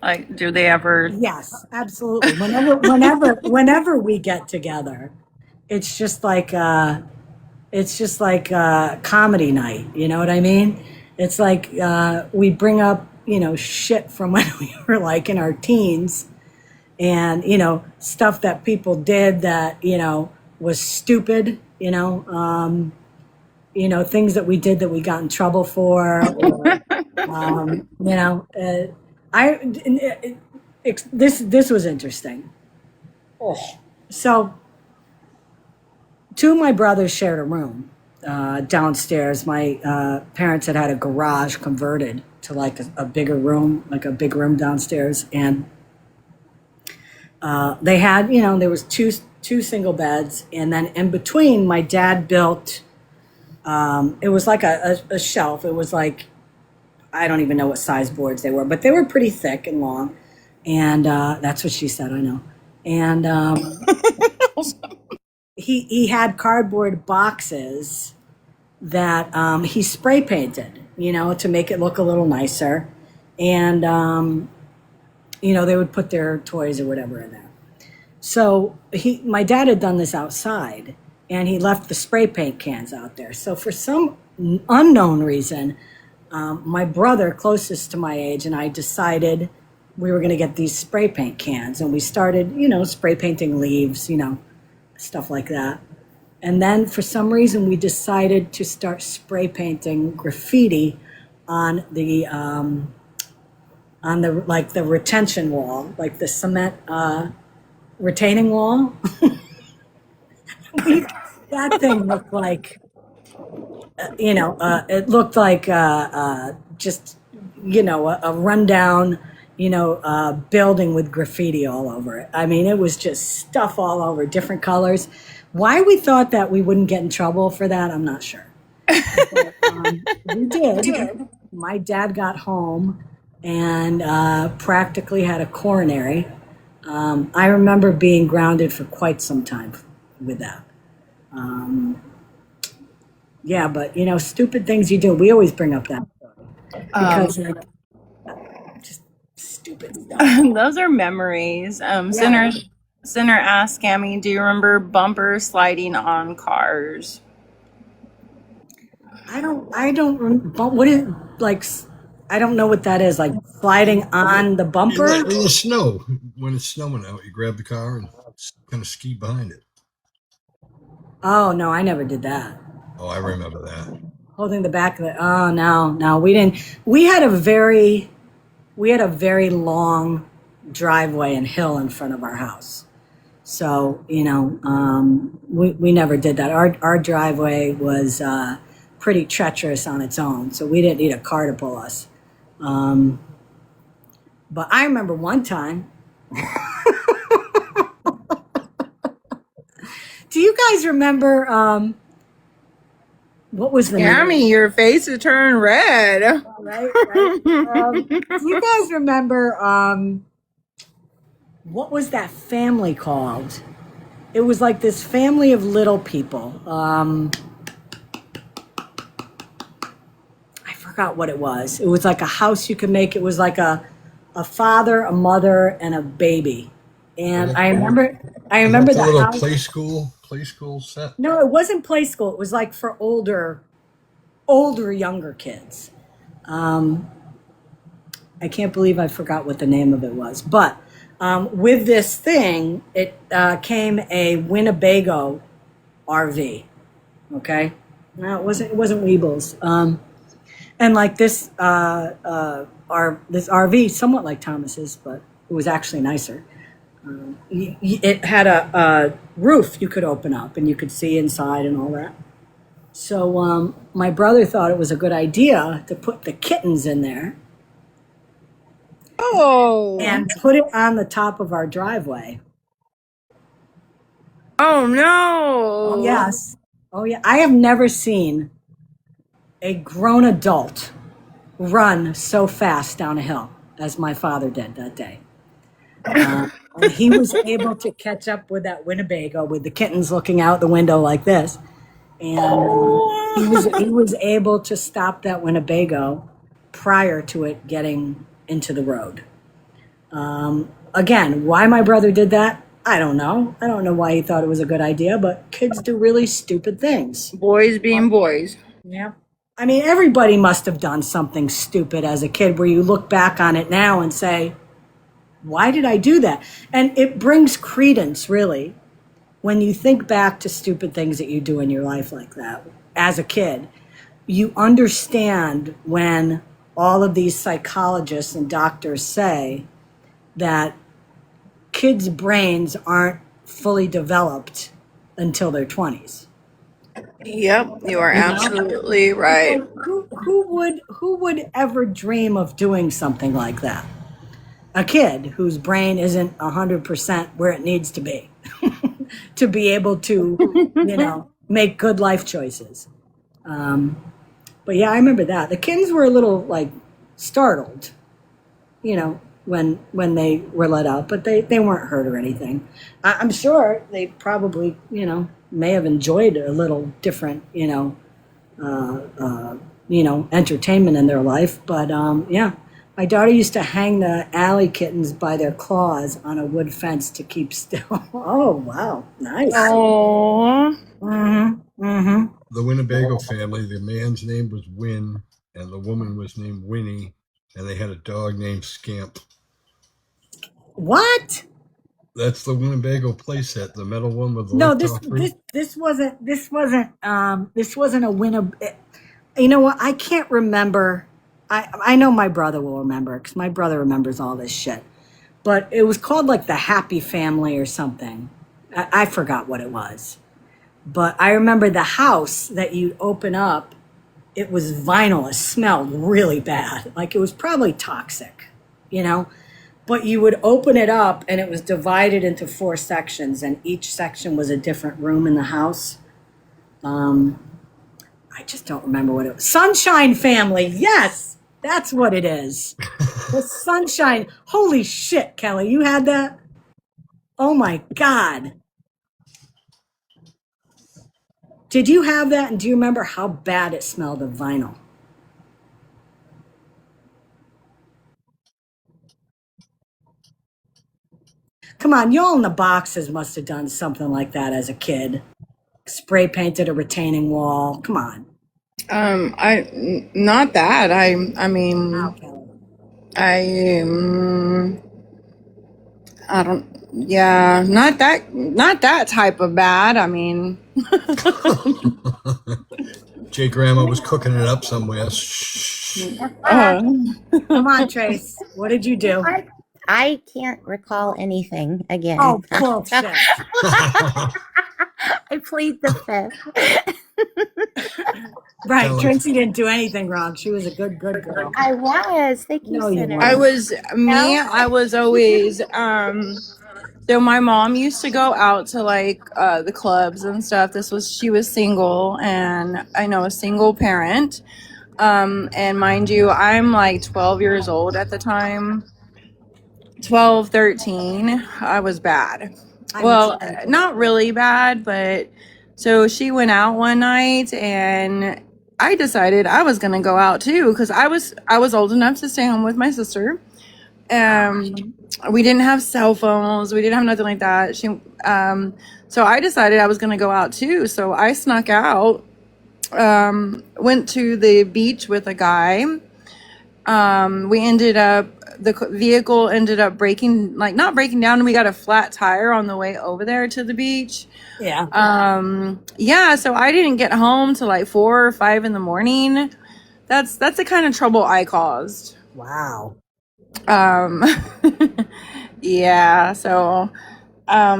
Like, do they ever? Yes, absolutely. Whenever we get together, it's just like comedy night. You know what I mean? It's like we bring up, you know, shit from when we were like in our teens, and you know, stuff that people did that, you know, was stupid. You know, things that we did that we got in trouble for. Or, you know, this was interesting. So, two of my brothers shared a room downstairs. My parents had a garage converted to like a bigger room, like a big room downstairs, and they had, you know, there was two single beds, and then in between, my dad built. It was like a shelf. It was like, I don't even know what size boards they were, but they were pretty thick and long. And that's what she said, I know. And he had cardboard boxes that he spray painted, you know, to make it look a little nicer. And, you know, they would put their toys or whatever in there. So my dad had done this outside. And he left the spray paint cans out there. So for some unknown reason, my brother closest to my age and I decided we were going to get these spray paint cans. And we started, you know, spray painting leaves, you know, stuff like that. And then for some reason, we decided to start spray painting graffiti on the like the retention wall, like the cement retaining wall. That thing looked like, you know, it looked like just, you know, a rundown, you know, building with graffiti all over it. I mean, it was just stuff all over, different colors. Why we thought that we wouldn't get in trouble for that, I'm not sure. But, we did. My dad got home and practically had a coronary. I remember being grounded for quite some time with that. Yeah, but you know, stupid things you do. We always bring up that because just stupid stuff. Those are memories. Sinner asked Scammy, do you remember bumper sliding on cars? I don't. What is like? I don't know what that is. Like sliding on the bumper in the snow when it's snowing out. You grab the car and kind of ski behind it. Oh no, I never did that. Oh, I remember that. Holding the back of it. Oh no, we didn't. We had a very long driveway and hill in front of our house. So, you know, we never did that. Our driveway was pretty treacherous on its own, so we didn't need a car to pull us. But I remember one time. Do you guys remember what was the Scammy, your face is turned red. Right. Do you guys remember what was that family called? It was like this family of little people. I forgot what it was. It was like a house you could make. It was like a a father, a mother, and a baby. And Was I that remember the the little house. play school set? No, it wasn't play school. It was like for older, younger kids. I can't believe I forgot what the name of it was. But with this thing, it came a Winnebago RV. Okay, no, it wasn't Weebles. And like this this RV, somewhat like Thomas's, but it was actually nicer. It had a roof you could open up and you could see inside and all that. So my brother thought it was a good idea to put the kittens in there Oh. and put it on the top of our driveway. Oh no. Oh yes. Oh yeah. I have never seen a grown adult run so fast down a hill as my father did that day. And he was able to catch up with that Winnebago with the kittens looking out the window like this. And he was able to stop that Winnebago prior to it getting into the road. Again, why my brother did that, I don't know. I don't know why he thought it was a good idea, but kids do really stupid things. Boys being boys. Yeah. I mean, everybody must have done something stupid as a kid where you look back on it now and say, why did I do that? And it brings credence, really, when you think back to stupid things that you do in your life like that as a kid. You understand when all of these psychologists and doctors say that kids' brains aren't fully developed until their 20s. Yep, you are absolutely right. Who would ever dream of doing something like that? A kid whose brain isn't 100% where it needs to be to be able to, make good life choices. But yeah, I remember that. The kittens were a little like startled, when they were let out, but they weren't hurt or anything. I'm sure they probably, may have enjoyed a little different, entertainment in their life. But yeah, my daughter used to hang the alley kittens by their claws on a wood fence to keep still. Oh, wow. Nice. Oh. The Winnebago family, the man's name was Win, and the woman was named Winnie, and they had a dog named Scamp. What? That's the Winnebago playset, the metal one with the No, lift-off roof. this wasn't a Winnebago. You know what? I can't remember. I know my brother will remember because my brother remembers all this shit. But it was called like the Happy Family or something. I forgot what it was. But I remember the house that you'd open up, it was vinyl. It smelled really bad. Like it was probably toxic, But you would open it up and it was divided into 4 sections and each section was a different room in the house. I just don't remember what it was. Sunshine Family. Yes, that's what it is. The Sunshine. Holy shit, Kelly, you had that? Oh my God. Did you have that? And do you remember how bad it smelled of vinyl? Come on, y'all in the boxes must have done something like that as a kid. Spray painted a retaining wall. Come on. Not that. I mean, I don't. Yeah, not that type of bad. I mean, Jay Grandma was cooking it up somewhere. Come on, Trace. What did you do? I can't recall anything again. Oh, bullshit. I plead the fifth. Right, Tracy didn't do anything wrong. She was a good girl. I was. Thank you, No, you Senator. weren't. I was always, so my mom used to go out to like the clubs and stuff. She was single and I know a single parent. And mind you, I'm like 12 years old at the time. 12, 13. I was bad. Well, not really bad, but so she went out one night and I decided I was going to go out too because I was old enough to stay home with my sister. We didn't have cell phones. We didn't have nothing like that. So I decided I was going to go out too. So I snuck out, went to the beach with a guy. The vehicle ended up not breaking down, and we got a flat tire on the way over there to the beach. Yeah. So I didn't get home till like 4 or 5 in the morning. That's the kind of trouble I caused. Wow. Yeah. So, I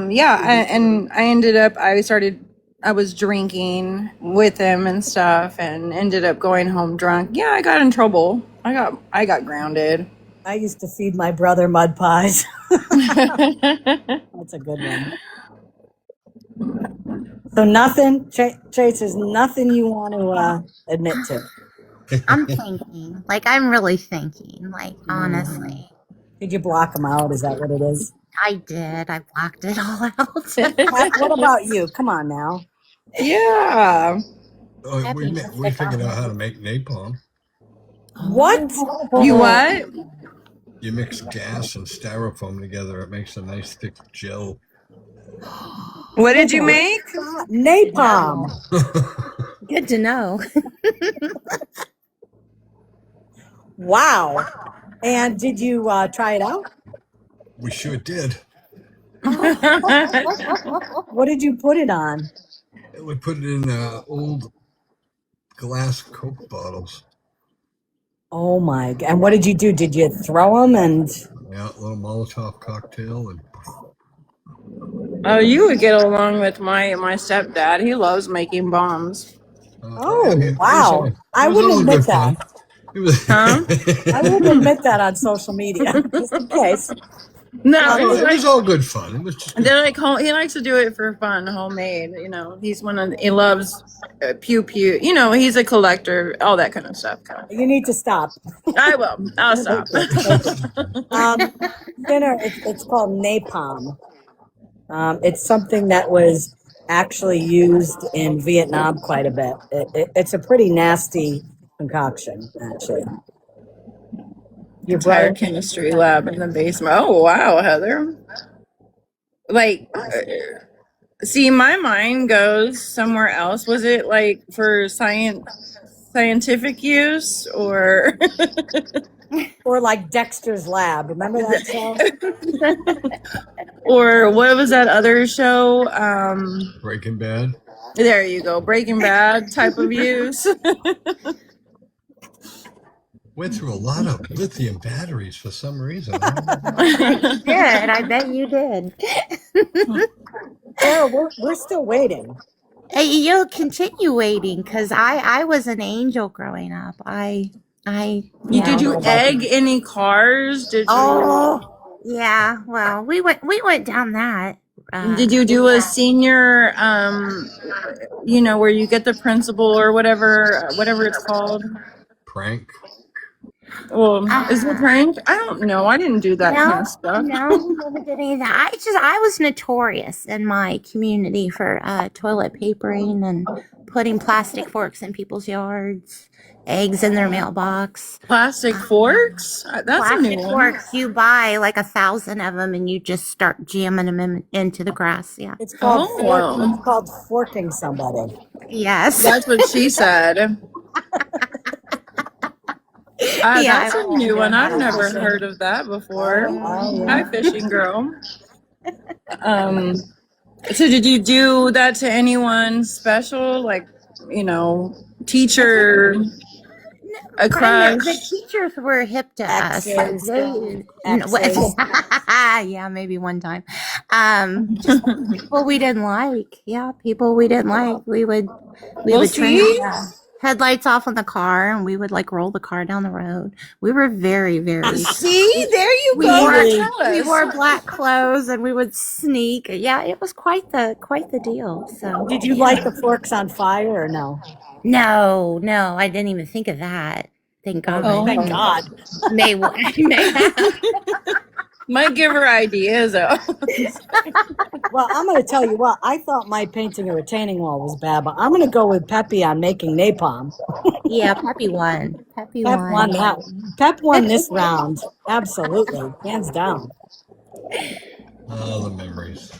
was drinking with him and stuff, and ended up going home drunk. Yeah, I got in trouble. I got grounded. I used to feed my brother mud pies. That's a good one. So nothing, Chase, there's nothing you want to admit to. I'm thinking. Like, I'm really thinking. Like, honestly. Did you block them out? Is that what it is? I did. I blocked it all out. What about you? Come on now. Yeah. We figured out how to make napalm. What? You what? You mix gas and styrofoam together. It makes a nice thick gel. What did you make? Napalm. Good to know. Wow. And did you try it out? We sure did. What did you put it on? We put it in old glass Coke bottles. Oh my God. And what did you do? Did you throw them and... Yeah, a little Molotov cocktail. And Oh, you would get along with my stepdad. He loves making bombs. Wow. I wouldn't admit that. Huh? I wouldn't admit that on social media, just in case. No, it was all good fun. It was just they're like he likes to do it for fun, homemade. He loves pew pew. He's a collector, all that kind of stuff. You need to stop. I will. I'll stop. Dinner. It's called napalm. It's something that was actually used in Vietnam quite a bit. It's a pretty nasty concoction, actually. Your entire chemistry lab in the basement. Oh wow, Heather! Like, see, my mind goes somewhere else. Was it like for scientific use, or or like Dexter's Lab? Remember that show? Or what was that other show? Breaking Bad. There you go, Breaking Bad type of use. Went through a lot of lithium batteries for some reason. You did. I bet you did. Yeah, we're still waiting. Hey, you'll continue waiting because I was an angel growing up. Did you egg any cars? Did you? Oh, yeah. Well, we went down that. Did you do a senior, where you get the principal or whatever it's called? Prank. Well, is it prank? I don't know. I didn't do that kind of stuff. No, never did any of that. I was notorious in my community for toilet papering and putting plastic forks in people's yards, eggs in their mailbox. Plastic forks? That's plastic a new one. Forks. You buy like 1,000 of them and you just start jamming them into the grass. Yeah. It's called it's called forking somebody. Yes. That's what she said. That's a new one. I've never heard of that before. Hi, fishing girl. So did you do that to anyone special, like, teacher, a crush? The teachers were hip to us. Yeah, maybe one time. Just people we didn't like. Yeah, people we didn't like. We would turn the headlights off on the car, and we would roll the car down the road. We were very, very. See, there you go. We wore black clothes, and we would sneak. Yeah, it was quite the deal. So, did you light the forks on fire or no? No, I didn't even think of that. Thank God. Oh, thank God. May have. Might give her ideas though. Well, I'm going to tell you what. I thought my painting a retaining wall was bad, but I'm going to go with Peppy on making napalm. Yeah, Peppy won. Peppy Pep won won. that. Pep won this round. Absolutely, hands down. Oh, the memories.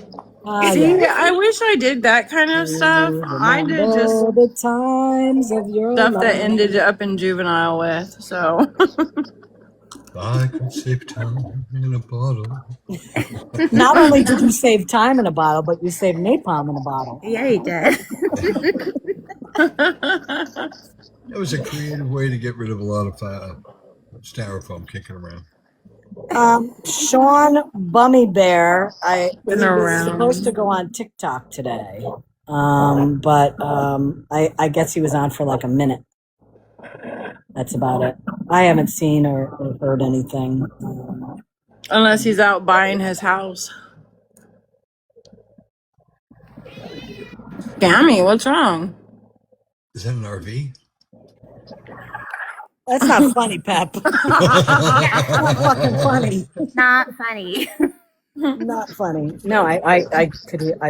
See, Yeah. I wish I did that kind of stuff. I did just Remember the times of your stuff that life. ended up in juvenile with. So I could save time in a bottle. Not only did you save time in a bottle, but you saved napalm in a bottle. Yeah, he did. That was a creative way to get rid of a lot of styrofoam kicking around. Sean Bummy Bear, been he was supposed to around. go on TikTok today, but I guess he was on for like a minute. That's about it. I haven't seen or heard anything. Unless he's out buying his house. Scammy, what's wrong? Is that an RV? That's not funny, Pep. That's not fucking funny. Not funny. Not funny. No, I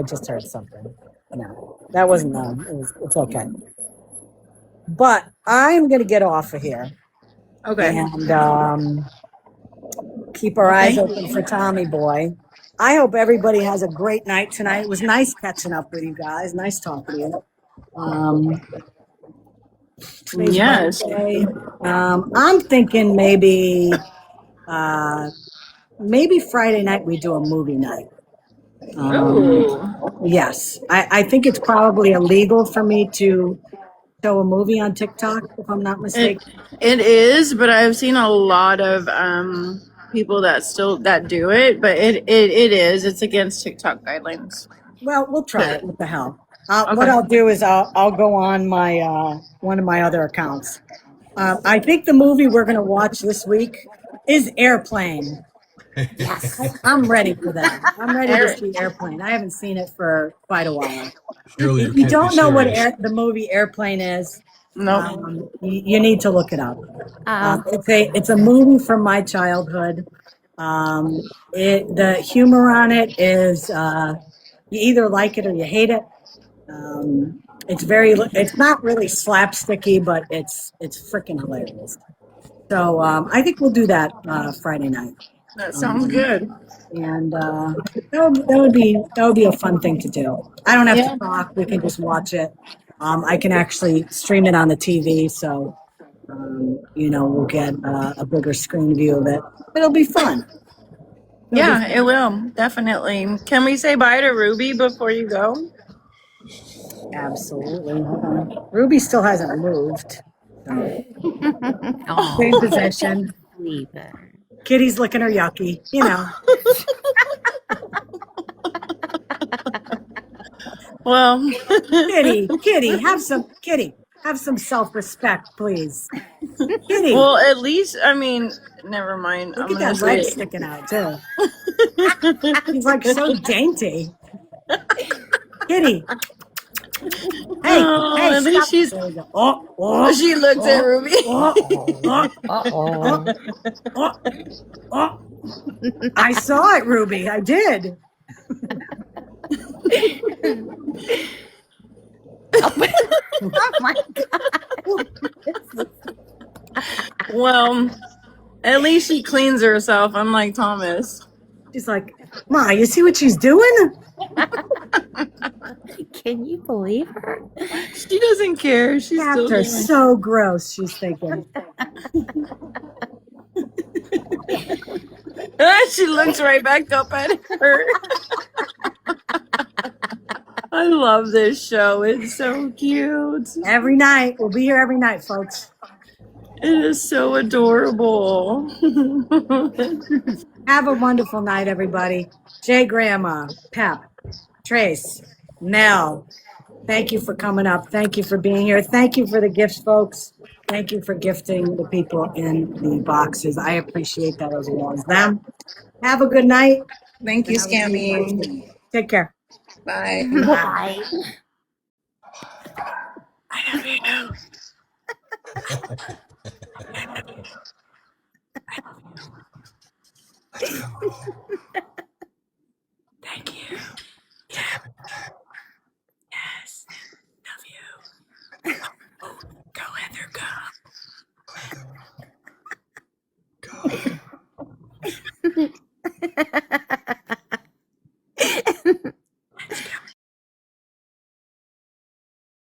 just heard something. No, that wasn't them. It's okay. But I'm gonna get off of here. Okay. And keep our eyes open for Tommy Boy. I hope everybody has a great night tonight. It was nice catching up with you guys. Nice talking to you. Today's Yes. Wednesday. I'm thinking maybe Friday night we do a movie night. Yes, I think it's probably illegal for me to show a movie on TikTok, if I'm not mistaken. It is, but I've seen a lot of people that do it, but it is. It's against TikTok guidelines. Well, we'll try it. What the hell? What I'll do is I'll go on my one of my other accounts. I think the movie we're going to watch this week is Airplane. Yes. I'm ready for that. I'm ready to see Airplane. I haven't seen it for quite a while. Surely If you don't know what serious. the movie Airplane is, No. you need to look it up. It's a movie from my childhood. The humor on it is you either like it or you hate it. It's not really slapsticky, but it's freaking hilarious. So I think we'll do that Friday night. That sounds good. And that would be a fun thing to do. I don't have to talk. We can just watch it. I can actually stream it on the TV, so we'll get a bigger screen view of it. It'll be fun. It will definitely. Can we say bye to Ruby before you go? Absolutely. Ruby still hasn't moved. Same position. Kitty's licking her yucky, Well, Kitty, have some self-respect, please. Kitty. Well, at least, never mind. Look at that leg sticking out, too. She's like so dainty. Kitty. Hey, at least she's. She looks at Ruby. I saw it, Ruby. I did. Oh my God. Well, at least she cleans herself, unlike Thomas. She's like, Ma, you see what she's doing? Can you believe her? She doesn't care. She's still doing. So gross, she's thinking. She looks right back up at her. I love this show. It's so cute. Every night. We'll be here every night, folks. It is so adorable. Have a wonderful night, everybody. Jay Grandma, Pep, Trace, Mel, thank you for coming up. Thank you for being here. Thank you for the gifts, folks. Thank you for gifting the people in the boxes. I appreciate that as well as them. Have a good night. Thank you, Scammy. Take care. Bye. Bye. I love you. Let's go. Thank you. Yeah. Yes. Love you. Oh, go Heather, go. Go.